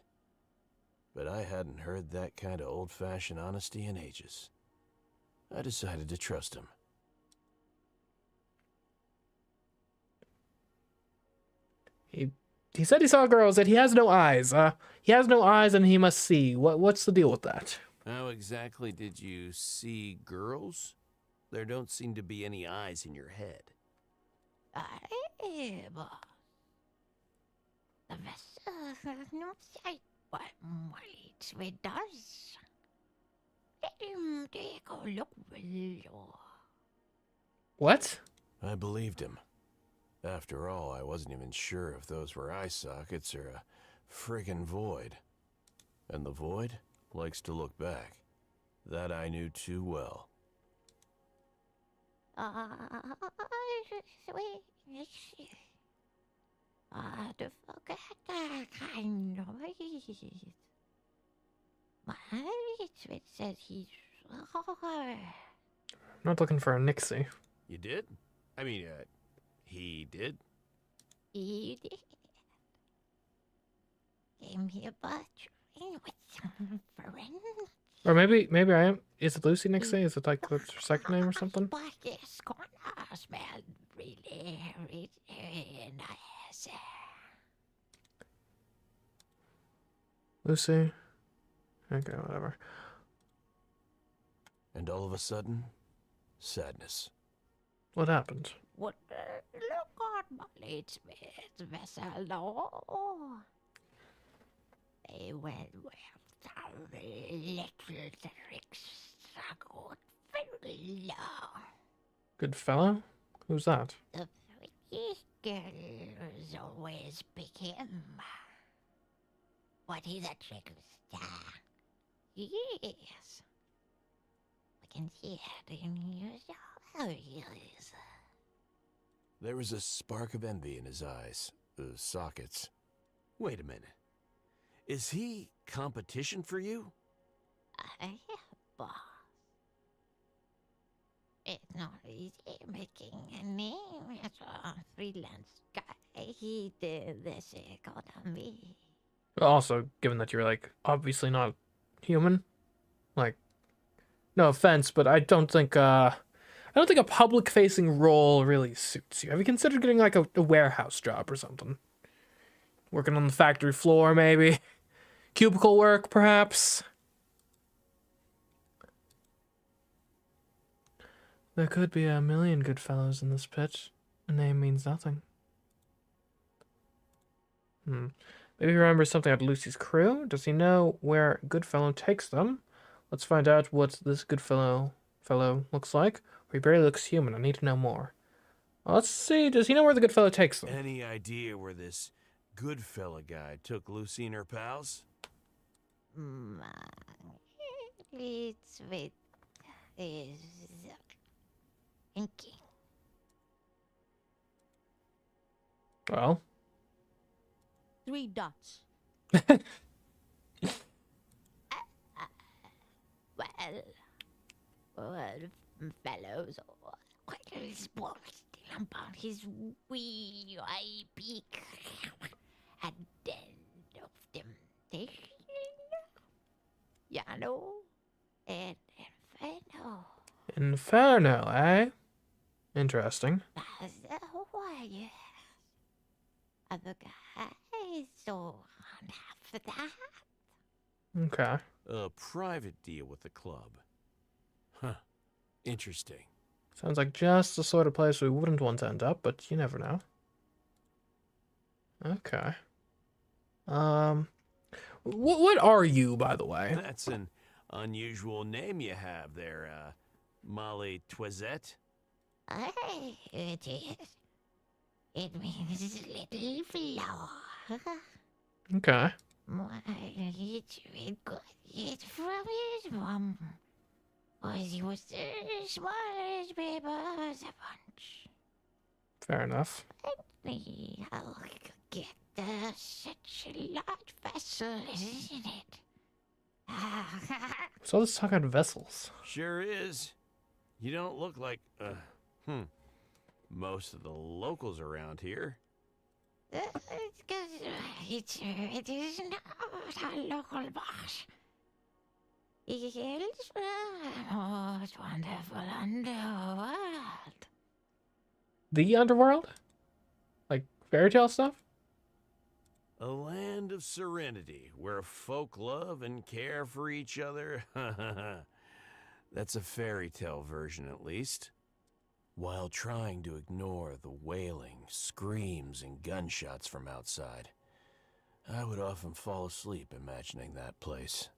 But I hadn't heard that kind of old-fashioned honesty in ages. I decided to trust him. He said he saw girls, that he has no eyes. He has no eyes and he must see. What's the deal with that? How exactly did you see girls? There don't seem to be any eyes in your head. What? I believed him. After all, I wasn't even sure if those were eye sockets or a friggin' void. And the void likes to look back. That I knew too well. To forget that kind of it. My it says he's I'm not looking for a Nixie. You did? I mean, he did? He did. Gave me a bunch with some friends. Or maybe I am. Is it Lucy Nixie? Is it like her second name or something? But this corner smelled really, really nice. Lucy. Okay, whatever. And all of a sudden, sadness. What happened? What? Look on my late Smith's vessel, no. They went with some little tricks. Good fellow. Good fellow? Who's that? The prettiest girls always pick him. But he's a trickster. Yes. I can see it in his eyes. There was a spark of envy in his eyes, the sockets. Wait a minute. Is he competition for you? Boss. It's not easy making a name as a freelance guy. He did this economy. Also, given that you're like obviously not human, like, no offense, but I don't think a public-facing role really suits you. Have you considered getting like a warehouse job or something? Working on the factory floor, maybe? Cubicle work, perhaps? There could be a million good fellows in this pit. A name means nothing. Maybe he remembers something about Lucy's crew? Does he know where Goodfellow takes them? Let's find out what this Goodfellow looks like. He barely looks human. I need to know more. Well, let's see. Does he know where the Goodfellow takes them? Any idea where this Goodfella guy took Lucy and her pals? It's with his thinking. Well. 3 dots. Well, fellows, what is boasting about his wee eye peak at the end of temptation? Yano and Inferno. Inferno, eh? Interesting. yes. Other guys don't have that. Okay. A private deal with the club. Huh. Interesting. Sounds like just the sort of place we wouldn't want to end up, but you never know. Okay. What are you, by the way? That's an unusual name you have there, Molly Twisette. It is. It means little flower. Okay. Why, it's very good. It's from his mom. Was he was the smallest baby of the bunch. Fair enough. I'll get such a large vessel, isn't it? So let's talk about vessels. Sure is. You don't look like, most of the locals around here. It's 'cause it is not a local boss. He hails from the most wonderful underworld. The underworld? Like fairy tale stuff? A land of serenity where folk love and care for each other. That's a fairy tale version, at least. While trying to ignore the wailing, screams, and gunshots from outside, I would often fall asleep imagining that place.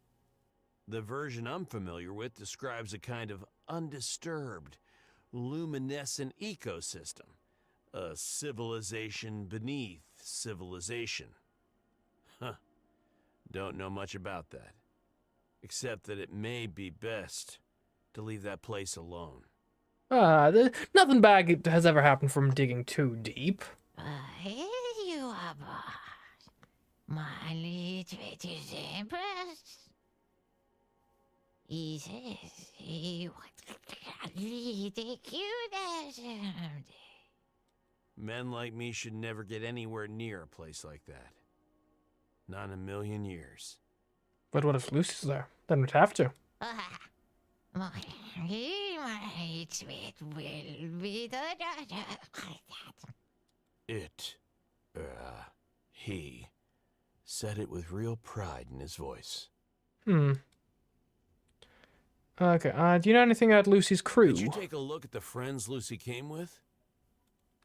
The version I'm familiar with describes a kind of undisturbed, luminescent ecosystem. A civilization beneath civilization. Huh. Don't know much about that. Except that it may be best to leave that place alone. Nothing bad has ever happened from digging too deep. Here you are, boss. My little bit is impressed. He says he wants to take you there someday. Men like me should never get anywhere near a place like that. Not in a million years. But what if Lucy's there? Then we'd have to. My sweet will be the daughter. He said it with real pride in his voice. Okay, do you know anything about Lucy's crew? Did you take a look at the friends Lucy came with?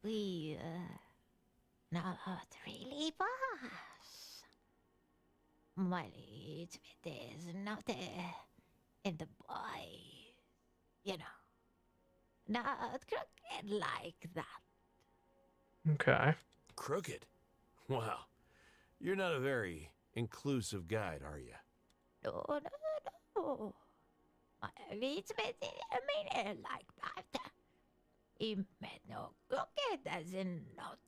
We, not really, boss. My little bit is not in the boy. You know, not crooked like that. Okay. Crooked? Wow. You're not a very inclusive guide, are you? No. My little bit, I mean it like that. He meant no crooked as in not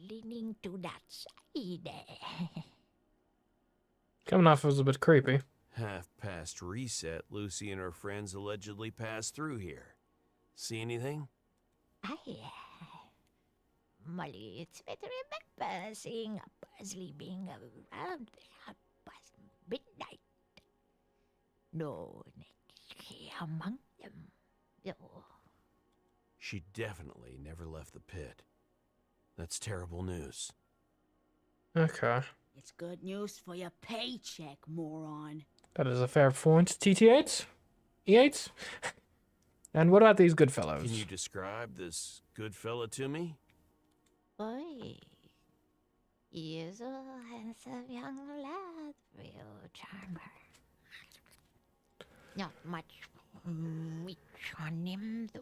leaning to that side. Coming off as a bit creepy. Half past reset, Lucy and her friends allegedly passed through here. See anything? My little bit remember seeing a Parsley being around there past midnight. No Nicky among them. No. She definitely never left the pit. That's terrible news. Okay. It's good news for your paycheck, moron. That is a fair point. TT8? E8? And what about these good fellows? Can you describe this good fella to me? Boy, he is a handsome young lad, real charmer. Not much meat on him, though.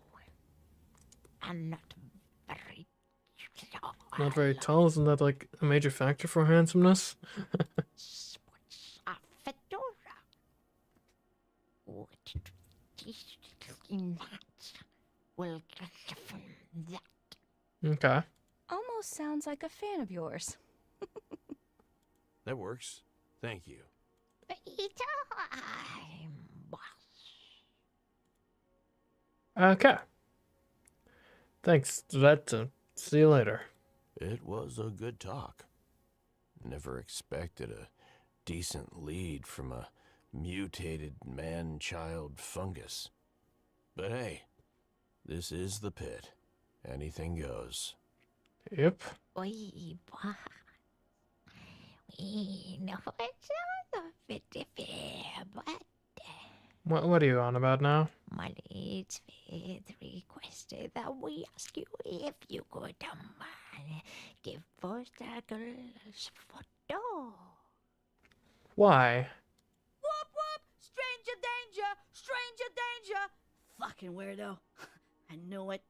And not very tall. Not very tall, isn't that like a major factor for handsomeness? Sports a fedora. What in that will get from that. Okay. Almost sounds like a fan of yours. That works. Thank you. Time, boss. Okay. Thanks, Vet. See you later. It was a good talk. Never expected a decent lead from a mutated man-child fungus. But hey, this is the pit. Anything goes. Yep. Oi, boy. We know it's not a bit fair, but What are you on about now? Molly's requested that we ask you if you could give first girl's photo. Why? Whoop whoop! Stranger danger! Stranger danger! Fucking weirdo. I knew it.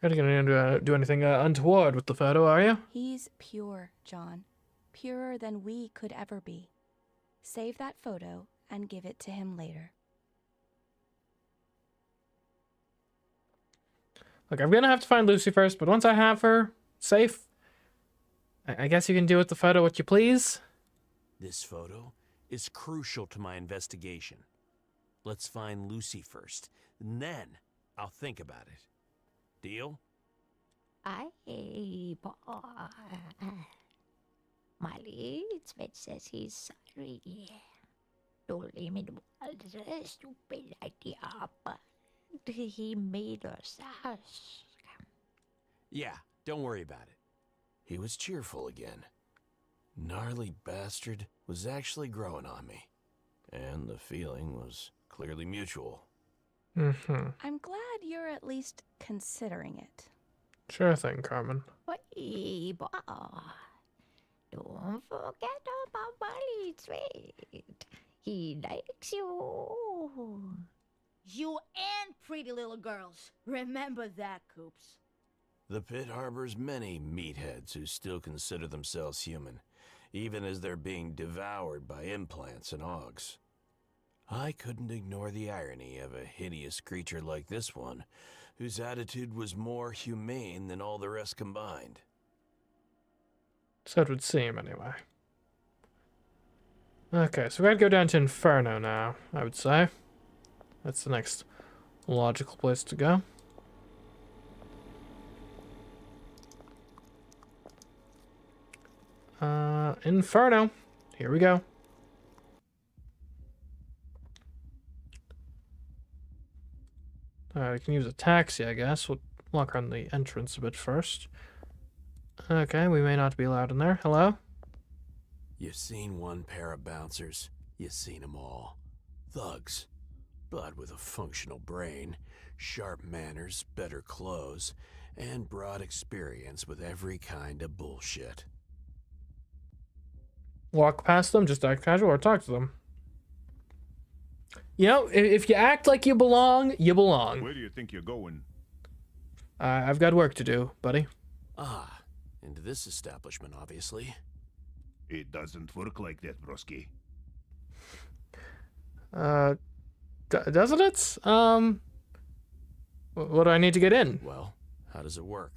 You're not gonna do anything untoward with the photo, are you? He's pure, John. Purer than we could ever be. Save that photo and give it to him later. Look, I'm gonna have to find Lucy first, but once I have her safe, I guess you can do with the photo what you please. This photo is crucial to my investigation. Let's find Lucy first, and then I'll think about it. Deal? Aye, boy. Molly, Smith says he's sorry. Told him it was a stupid idea, but he made us ask. Yeah, don't worry about it. He was cheerful again. Gnarly bastard was actually growing on me. And the feeling was clearly mutual. Mm-hmm. I'm glad you're at least considering it. Sure thing, Carmen. Hey, boy. Don't forget about Molly Sweet. He likes you. You and pretty little girls. Remember that, Coops. The pit harbors many meatheads who still consider themselves human, even as they're being devoured by implants and augs. I couldn't ignore the irony of a hideous creature like this one, whose attitude was more humane than all the rest combined. So it would seem, anyway. Okay, so we gotta go down to Inferno now, I would say. That's the next logical place to go. Inferno. Here we go. Alright, we can use a taxi, I guess. We'll walk around the entrance a bit first. Okay, we may not be allowed in there. Hello? You've seen one pair of bouncers. You've seen them all. Thugs. But with a functional brain, sharp manners, better clothes, and broad experience with every kind of bullshit. Walk past them, just act casual, or talk to them. You know, if you act like you belong, you belong. Where do you think you're going? I've got work to do, buddy. Ah, into this establishment, obviously. It doesn't work like that, broski. Doesn't it? What do I need to get in? Well, how does it work?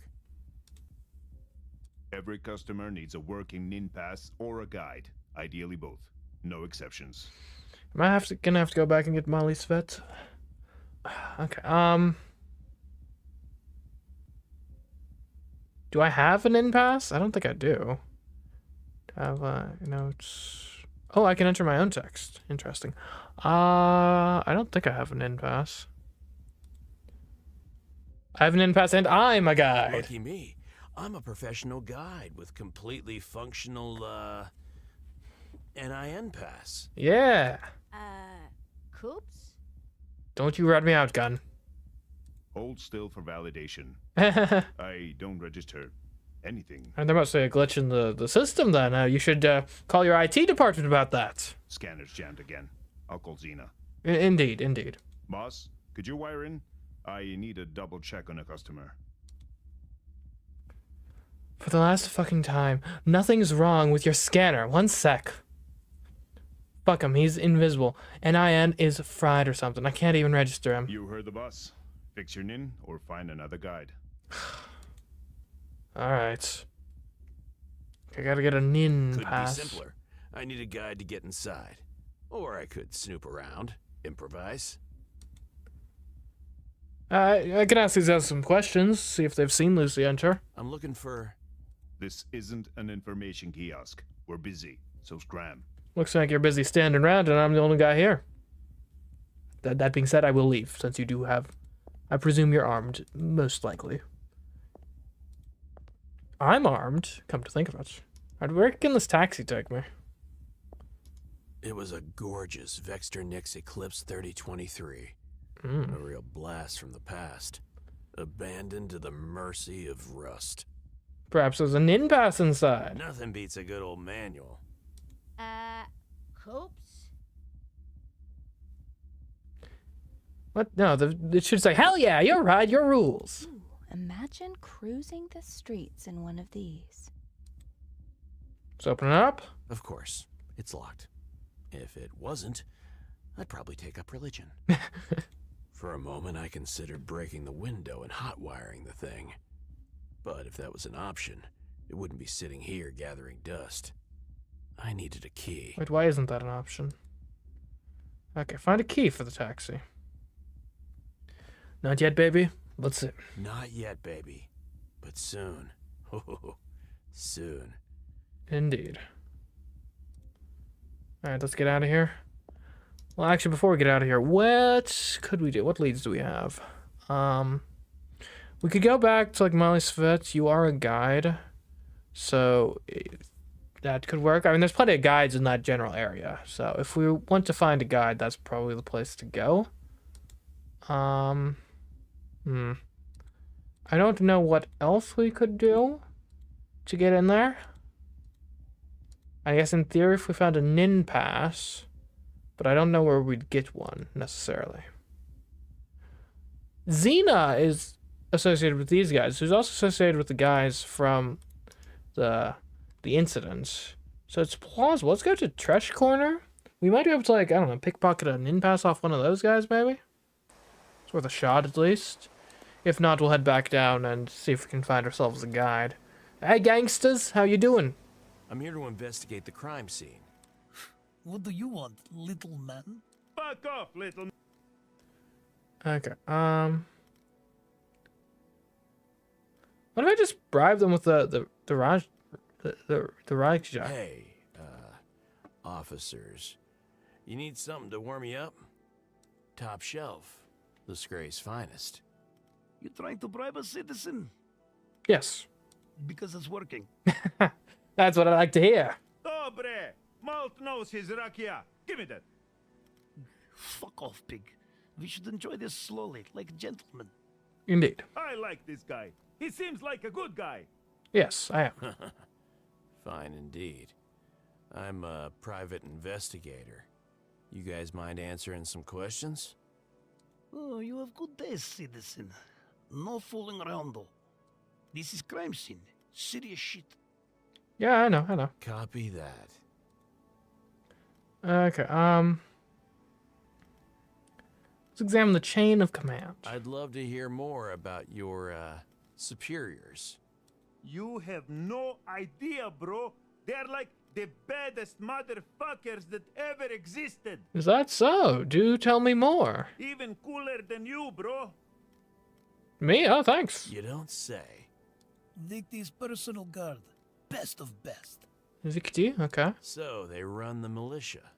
Every customer needs a working nin pass or a guide. Ideally both. No exceptions. Am I gonna have to go back and get Molly's vet? Okay, do I have an in-pass? I don't think I do. Have, oh, I can enter my own text. Interesting. I don't think I have an in-pass. I have an in-pass and I'm a guide. Lucky me. I'm a professional guide with completely functional, NIN pass. Yeah. Coops? Don't you rat me out, gun. Hold still for validation. I don't register anything. And there must be a glitch in the system then. You should call your IT department about that. Scanner's jammed again. I'll call Xena. Indeed, indeed. Boss, could you wire in? I need a double check on a customer. For the last fucking time, nothing's wrong with your scanner. One sec. Fuck him, he's invisible. NIN is fried or something. I can't even register him. You heard the boss. Fix your nin or find another guide. Alright. I gotta get a NIN pass. Could be simpler. I need a guide to get inside. Or I could snoop around, improvise. I can ask these guys some questions, see if they've seen Lucy enter. I'm looking for... This isn't an information kiosk. We're busy, so scram. Looks like you're busy standing around and I'm the only guy here. That being said, I will leave, since you do have I presume you're armed, most likely. I'm armed, come to think of it. Where can this taxi take me? It was a gorgeous Vexter Nix Eclipse 3023. A real blast from the past. Abandoned to the mercy of rust. Perhaps there's an in-pass inside. Nothing beats a good old manual. Coops? What? No, it should say, hell yeah, you're right, your rules. Ooh, imagine cruising the streets in one of these. Let's open it up. Of course, it's locked. If it wasn't, I'd probably take up religion. For a moment, I considered breaking the window and hot-wiring the thing. But if that was an option, it wouldn't be sitting here gathering dust. I needed a key. Wait, why isn't that an option? Okay, find a key for the taxi. Not yet, baby. Let's see. Not yet, baby. But soon. Oh, soon. Indeed. Alright, let's get out of here. Well, actually, before we get out of here, what could we do? What leads do we have? We could go back to, like, Molly Svet. You are a guide. So, that could work. I mean, there's plenty of guides in that general area. So, if we want to find a guide, that's probably the place to go. I don't know what else we could do to get in there. I guess in theory, if we found a Nin pass, but I don't know where we'd get one necessarily. Xena is associated with these guys, who's also associated with the guys from the incident. So it's plausible. Let's go to Tresh Corner. We might be able to, like, I don't know, pickpocket a Nin pass off one of those guys, maybe? It's worth a shot, at least. If not, we'll head back down and see if we can find ourselves a guide. Hey, gangsters, how you doing? I'm here to investigate the crime scene. What do you want, little man? Fuck off, little... Okay, what if I just bribe them with the Rajah? Hey, officers. You need something to warm you up? Top shelf. The Scray's finest. You trying to bribe a citizen? Yes. Because it's working. That's what I like to hear. Dobre! Malt knows his rakia. Give me that. Fuck off, pig. We should enjoy this slowly, like gentlemen. Indeed. I like this guy. He seems like a good guy. Yes, I am. Fine indeed. I'm a private investigator. You guys mind answering some questions? Oh, you have good taste, citizen. No fooling around, though. This is crime scene. Serious shit. Yeah, I know. Copy that. Okay, let's examine the chain of command. I'd love to hear more about your, superiors. You have no idea, bro. They're like the baddest motherfuckers that ever existed. Is that so? Do tell me more. Even cooler than you, bro. Me? Oh, thanks. You don't say. Victi's personal guard. Best of best. Victi? Okay. So, they run the militia.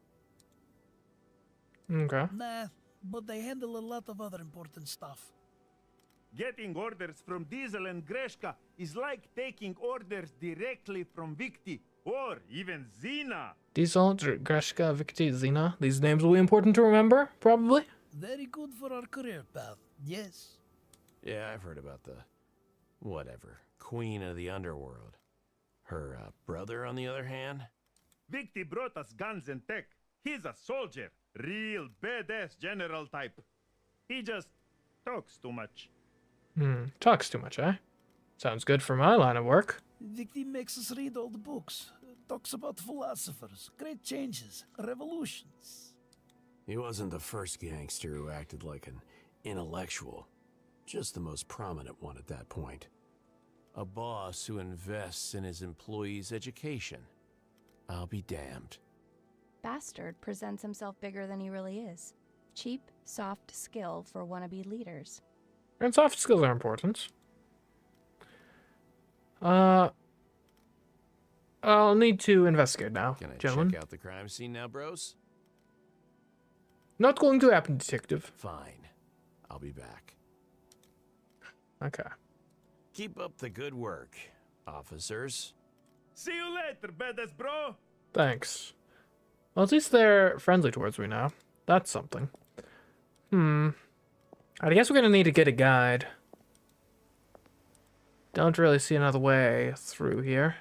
Okay. Nah, but they handle a lot of other important stuff. Getting orders from Diesel and Greshka is like taking orders directly from Victi or even Xena. Diesel, Greshka, Victi, Xena. These names will be important to remember, probably. Very good for our career path, yes. Yeah, I've heard about the... whatever. Queen of the Underworld. Her brother, on the other hand? Victi brought us guns and tech. He's a soldier. Real badass general type. He just talks too much. Talks too much, eh? Sounds good for my line of work. Victi makes us read old books. Talks about philosophers, great changes, revolutions. He wasn't the first gangster who acted like an intellectual. Just the most prominent one at that point. A boss who invests in his employees' education. I'll be damned. Bastard presents himself bigger than he really is. Cheap, soft skill for wannabe leaders. And soft skills are important. I'll need to investigate now, Can I gentlemen. check out the crime scene now, bros? Not going to happen, detective. Fine. I'll be back. Okay. Keep up the good work, officers. See you later, badass bro. Thanks. Well, at least they're friendly towards me now. That's something. I guess we're gonna need to get a guide. Don't really see another way through here.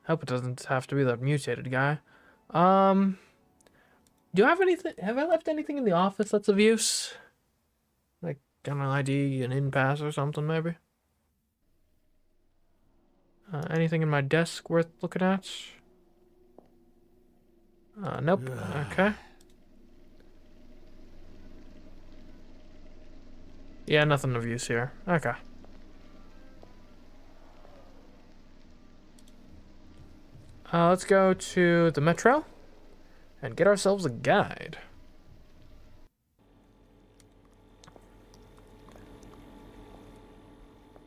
Hope it doesn't have to be that mutated guy. Do you have anything? Have I left anything in the office that's of use? Like an ID, an in-pass or something, maybe? Anything in my desk worth looking at? Nope. Okay. Yeah, nothing of use here. Okay. Let's go to the metro and get ourselves a guide.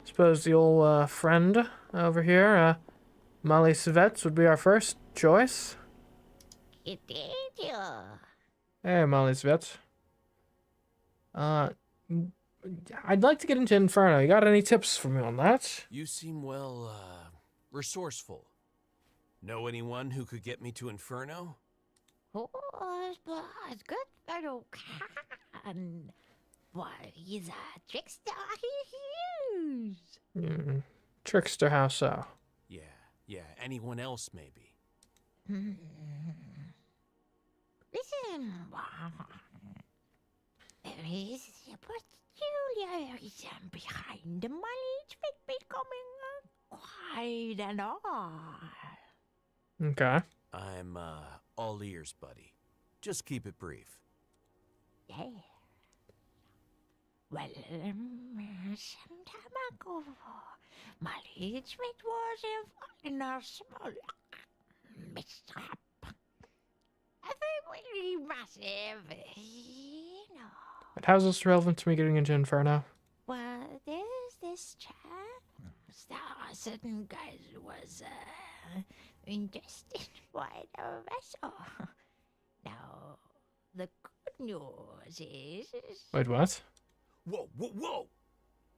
Suppose the old friend over here, Molly Svets, would be our first choice. Hey, Molly Svets. I'd like to get into Inferno. You got any tips for me on that? You seem, well, resourceful. Know anyone who could get me to Inferno? Oh, but good fellow can. Why, he's a trickster, he is. Trickster, how so? Yeah, anyone else maybe. Listen, there is a peculiar reason behind the mileage becoming quite an art. Okay. I'm, all ears, buddy. Just keep it brief. Yeah. Well, some time ago, my leadsmith was in a small mishap. Very massive, you know. But how's this relevant to me getting into Inferno? Well, there's this chap. A certain guy was interested by the vessel. Now, the good news is... Wait, what? Whoa!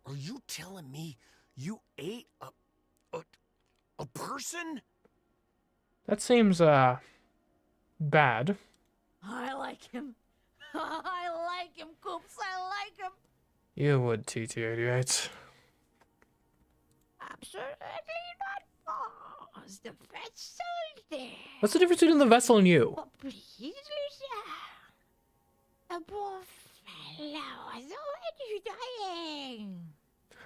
Are you telling me you ate a person? That seems, bad. I like him. I like him, Coops. I like him. You would, TT-88. Absolutely not false. The vessel's there. What's the difference between the vessel and you? Oh, please, Lucia. The poor fellow is already dying.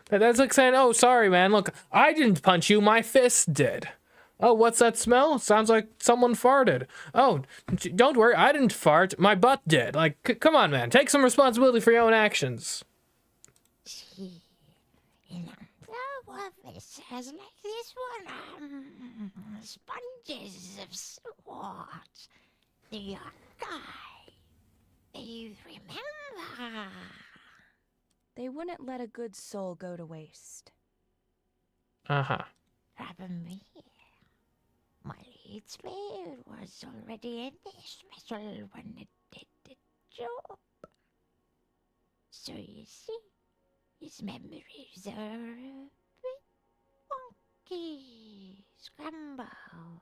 That's like saying, oh, sorry, man. Look, I didn't punch you. My fist did. Oh, what's that smell? Sounds like someone farted. Oh, don't worry. I didn't fart. My butt did. Like, come on, man. Take some responsibility for your own actions. See, in other vessels like this one, sponges of sorts. The young guy, they remember. They wouldn't let a good soul go to waste. Uh-huh. Problem here. My leadsmith was already in this vessel when it did the job. So you see, his memories are a bit wonky, scrambled.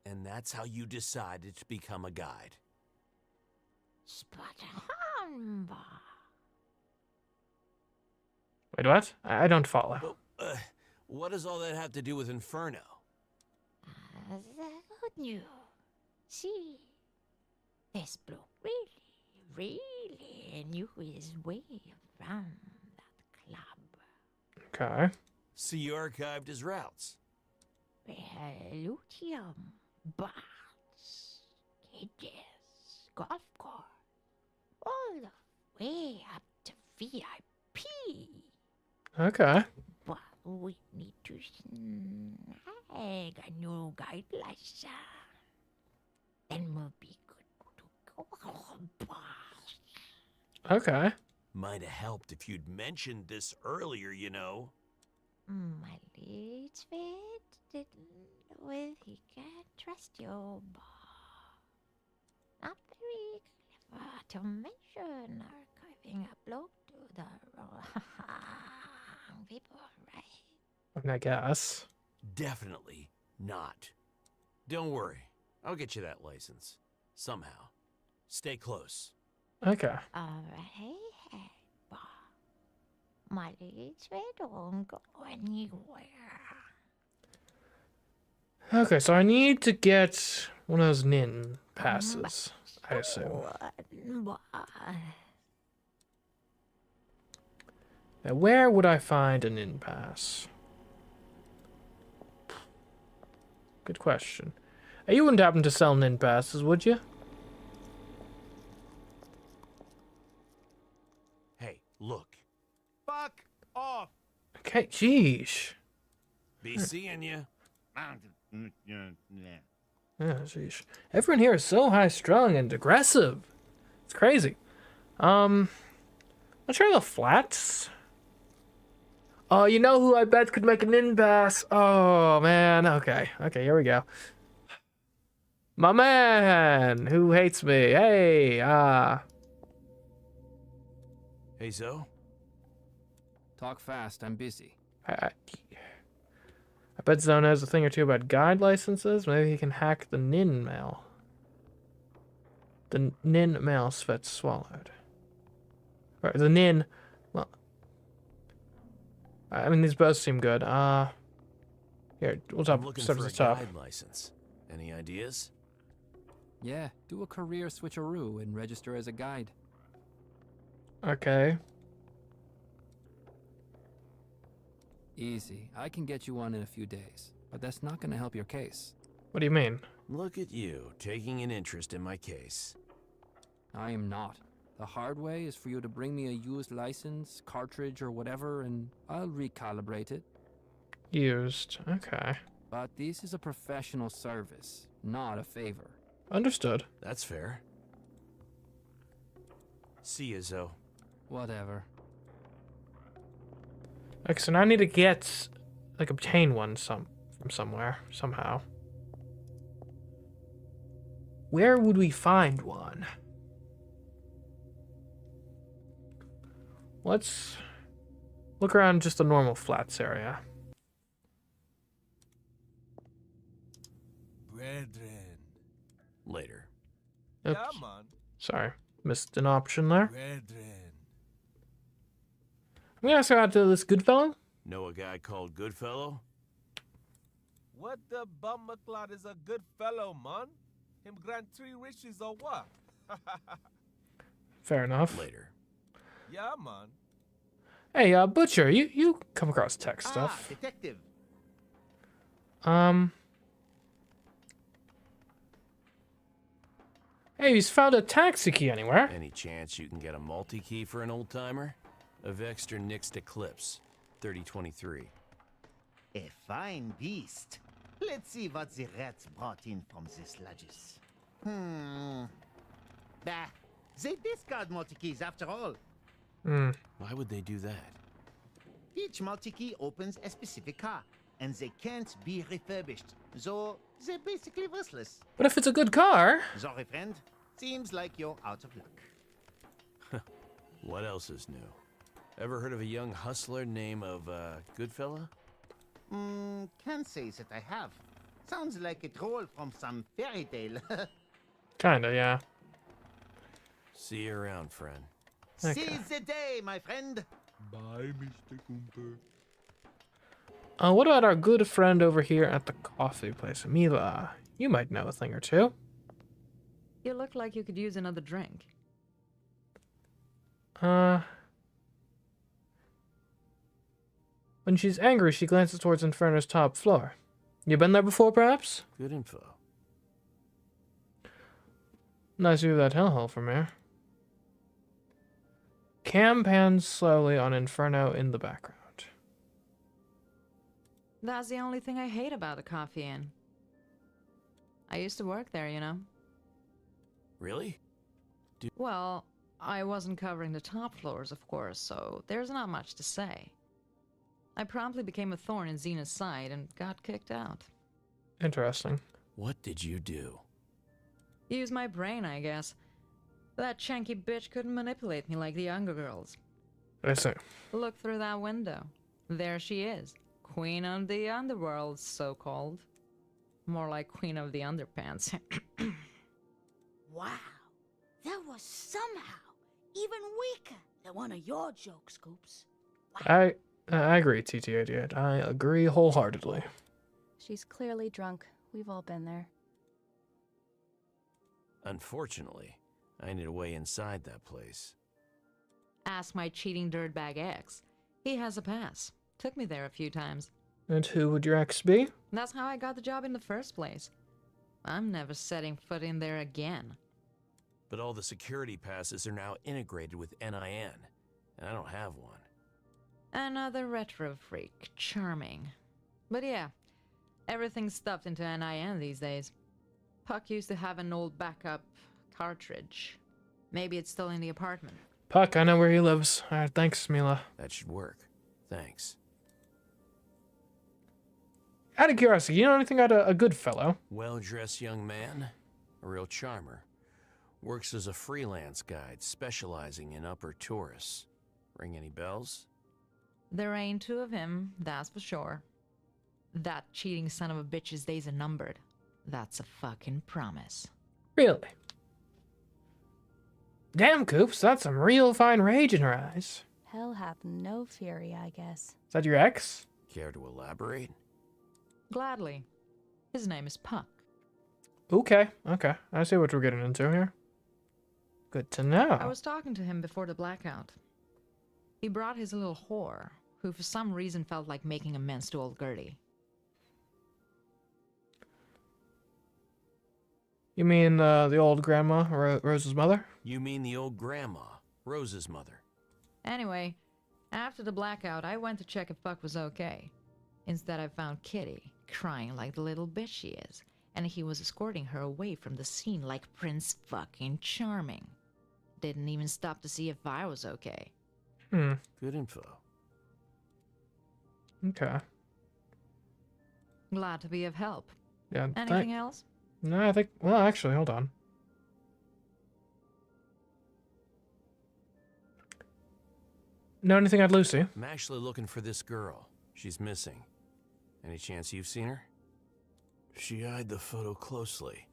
And that's how you decided to become a guide. Spot on, boss. Wait, what? I don't follow. What does all that have to do with Inferno? The good news. See, this bloke really knew his way around that club. Okay. So you archived his routes? Lithium, bars, cages, golf course, all the way up to VIP. Okay. But we need to snag a new guide license. Then we'll be good to go, boss. Okay. Might have helped if you'd mentioned this earlier, you know. My leads fit didn't know if he can trust you, boss. Not very clever to mention archiving a bloke to the wrong people, right? I guess. Definitely not. Don't worry. I'll get you that license. Somehow. Stay close. Okay. Alright, but my leads don't go anywhere. Okay, so I need to get one of those nin passes, I assume. Now, where would I find a nin pass? Good question. You wouldn't happen to sell nin passes, would you? Hey, look. Fuck off! Okay, jeez. Be seeing you. Yeah, sheesh. Everyone here is so high-strung and aggressive. It's crazy. Let's try the flats. Oh, you know who I bet could make an in-pass? Oh, man. Okay, here we go. My man, who hates me. Hey, Hey, Zoe? Talk fast, I'm busy. I bet Zoe knows a thing or two about guide licenses. Maybe he can hack the nin mail. The nin mail Svet swallowed. Or the nin... Well... I mean, these both seem good. Here, we'll I'm looking start for at a the top. guide license. Any ideas? Yeah, do a career switcheroo and register as a guide. Okay. Easy. I can get you one in a few days, but that's not gonna help your case. What do you mean? Look at you, taking an interest in my case. I am not. The hard way is for you to bring me a used license, cartridge, or whatever, and I'll recalibrate it. Used. Okay. But this is a professional service, not a favor. Understood. That's fair. See you, Zoe. Whatever. Okay, so now I need to get, like, obtain one from somewhere, somehow. Where would we find one? Let's look around just the normal flats area. Brethren. Later. Oops. Yeah, man. Sorry, missed an option there. Brethren. I'm gonna ask out to this good fellow. Know a guy called Goodfellow? What the bummer clot is a good fellow, man? Him grant 3 riches or what? Fair enough. Later. Yeah, man. Hey, Butcher, you come across tech stuff. Detective. Hey, he's found a taxi key anywhere? Any chance you can get a multi-key for an old-timer? A Vexter Nixed Eclipse, 3023. A fine beast. Let's see what the rats brought in from the sludges. Bah, they discard multi-keys after all. Why would they do that? Each multi-key opens a specific car, and they can't be refurbished, so they're basically worthless. But if it's a good car... Sorry, friend. Seems like you're out of luck. What else is new? Ever heard of a young hustler named Goodfella? Can't say that I have. Sounds like a troll from some fairy tale. Kinda, yeah. See you around, friend. Okay. Seize the day, my friend. Bye, Mr. Cooper. What about our good friend over here at the coffee place? Mila, you might know a thing or two. You look like you could use another drink. When she's angry, she glances towards Inferno's top floor. You been there before, perhaps? Good info. Nice view of that hellhole from here. Cam pans slowly on Inferno in the background. That's the only thing I hate about the Coffee Inn. I used to work there, you know. Really? Well, I wasn't covering the top floors, of course, so there's not much to say. I promptly became a thorn in Xena's side and got kicked out. Interesting. What did you do? Use my brain, I guess. That chunky bitch couldn't manipulate me like the younger girls. I see. Look through that window. There she is. Queen of the underworld, so-called. More like queen of the underpants. Wow. That was somehow even weaker than one of your jokes, Scoops. I agree, TT88. I agree wholeheartedly. She's clearly drunk. We've all been there. Unfortunately, I need a way inside that place. Ask my cheating dirtbag ex. He has a pass. Took me there a few times. And who would your ex be? That's how I got the job in the first place. I'm never setting foot in there again. But all the security passes are now integrated with NIN, and I don't have one. Another retro freak. Charming. But yeah, everything's stuffed into NIN these days. Puck used to have an old backup cartridge. Maybe it's still in the apartment. Puck, I know where he lives. Alright, thanks, Mila. That should work. Thanks. Out of curiosity, you know anything about a good fellow? Well-dressed young man. A real charmer. Works as a freelance guide, specializing in upper tourists. Ring any bells? There ain't two of him, that's for sure. That cheating son of a bitch's days are numbered. That's a fucking promise. Really? Damn, Coops, that's some real fine rage in her eyes. Hell hath no fury, I guess. Is that your ex? Care to elaborate? Gladly. His name is Puck. Okay. I see what we're getting into here. Good to know. I was talking to him before the blackout. He brought his little whore, who for some reason felt like making amends to old Gertie. You mean the old grandma, Rose's mother? You mean the old grandma, Rose's mother. Anyway, after the blackout, I went to check if Puck was okay. Instead, I found Kitty, crying like the little bitch she is, and he was escorting her away from the scene like Prince fucking Charming. Didn't even stop to see if I was okay. Good info. Okay. Glad to be of help. Yeah. Anything else? No, I think... Well, actually, hold on. Know anything about Lucy? I'm actually looking for this girl. She's missing. Any chance you've seen her? She eyed the photo closely,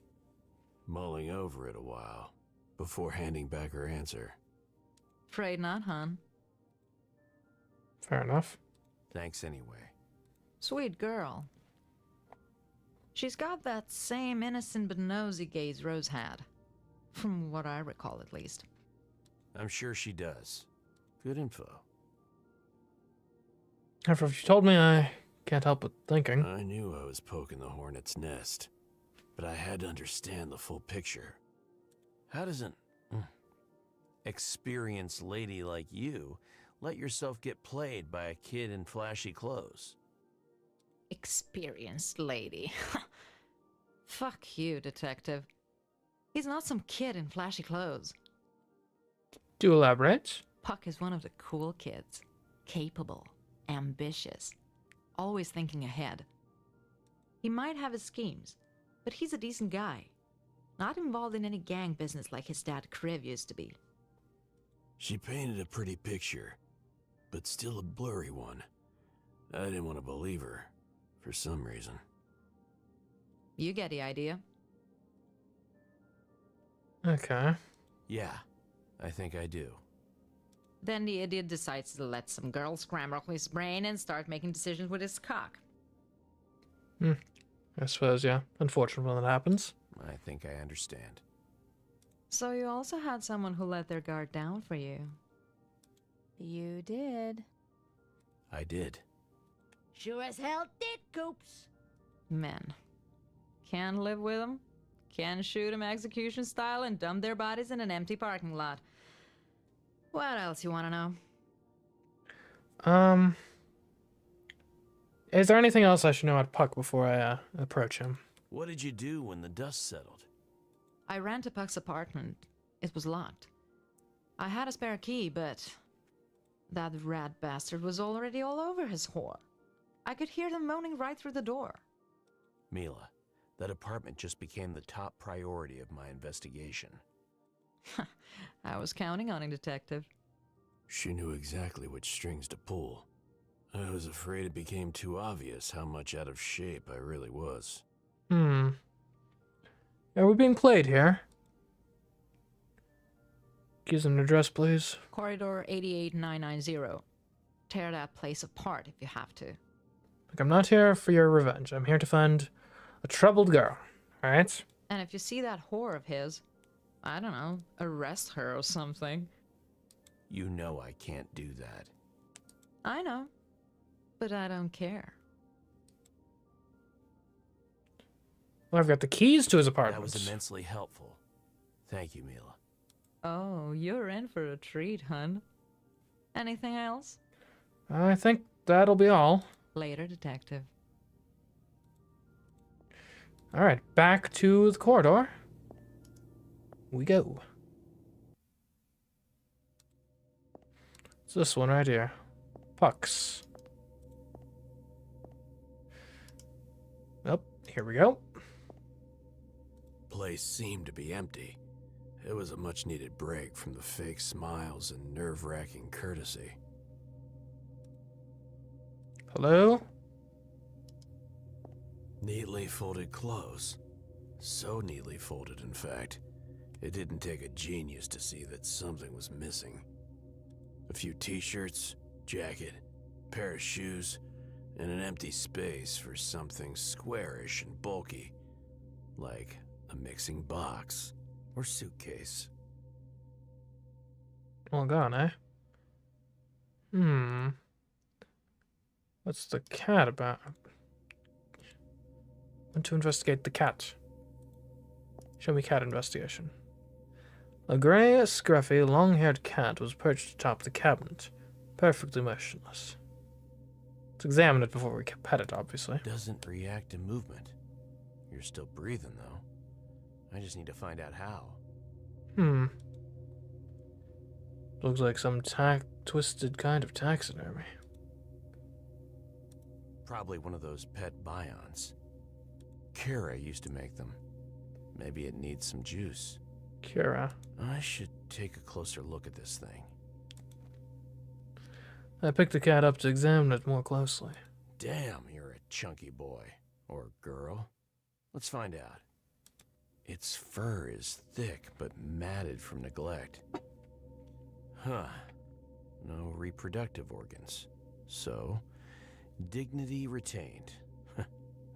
mulling over it a while, before handing back her answer. Afraid not, hon. Fair enough. Thanks anyway. Sweet girl. She's got that same innocent but nosy gaze Rose had. From what I recall, at least. I'm sure she does. Good info. After what you told me, I can't help but thinking. I knew I was poking the hornet's nest, but I had to understand the full picture. How does an experienced lady like you let yourself get played by a kid in flashy clothes? Experienced lady. Fuck you, detective. He's not some kid in flashy clothes. Do elaborate. Puck is one of the cool kids. Capable. Ambitious. Always thinking ahead. He might have his schemes, but he's a decent guy. Not involved in any gang business like his dad Kriv used to be. She painted a pretty picture, but still a blurry one. I didn't want to believe her, for some reason. You get the idea. Okay. Yeah, I think I do. Then the idiot decides to let some girl scramble his brain and start making decisions with his cock. I suppose, yeah. Unfortunate when that happens. I think I understand. So you also had someone who let their guard down for you. You did. I did. Sure as hell did, Coops. Men. Can live with them, can shoot them execution style and dump their bodies in an empty parking lot. What else you want to know? Is there anything else I should know about Puck before I approach him? What did you do when the dust settled? I ran to Puck's apartment. It was locked. I had a spare key, but that rat bastard was already all over his whore. I could hear them moaning right through the door. Mila, that apartment just became the top priority of my investigation. I was counting on it, detective. She knew exactly which strings to pull. I was afraid it became too obvious how much out of shape I really was. Are we being played here? Give them an address, please. Corridor 88990. Tear that place apart if you have to. Look, I'm not here for your revenge. I'm here to find a troubled girl, alright? And if you see that whore of his, I don't know, arrest her or something. You know I can't do that. I know, but I don't care. Well, I've got the keys to his apartment. That was immensely helpful. Thank you, Mila. Oh, you're in for a treat, hun. Anything else? I think that'll be all. Later, detective. Alright, back to the corridor we go. It's this one right here. Pucks. Oh, here we go. Place seemed to be empty. It was a much-needed break from the fake smiles and nerve-wracking courtesy. Hello? Neatly folded clothes. So neatly folded, in fact. It didn't take a genius to see that something was missing. A few t-shirts, jacket, pair of shoes, and an empty space for something squarish and bulky, like a mixing box or suitcase. All gone, eh? What's the cat about? Want to investigate the cat. Show me cat investigation. A grey, scruffy, long-haired cat was perched atop the cabinet, perfectly motionless. Let's examine it before we pet it, obviously. Doesn't react to movement. You're still breathing, though. I just need to find out how. Looks like some twisted kind of taxidermy. Probably one of those pet Bygones. Kira used to make them. Maybe it needs some juice. Kira. I should take a closer look at this thing. I picked the cat up to examine it more closely. Damn, you're a chunky boy. Or girl. Let's find out. Its fur is thick but matted from neglect. Huh. No reproductive organs. So, dignity retained.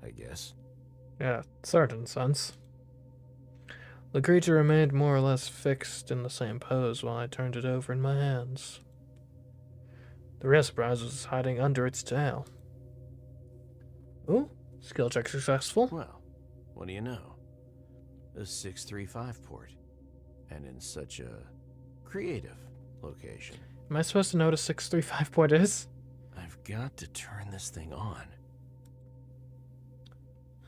I guess. Yeah, certain sense. The creature remained more or less fixed in the same pose while I turned it over in my hands. The real surprise was hiding under its tail. Ooh, skill check successful. Well, what do you know? A 635 port. And in such a creative location. Am I supposed to know what a 635 port is? I've got to turn this thing on.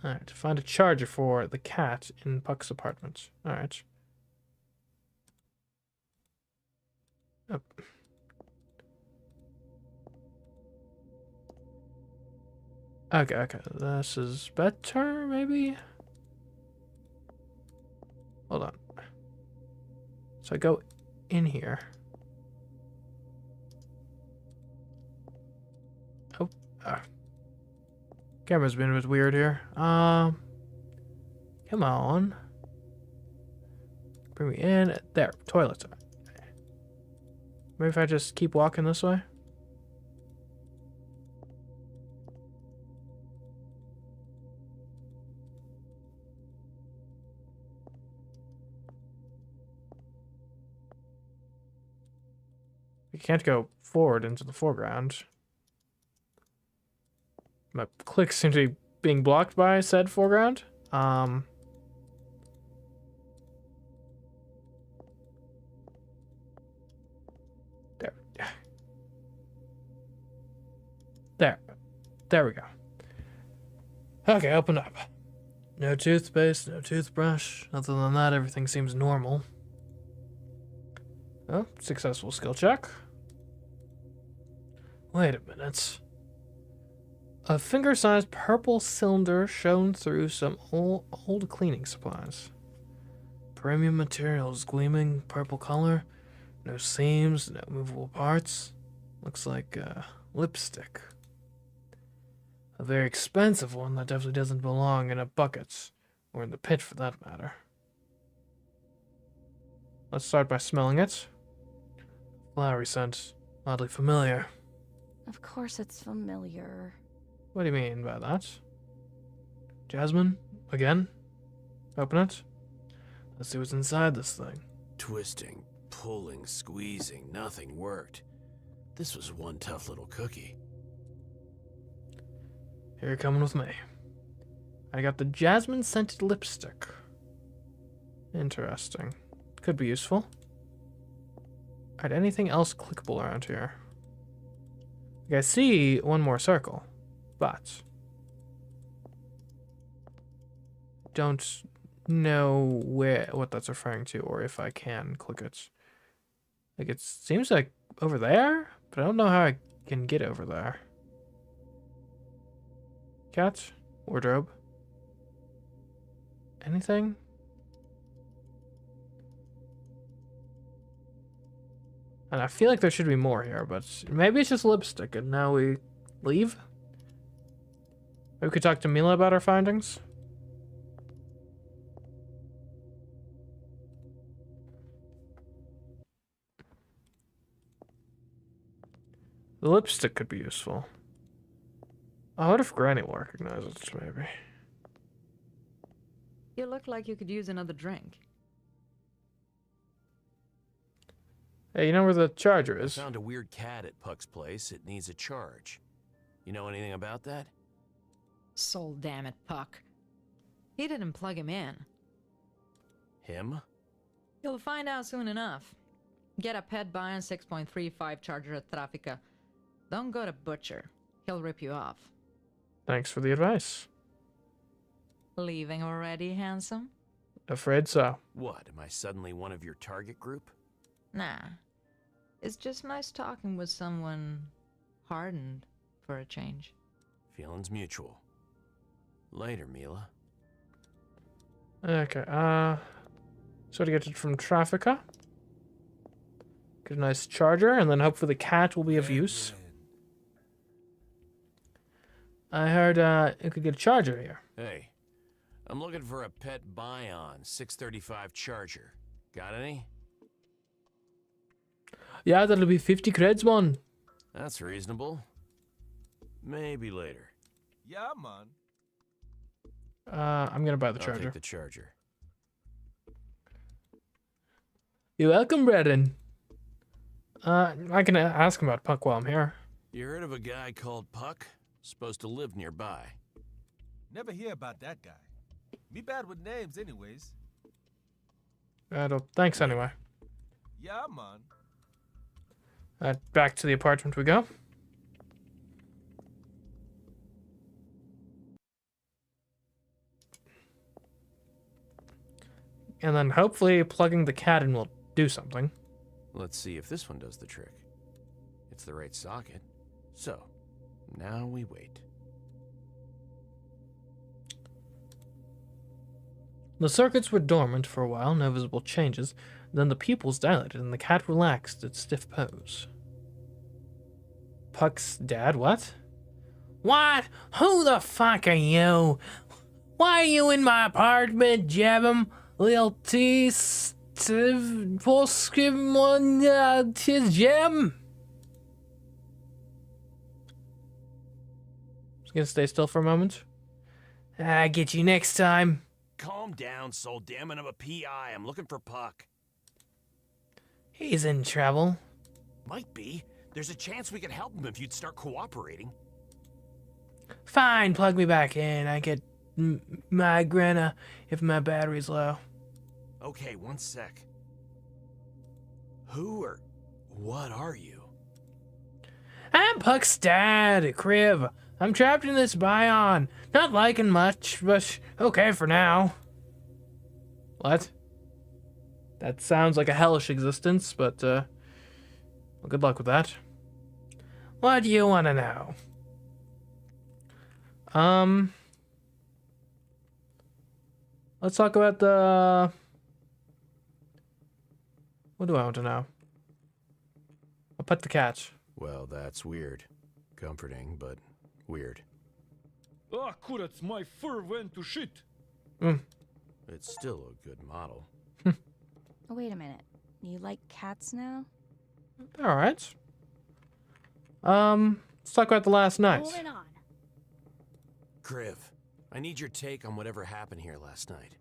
Alright, find a charger for the cat in Puck's apartment. Alright. Oh. Okay. This is better, maybe? Hold on. So I go in here. Oh. Camera's been a bit weird here. Come on. Bring me in. There. Toilets. Maybe if I just keep walking this way? You can't go forward into the foreground. My clicks seem to be being blocked by said foreground. There we go. Okay, open up. No toothpaste, no toothbrush. Other than that, everything seems normal. Oh, successful skill check. Wait a minute. A finger-sized purple cylinder shown through some old cleaning supplies. Premium materials, gleaming purple color. No seams, no movable parts. Looks like lipstick. A very expensive one that definitely doesn't belong in a bucket. Or in the pit for that matter. Let's start by smelling it. Flowery scent. Oddly familiar. Of course it's familiar. What do you mean by that? Jasmine? Again? Open it. Let's see what's inside this thing. Twisting, pulling, squeezing, nothing worked. This was one tough little cookie. Here you're coming with me. I got the jasmine scented lipstick. Interesting. Could be useful. Alright, anything else clickable around here? Like I see one more circle, but don't know what that's referring to or if I can click it. Like it seems like over there, but I don't know how I can get over there. Cat? Wardrobe? Anything? And I feel like there should be more here, but maybe it's just lipstick and now we leave? Maybe we could talk to Mila about our findings? The lipstick could be useful. Oh, what if Granny will recognize it, maybe? You look like you could use another drink. Hey, you know where the charger is? I found a weird cat at Puck's place. It needs a charge. You know anything about that? Soul damn it, Puck. He didn't plug him in. Him? You'll find out soon enough. Get a Let Bions 6.35 charger at Trafica. Don't go to Butcher. He'll rip you off. Thanks for the advice. Leaving already, handsome? Afraid so. What, am I suddenly one of your target group? Nah. It's just nice talking with someone hardened for a change. Feelings mutual. Later, Mila. Okay, so to get it from Trafica. Get a nice charger, and then hopefully the cat will be of use. I heard, you could get a charger here. Hey, I'm looking for a Let Bions 635 charger. Got any? Yeah, that'll be 50 creds, man. That's reasonable. Maybe later. Yeah, man. I'm gonna buy the I'll charger. take the charger. You're welcome, brethren. I can ask him about Puck while I'm here. You heard of a guy called Puck? Supposed to live nearby. Never hear about that guy. Me bad with names anyways. Thanks anyway. Yeah, man. Back to the apartment we go. And then hopefully plugging the cat in will do something. Let's see if this one does the trick. It's the right socket. So, now we wait. The circuits were dormant for a while, no visible changes. Then the pupils dilated and the cat relaxed its stiff pose. Puck's dad, what? What? Who the fuck are you? Why are you in my apartment, Jebum? Lil T. Postscript one, tis Jem? Just gonna stay still for a moment. I get you next time. Calm down, soul damn. I'm a PI. I'm looking for Puck. He's in trouble. Might be. There's a chance we could help him if you'd start cooperating. Fine, plug me back in. I get migraine if my battery's low. Okay, one sec. Who or what are you? I'm Puck's dad, Crib. I'm trapped in this bion. Not liking much, but okay for now. What? That sounds like a hellish existence, but, well, good luck with that. What do you want to know? Let's talk about the... What do I want to know? pet the cat. Well, that's weird. Comforting, but weird. Ah, kurats, my fur went to shit. It's still a good model. Oh, wait a minute. You like cats now? All right. Let's talk about the last night. Moving on. Kriv, I need your take on whatever happened here last night.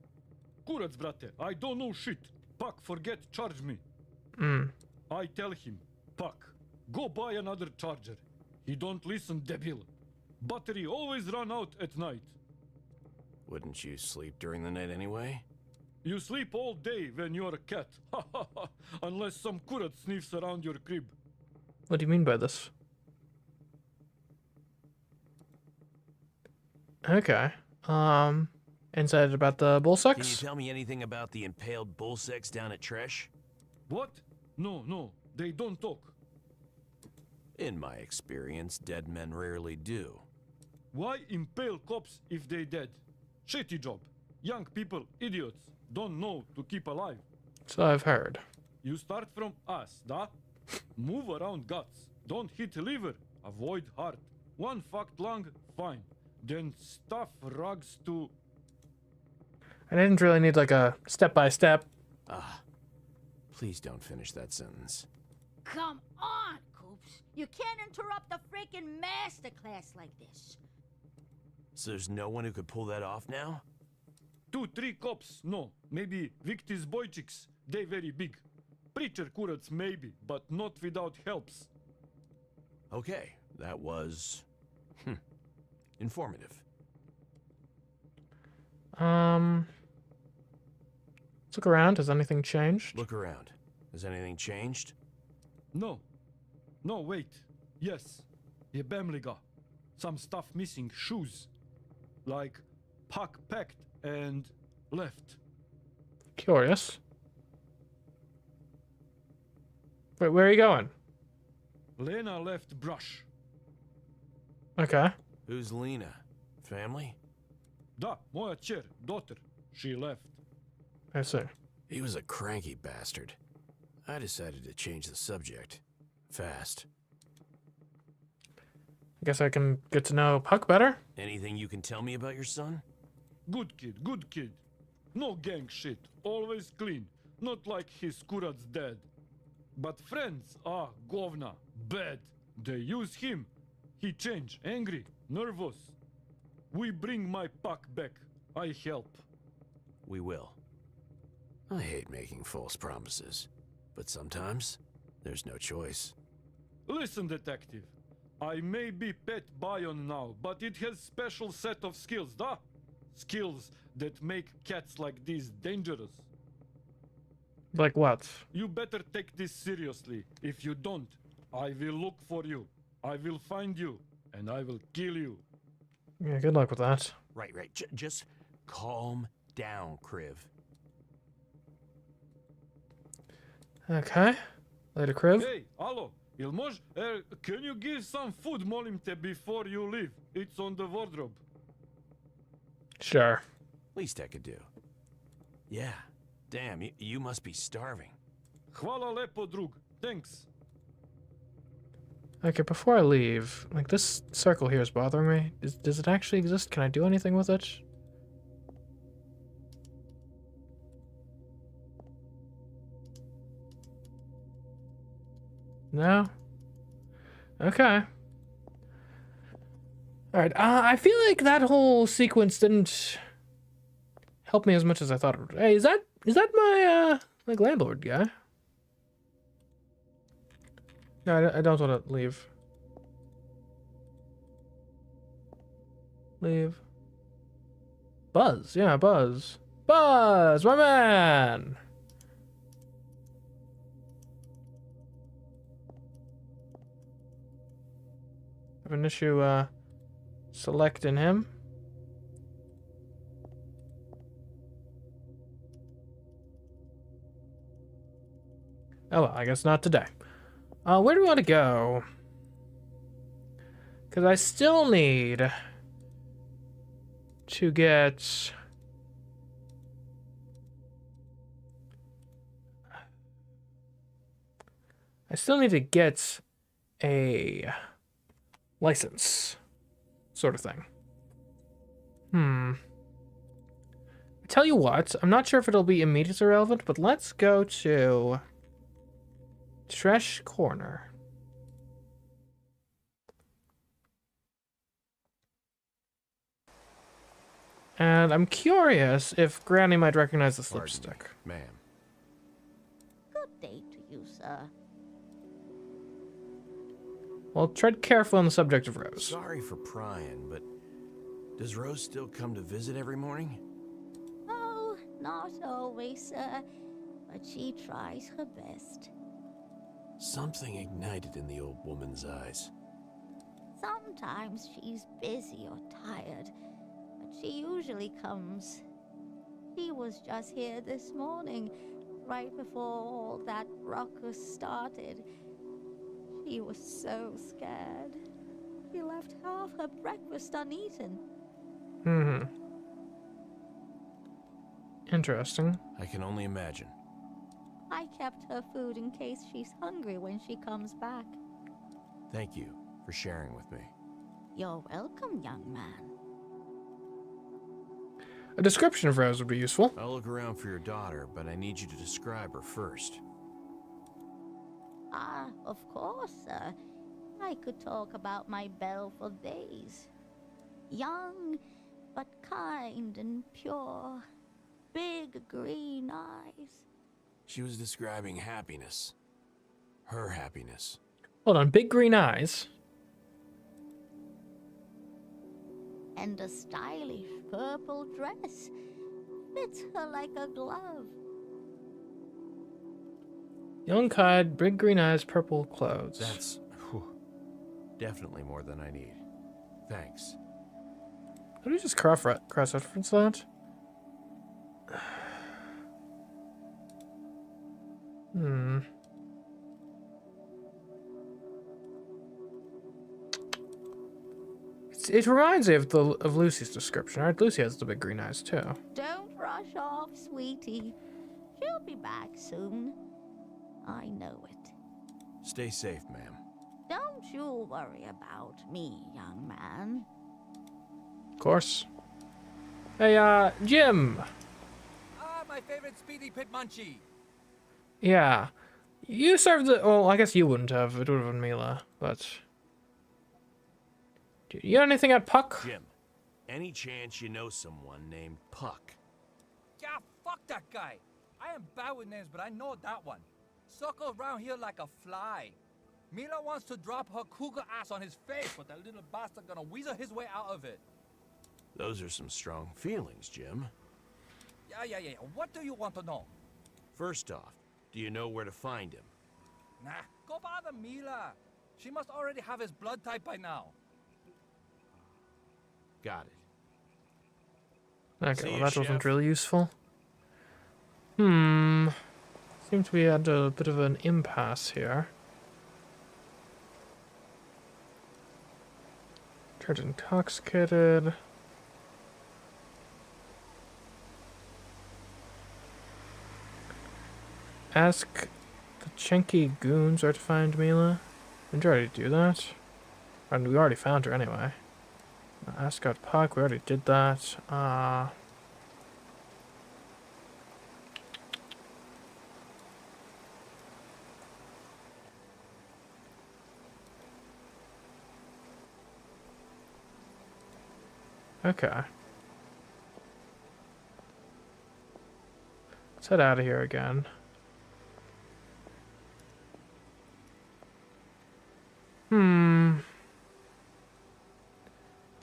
Kurats, brate, I don't know shit. Puck, forget, charge me. I tell him, Puck, go buy another charger. He don't listen, debil. Battery always run out at night. Wouldn't you sleep during the night anyway? You sleep all day when you're a cat. Unless some kurat sniffs around your crib. What do you mean by this? Okay. Insight about the bull Can you sex? tell me anything about the impaled bull sex down at Tresh? What? No, they don't talk. In my experience, dead men rarely do. Why impale cops if they dead? Shitty job. Young people, idiots, don't know to keep alive. So I've heard. You start from us, da? Move around guts. Don't hit liver. Avoid heart. One fucked lung, fine. Then stuff rugs to... I didn't really need like a step-by-step. Please don't finish that sentence. Come on, Coops. You can't interrupt the freaking masterclass like this. So there's no one who could pull that off now? 2-3 cops, no. Maybe Victis Boychiks, they very big. Preacher kurats maybe, but not without helps. Okay, that was... informative. Let's look around. Has anything changed? Look around. Has anything changed? No, wait. Yes. Jebemliga. Some stuff missing, shoes. Like, Puck packed and left. Curious. Wait, where are you going? Lena left brush. Okay. Who's Lena? Family? Da, moja cher, daughter. She left. I see. He was a cranky bastard. I decided to change the subject. Fast. I guess I can get to know Puck better. Anything you can tell me about your son? Good kid. No gang shit. Always clean. Not like his kurat's dad. But friends, govna. Bad. They use him. He change. Angry. Nervous. We bring my Puck back. I help. We will. I hate making false promises. But sometimes, there's no choice. Listen, detective. I may be pet Bion now, but it has special set of skills, da? Skills that make cats like these dangerous. Like what? You better take this seriously. If you don't, I will look for you. I will find you, and I will kill you. Yeah, good luck with that. Right. Just calm down, Kriv. Okay. Later, Kriv. Hey, allo, Ilmoj, can you give some food, molimte, before you leave? It's on the wardrobe. Sure. Least I could do. Yeah. Damn, you must be starving. Hvala lepo, drug. Thanks. Okay, before I leave, like this circle here is bothering me. Does it actually exist? Can I do anything with it? No? Okay. Alright, I feel like that whole sequence didn't help me as much as I thought it would. Hey, is that my, like, landlord guy? No, I don't want to leave. Leave. Buzz, yeah, Buzz. Buzz, my man! I have an issue, selecting him. Oh well, I guess not today. Where do we want to go? Because I still need to get... I still need to get a license, sort of thing. I tell you what, I'm not sure if it'll be immediately relevant, but let's go to Trash Corner. And I'm curious if Granny might recognize this lipstick. Ma'am. Good day to you, sir. Well, tread carefully on the subject of Rose. Sorry for prying, but does Rose still come to visit every morning? Oh, not always, sir. But she tries her best. Something ignited in the old woman's eyes. Sometimes she's busy or tired, but she usually comes. She was just here this morning, right before all that ruckus started. She was so scared. She left half her breakfast uneaten. Interesting. I can only imagine. I kept her food in case she's hungry when she comes back. Thank you for sharing with me. You're welcome, young man. A description of Rose would be useful. I'll look around for your daughter, but I need you to describe her first. Ah, of course, sir. I could talk about my belle for days. Young, but kind and pure. Big green eyes. She was describing happiness. Her happiness. Hold on, big green eyes. And a stylish purple dress. Fits her like a glove. Young Cod, big green eyes, purple clothes. That's definitely more than I need. Thanks. How do we just cross-reference that? It reminds me of Lucy's description. Alright, Lucy has the big green eyes too. Don't rush off, sweetie. She'll be back soon. I know it. Stay safe, ma'am. Don't you worry about me, young man. Of course. Hey, Jim. Ah, my favorite Speedy Pit Munchie. Yeah. You served the... Well, I guess you wouldn't have. It would have been Mila, but... You got anything at Puck? Jim, any chance you know someone named Puck? Yeah, fuck that guy. I am bad with names, but I know that one. Circles around here like a fly. Mila wants to drop her cougar ass on his face, but that little bastard gonna weasel his way out of it. Those are some strong feelings, Jim. Yeah. What do you want to know? First off, do you know where to find him? Nah, go bother Mila. She must already have his blood type by now. Got it. Okay, See well you, that wasn't Chef. really useful. Seems we had a bit of an impasse here. Turned intoxicated. Ask the Chenky goons where to find Mila. Didn't you already do that? And we already found her anyway. Ask out Puck, we already did that. Okay. Let's head out of here again.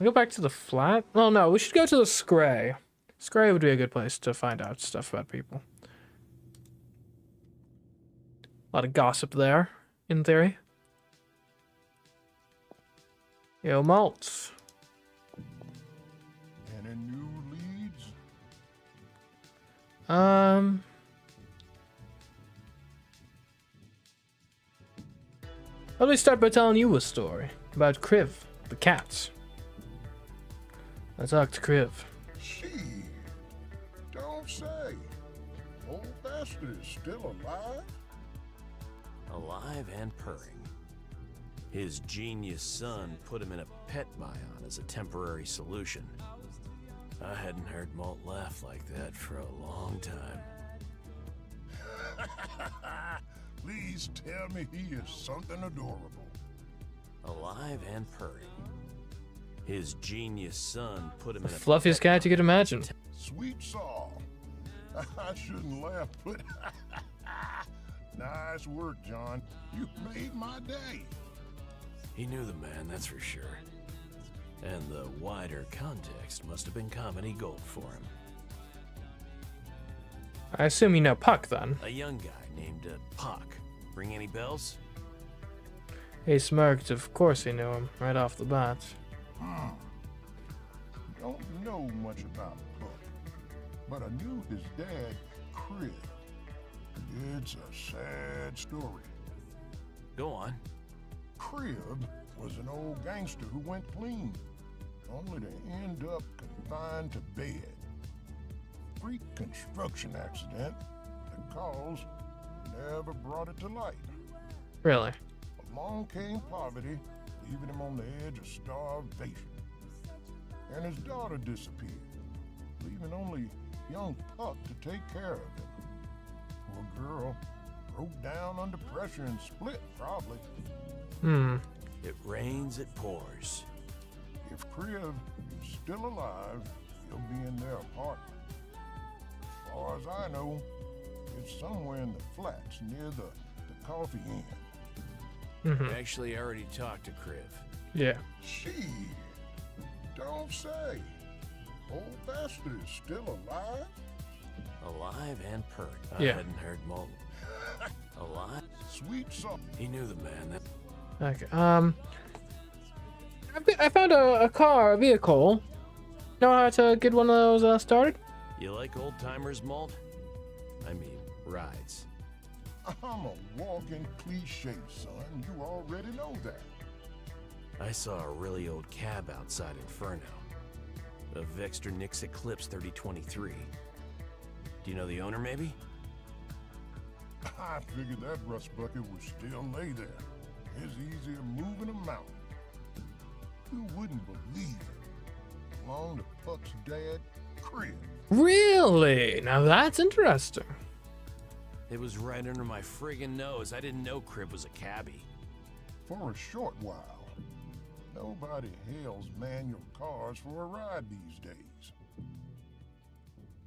Go back to the flat? Oh no, we should go to the Scray. Scray would be a good place to find out stuff about people. A lot of gossip there, in theory. Yo, Maltz. Any new leads? Let me start by telling you a story about Kriv, the cat. Let's talk to Kriv. She. Don't say. Old bastard is still alive? alive and purring. His genius son put him in a pet bion as a temporary solution. I hadn't heard Malt laugh like that for a long time. Please tell me he is something adorable. Alive and purring. His genius son put him in a Fluffiest cat you could imagine. Sweet Saul. I shouldn't laugh, but nice work, John. You made my day. He knew the man, that's for sure. And the wider context must have been comedy gold for him. I assume you know Puck then. A young guy named Puck. Ring any bells? He smirked. Of course he knew him, right off the bat. Don't know much about Buck, but I knew his dad, Crib. It's a sad story. Go on. Crib was an old gangster who went clean, only to end up confined to bed. Freak construction accident. The cause never brought it to light. Really? Along came poverty, leaving him on the edge of starvation. And his daughter disappeared, leaving only young Puck to take care of him. Poor girl broke down under pressure and split, probably. It rains, it pours. If Crib is still alive, he'll be in their apartment. As far as I know, it's somewhere in the flats near the coffee inn. Actually, I already talked to Criv. Yeah. She, don't say. Old bastard is still alive? Alive and purring. Yeah. I hadn't heard Malt. Alive? Sweet song. He knew the man. Okay. I found a vehicle. Know how to get one of those started? You like old timers, Malt? I mean, rides. I'm a walking cliche, son. You already know that. I saw a really old cab outside Inferno. A Vexter Nix Eclipse 3023. Do you know the owner, maybe? I figured that rust bucket would still lay there. It's easier moving a mountain. You wouldn't believe it. Along to Puck's dad, Crib. Really? Now that's interesting. It was right under my friggin' nose. I didn't know Crib was a cabbie. For a short while. Nobody hails manual cars for a ride these days.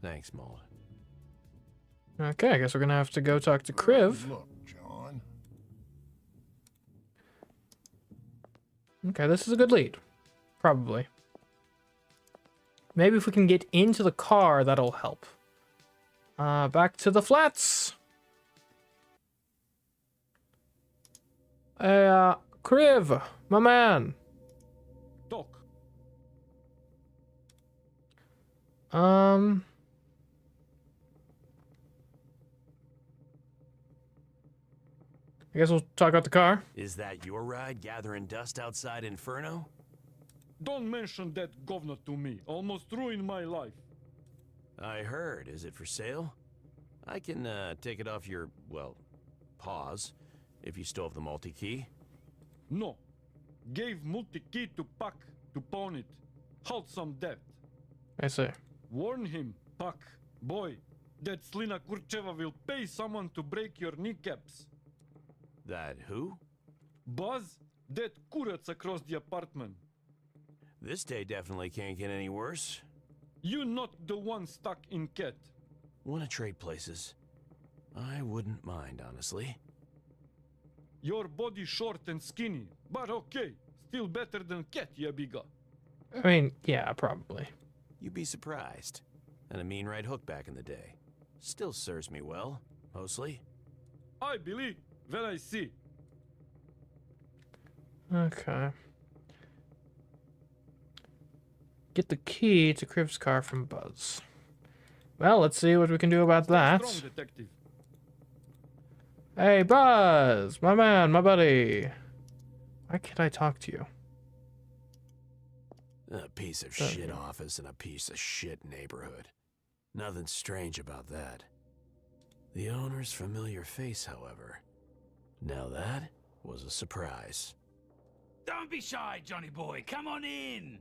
Thanks, Malt. Okay, I guess we're gonna have to go talk to Criv. Look, John. Okay, this is a good lead. Probably. Maybe if we can get into the car, that'll help. Back to the flats. Hey, Criv, my man. Doc. I guess we'll talk about the car. Is that your ride, gathering dust outside Inferno? Don't mention that governor to me. Almost ruined my life. I heard. Is it for sale? I can take it off your, well, paws, if you still have the multi-key. No. Gave multi-key to Puck to pawn it. Hold some debt. I see. Warn him, Puck. Boy, that Slina Kurcheva will pay someone to break your kneecaps. That who? Buzz, that kurats across the apartment. This day definitely can't get any worse. You not the one stuck in cat. Wanna trade places? I wouldn't mind, honestly. Your body short and skinny, but okay. Still better than cat, ya biga. I mean, yeah, probably. You'd be surprised. And a mean right hook back in the day. Still serves me well, mostly. I believe when I see. Okay. Get the key to Criv's car from Buzz. Well, let's see what we can do about that. Strong detective. Hey, Buzz! My man, my buddy. Why can't I talk to you? A piece of shit office and a piece of shit neighborhood. Nothing strange about that. The owner's familiar face, however. Now that was a surprise. Don't be shy, Johnny boy. Come on in.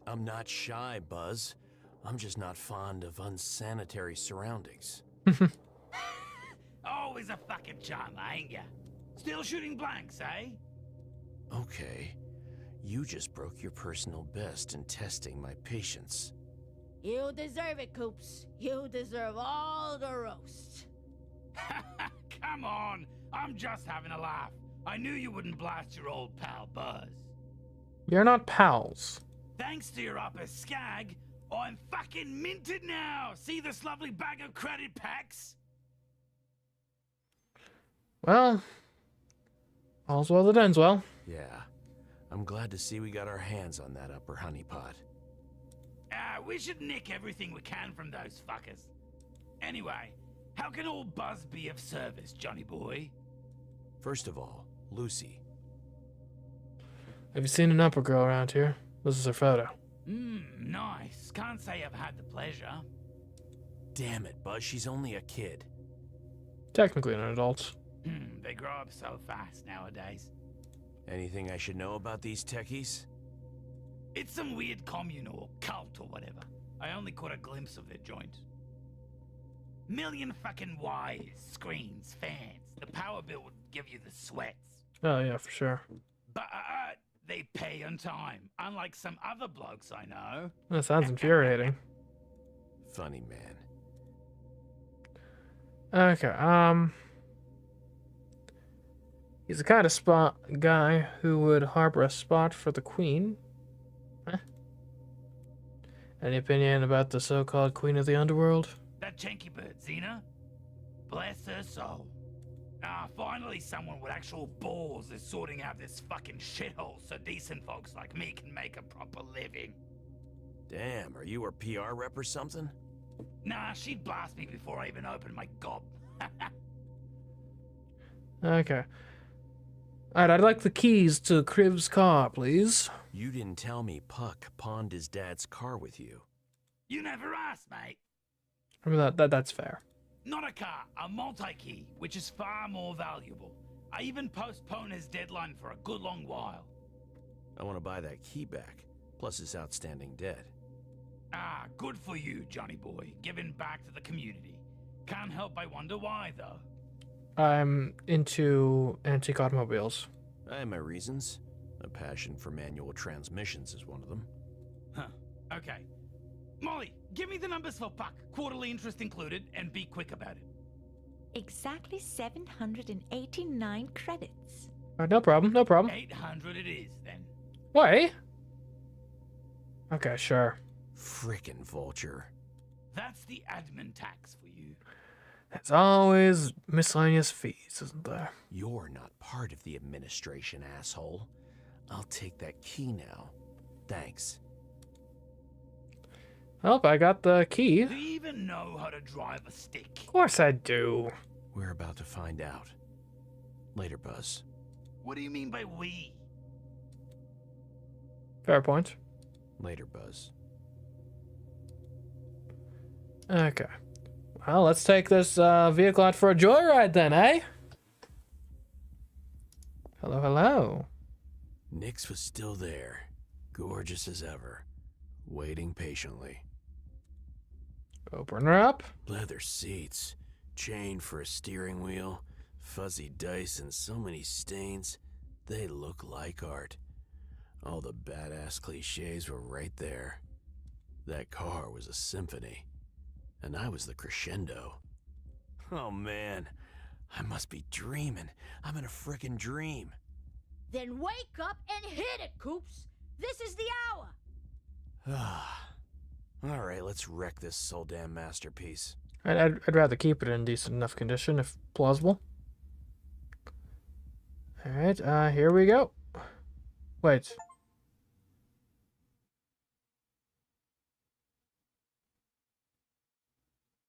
I'm not shy, Buzz. I'm just not fond of unsanitary surroundings. Always a fucking charmer, ain't ya? Still shooting blanks, eh? Okay. You just broke your personal best in testing my patience. You deserve it, Coops. You deserve all the roast. Come on. I'm just having a laugh. I knew you wouldn't blast your old pal Buzz. You're not pals. Thanks to your upper skag, I'm fucking minted now. See this lovely bag of credit packs? Well, all's well that ends well. Yeah. I'm glad to see we got our hands on that upper honeypot. We should nick everything we can from those fuckers. Anyway, how can old Buzz be of service, Johnny boy? First of all, Lucy. Have you seen an upper girl around here? This is her photo. Nice. Can't say I've had the pleasure. Damn it, Buzz, she's only a kid. Technically an adult. They grow up so fast nowadays. Anything I should know about these techies? It's some weird commune or cult or whatever. I only caught a glimpse of their joint. Million fucking wires, screens, fans. The power bill would give you the sweats. Oh yeah, for sure. But they pay on time, unlike some other blokes I know. That sounds infuriating. Funny man. Okay, he's the kind of guy who would harbor a spot for the queen. Huh? Any opinion about the so-called queen of the underworld? That chanky bird, Xena? Bless her soul. Finally someone with actual balls is sorting out this fucking shithole so decent folks like me can make a proper living. Damn, are you her PR rep or something? Nah, she'd blast me before I even opened my gob. Okay. Alright, I'd like the keys to Crib's car, please. You didn't tell me Puck pawned his dad's car with you. You never asked, mate. I mean, that's fair. Not a car, a multi-key, which is far more valuable. I even postponed his deadline for a good long while. I want to buy that key back, plus his outstanding debt. Good for you, Johnny boy, giving back to the community. Can't help but wonder why, though. I'm into antique automobiles. I have my reasons. A passion for manual transmissions is one of them. Huh, okay. Molly, give me the numbers for Puck, quarterly interest included, and be quick about it. Exactly 789 credits. No problem, no problem. 800 it is, then. Wait. Okay, sure. Frickin' vulture. That's the admin tax for you. There's always miscellaneous fees, isn't there? You're not part of the administration, asshole. I'll take that key now. Thanks. Oh, I got the key. Do you even know how to drive a stick? Of course I do. We're about to find out. Later, Buzz. What do you mean by we? Fair point. Later, Buzz. Okay. Well, let's take this vehicle out for a joyride then, eh? Hello, hello. Nix was still there, gorgeous as ever, waiting patiently. Open her up. Leather seats, chain for a steering wheel, fuzzy dice, and so many stains. They look like art. All the badass cliches were right there. That car was a symphony, and I was the crescendo. Oh man, I must be dreaming. I'm in a frickin' dream. Then wake up and hit it, Coops. This is the hour. All right, let's wreck this so damn masterpiece. I'd rather keep it in decent enough condition, if plausible. All right, here we go. Wait.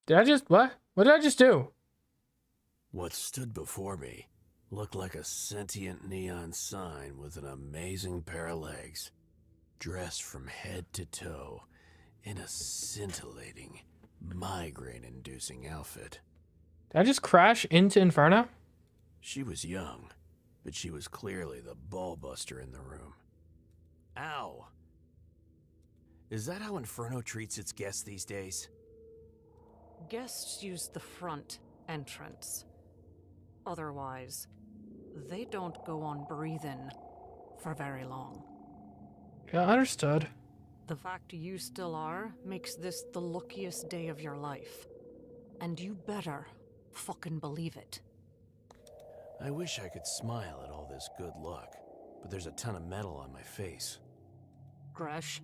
Did I just, what? What did I just do? What stood before me looked like a sentient neon sign with an amazing pair of legs, dressed from head to toe in a scintillating, migraine-inducing outfit. Did I just crash into Inferno? She was young, but she was clearly the ball-buster in the room. Ow! Is that how Inferno treats its guests these days? Guests use the front entrance. Otherwise, they don't go on breathing for very long. Yeah, understood. The fact you still are makes this the luckiest day of your life. And you better fucking believe it. I wish I could smile at all this good luck, but there's a ton of metal on my face. Gresh.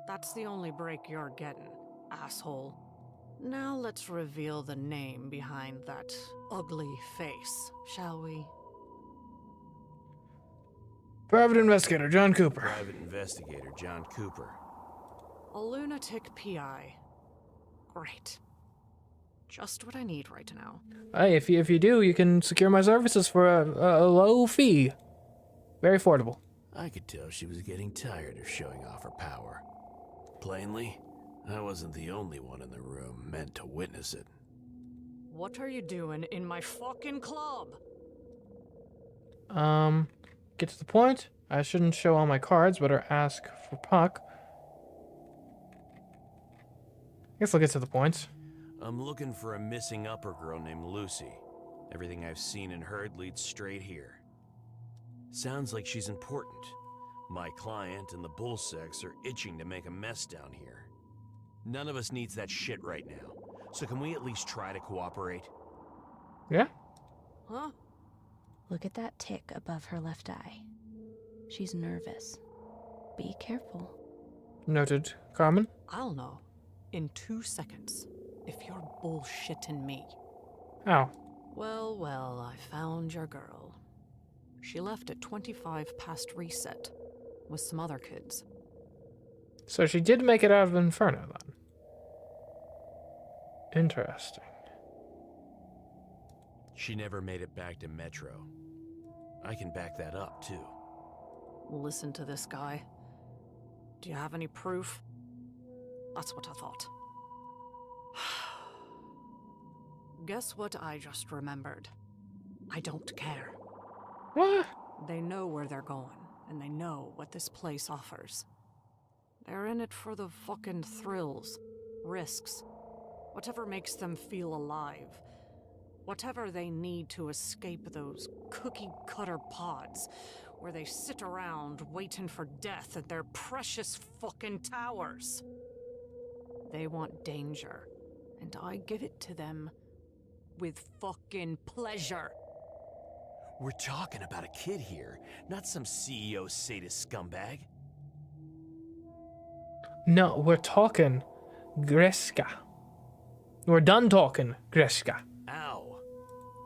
That's the only break you're getting, asshole. Now let's reveal the name behind that ugly face, shall we? Private Investigator John Cooper. Private Investigator John Cooper. A lunatic PI. Great. Just what I need right now. Hey, if you do, you can secure my services for a low fee. Very affordable. I could tell she was getting tired of showing off her power. Plainly, I wasn't the only one in the room meant to witness it. What are you doing in my fucking club? Get to the point. I shouldn't show all my cards, better ask for Puck. I guess I'll get to the point. I'm looking for a missing upper girl named Lucy. Everything I've seen and heard leads straight here. Sounds like she's important. My client and the bullsex are itching to make a mess down here. None of us needs that shit right now. So can we at least try to cooperate? Yeah? Huh? Look at that tick above her left eye. She's nervous. Be careful. Noted. Carmen? I'll know in 2 seconds if you're bullshitting me. How? Well, I found your girl. She left at 25 past reset with some other kids. So she did make it out of Inferno, then. Interesting. She never made it back to Metro. I can back that up, too. Listen to this guy. Do you have any proof? That's what I thought. Guess what I just remembered? I don't care. What? They know where they're going, and they know what this place offers. They're in it for the fucking thrills, risks, whatever makes them feel alive. Whatever they need to escape those cookie-cutter pods where they sit around waiting for death at their precious fucking towers. They want danger, and I give it to them with fucking pleasure. We're talking about a kid here, not some CEO sadist scumbag. No, we're talking Greska. We're done talking Greska. Ow.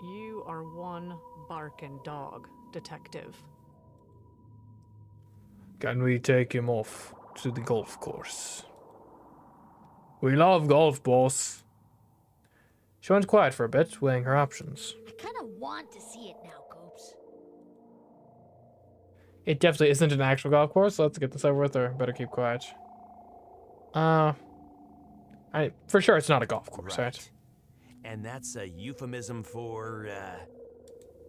You are one barking dog, detective. Can we take him off to the golf course? We love golf, boss. She went quiet for a bit, weighing her options. I kind of want to see it now, Coops. It definitely isn't an actual golf course, so let's get this over with, or better keep quiet. For sure it's not a golf course, right? And that's a euphemism for,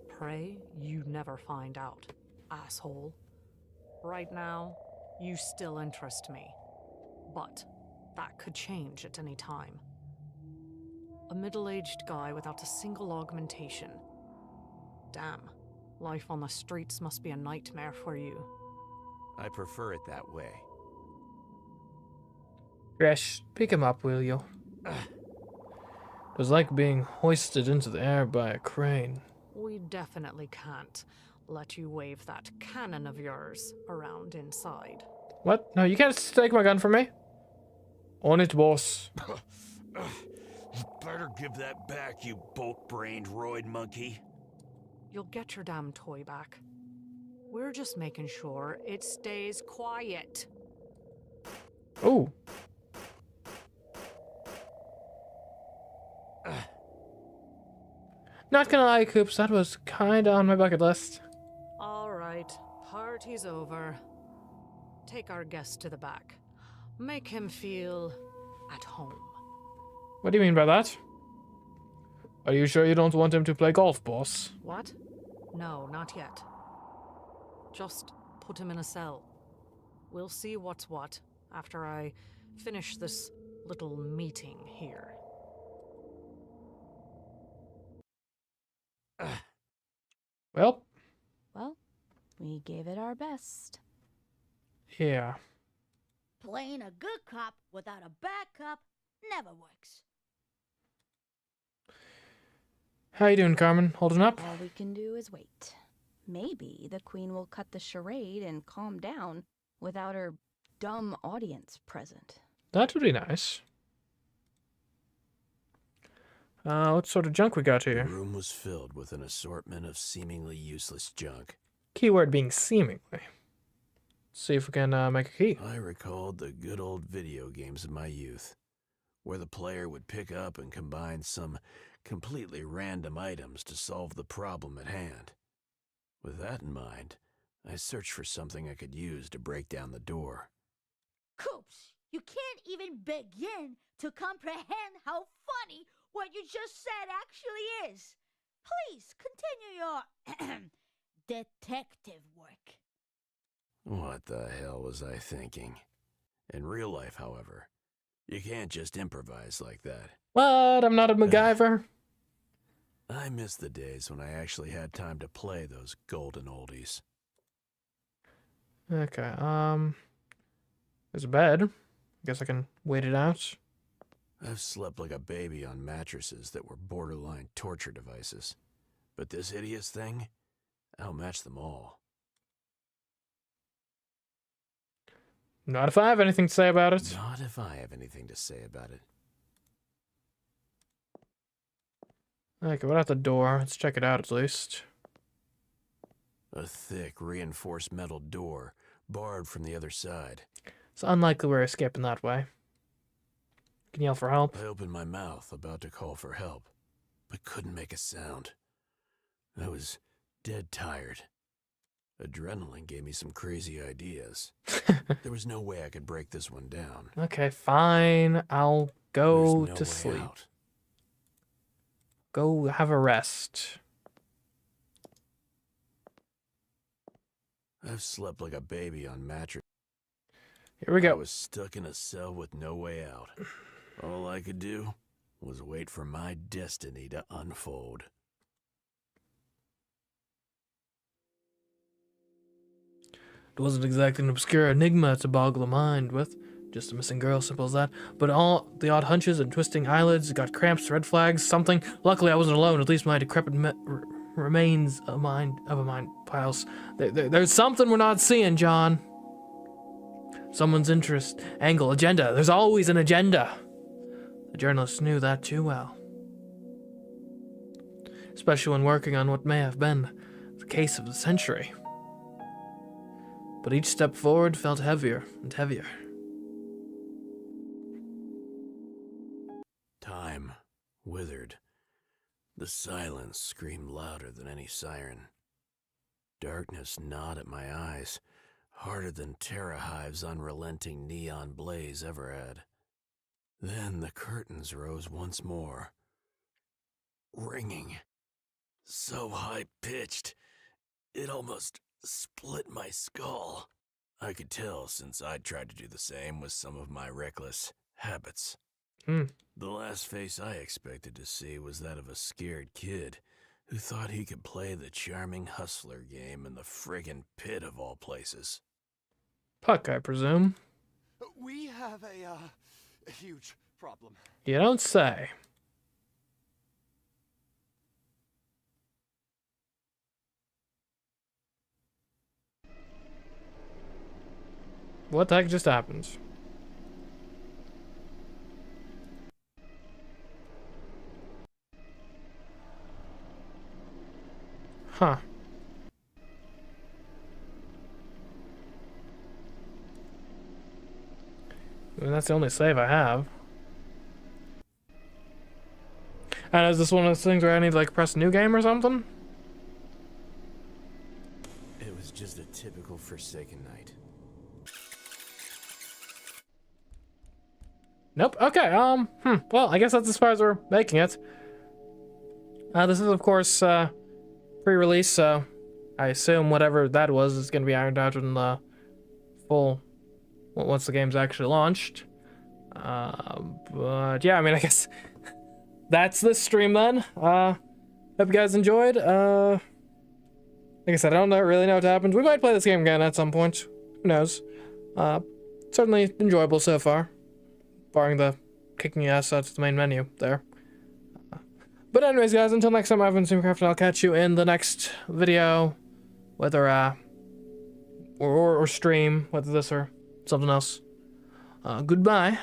Pray you never find out, asshole. Right now, you still interest me. But that could change at any time. A middle-aged guy without a single augmentation. Damn, life on the streets must be a nightmare for you. I prefer it that way. Gresh, pick him up, will you? It was like being hoisted into the air by a crane. We definitely can't let you wave that cannon of yours around inside. What? No, you can't take my gun from me. On it, boss. You better give that back, you bulk-brained roid monkey. You'll get your damn toy back. We're just making sure it stays quiet. Oh. Not gonna lie, Coops, that was kinda on my bucket list. Alright, party's over. Take our guest to the back. Make him feel at home. What do you mean by that? Are you sure you don't want him to play golf, boss? What? No, not yet. Just put him in a cell. We'll see what's what after I finish this little meeting here. Well, Well, we gave it our best. yeah. Playing a good cop without a bad cop never works. How you doing, Carmen? Holding up? All we can do is wait. Maybe the queen will cut the charade and calm down without her dumb audience present. That would be nice. What sort of junk we got here? The room was filled with an assortment of seemingly useless junk. Keyword being seemingly. See if we can make a key. I recalled the good old video games of my youth, where the player would pick up and combine some completely random items to solve the problem at hand. With that in mind, I searched for something I could use to break down the door. Coops, you can't even begin to comprehend how funny what you just said actually is. Please continue your detective work. What the hell was I thinking? In real life, however, you can't just improvise like that. What? I'm not a MacGyver. I miss the days when I actually had time to play those golden oldies. Okay, there's a bed. I guess I can wait it out. I've slept like a baby on mattresses that were borderline torture devices. But this hideous thing outmatched them all. Not if I have anything to say about it. Not if I have anything to say about it. Okay, what at the door? Let's check it out at least. A thick, reinforced metal door, barred from the other side. It's unlikely we're escaping that way. Can you yell for help? I opened my mouth, about to call for help, but couldn't make a sound. I was dead tired. Adrenaline gave me some crazy ideas. There was no way I could break this one down. Okay, fine. I'll go There's no to way sleep. out. Go have a rest. I've slept like a baby on mattress. Here we go. I was stuck in a cell with no way out. All I could do was wait for my destiny to unfold. It wasn't exactly an obscure enigma to boggle the mind with. Just a missing girl, simple as that. But all the odd hunches and twisting eyelids, got cramps, red flags, something. Luckily, I wasn't alone. At least my decrepit remains of a mind piles. There's something we're not seeing, John. Someone's interest, angle, agenda. There's always an agenda. The journalists knew that too well. Especially when working on what may have been the case of the century. But each step forward felt heavier and heavier. Time withered. The silence screamed louder than any siren. Darkness gnawed at my eyes, harder than Terrahive's unrelenting neon blaze ever had. Then the curtains rose once more, ringing, so high-pitched, it almost split my skull. I could tell since I'd tried to do the same with some of my reckless habits. The last face I expected to see was that of a scared kid who thought he could play the charming hustler game in the friggin' pit of all places. Puck, I presume. We have a huge problem. You don't say. What the heck just happened? Huh. I mean, that's the only save I have. And is this one of those things where I need to like press new game or something? It was just a typical Forsaken night. Nope. Okay. Well, I guess that's as far as we're making it. This is, of course, pre-release, so I assume whatever that was is going to be ironed out in the full, once the game's actually launched. But yeah, I mean, I guess that's this stream then. Hope you guys enjoyed. Like I said, I don't really know what happens. We might play this game again at some point. Who knows? Certainly enjoyable so far, barring the kicking ass out of the main menu there. But anyways, guys, until next time, I've been CMeeCraft, and I'll catch you in the next video, whether or stream, whether this or something else. Goodbye.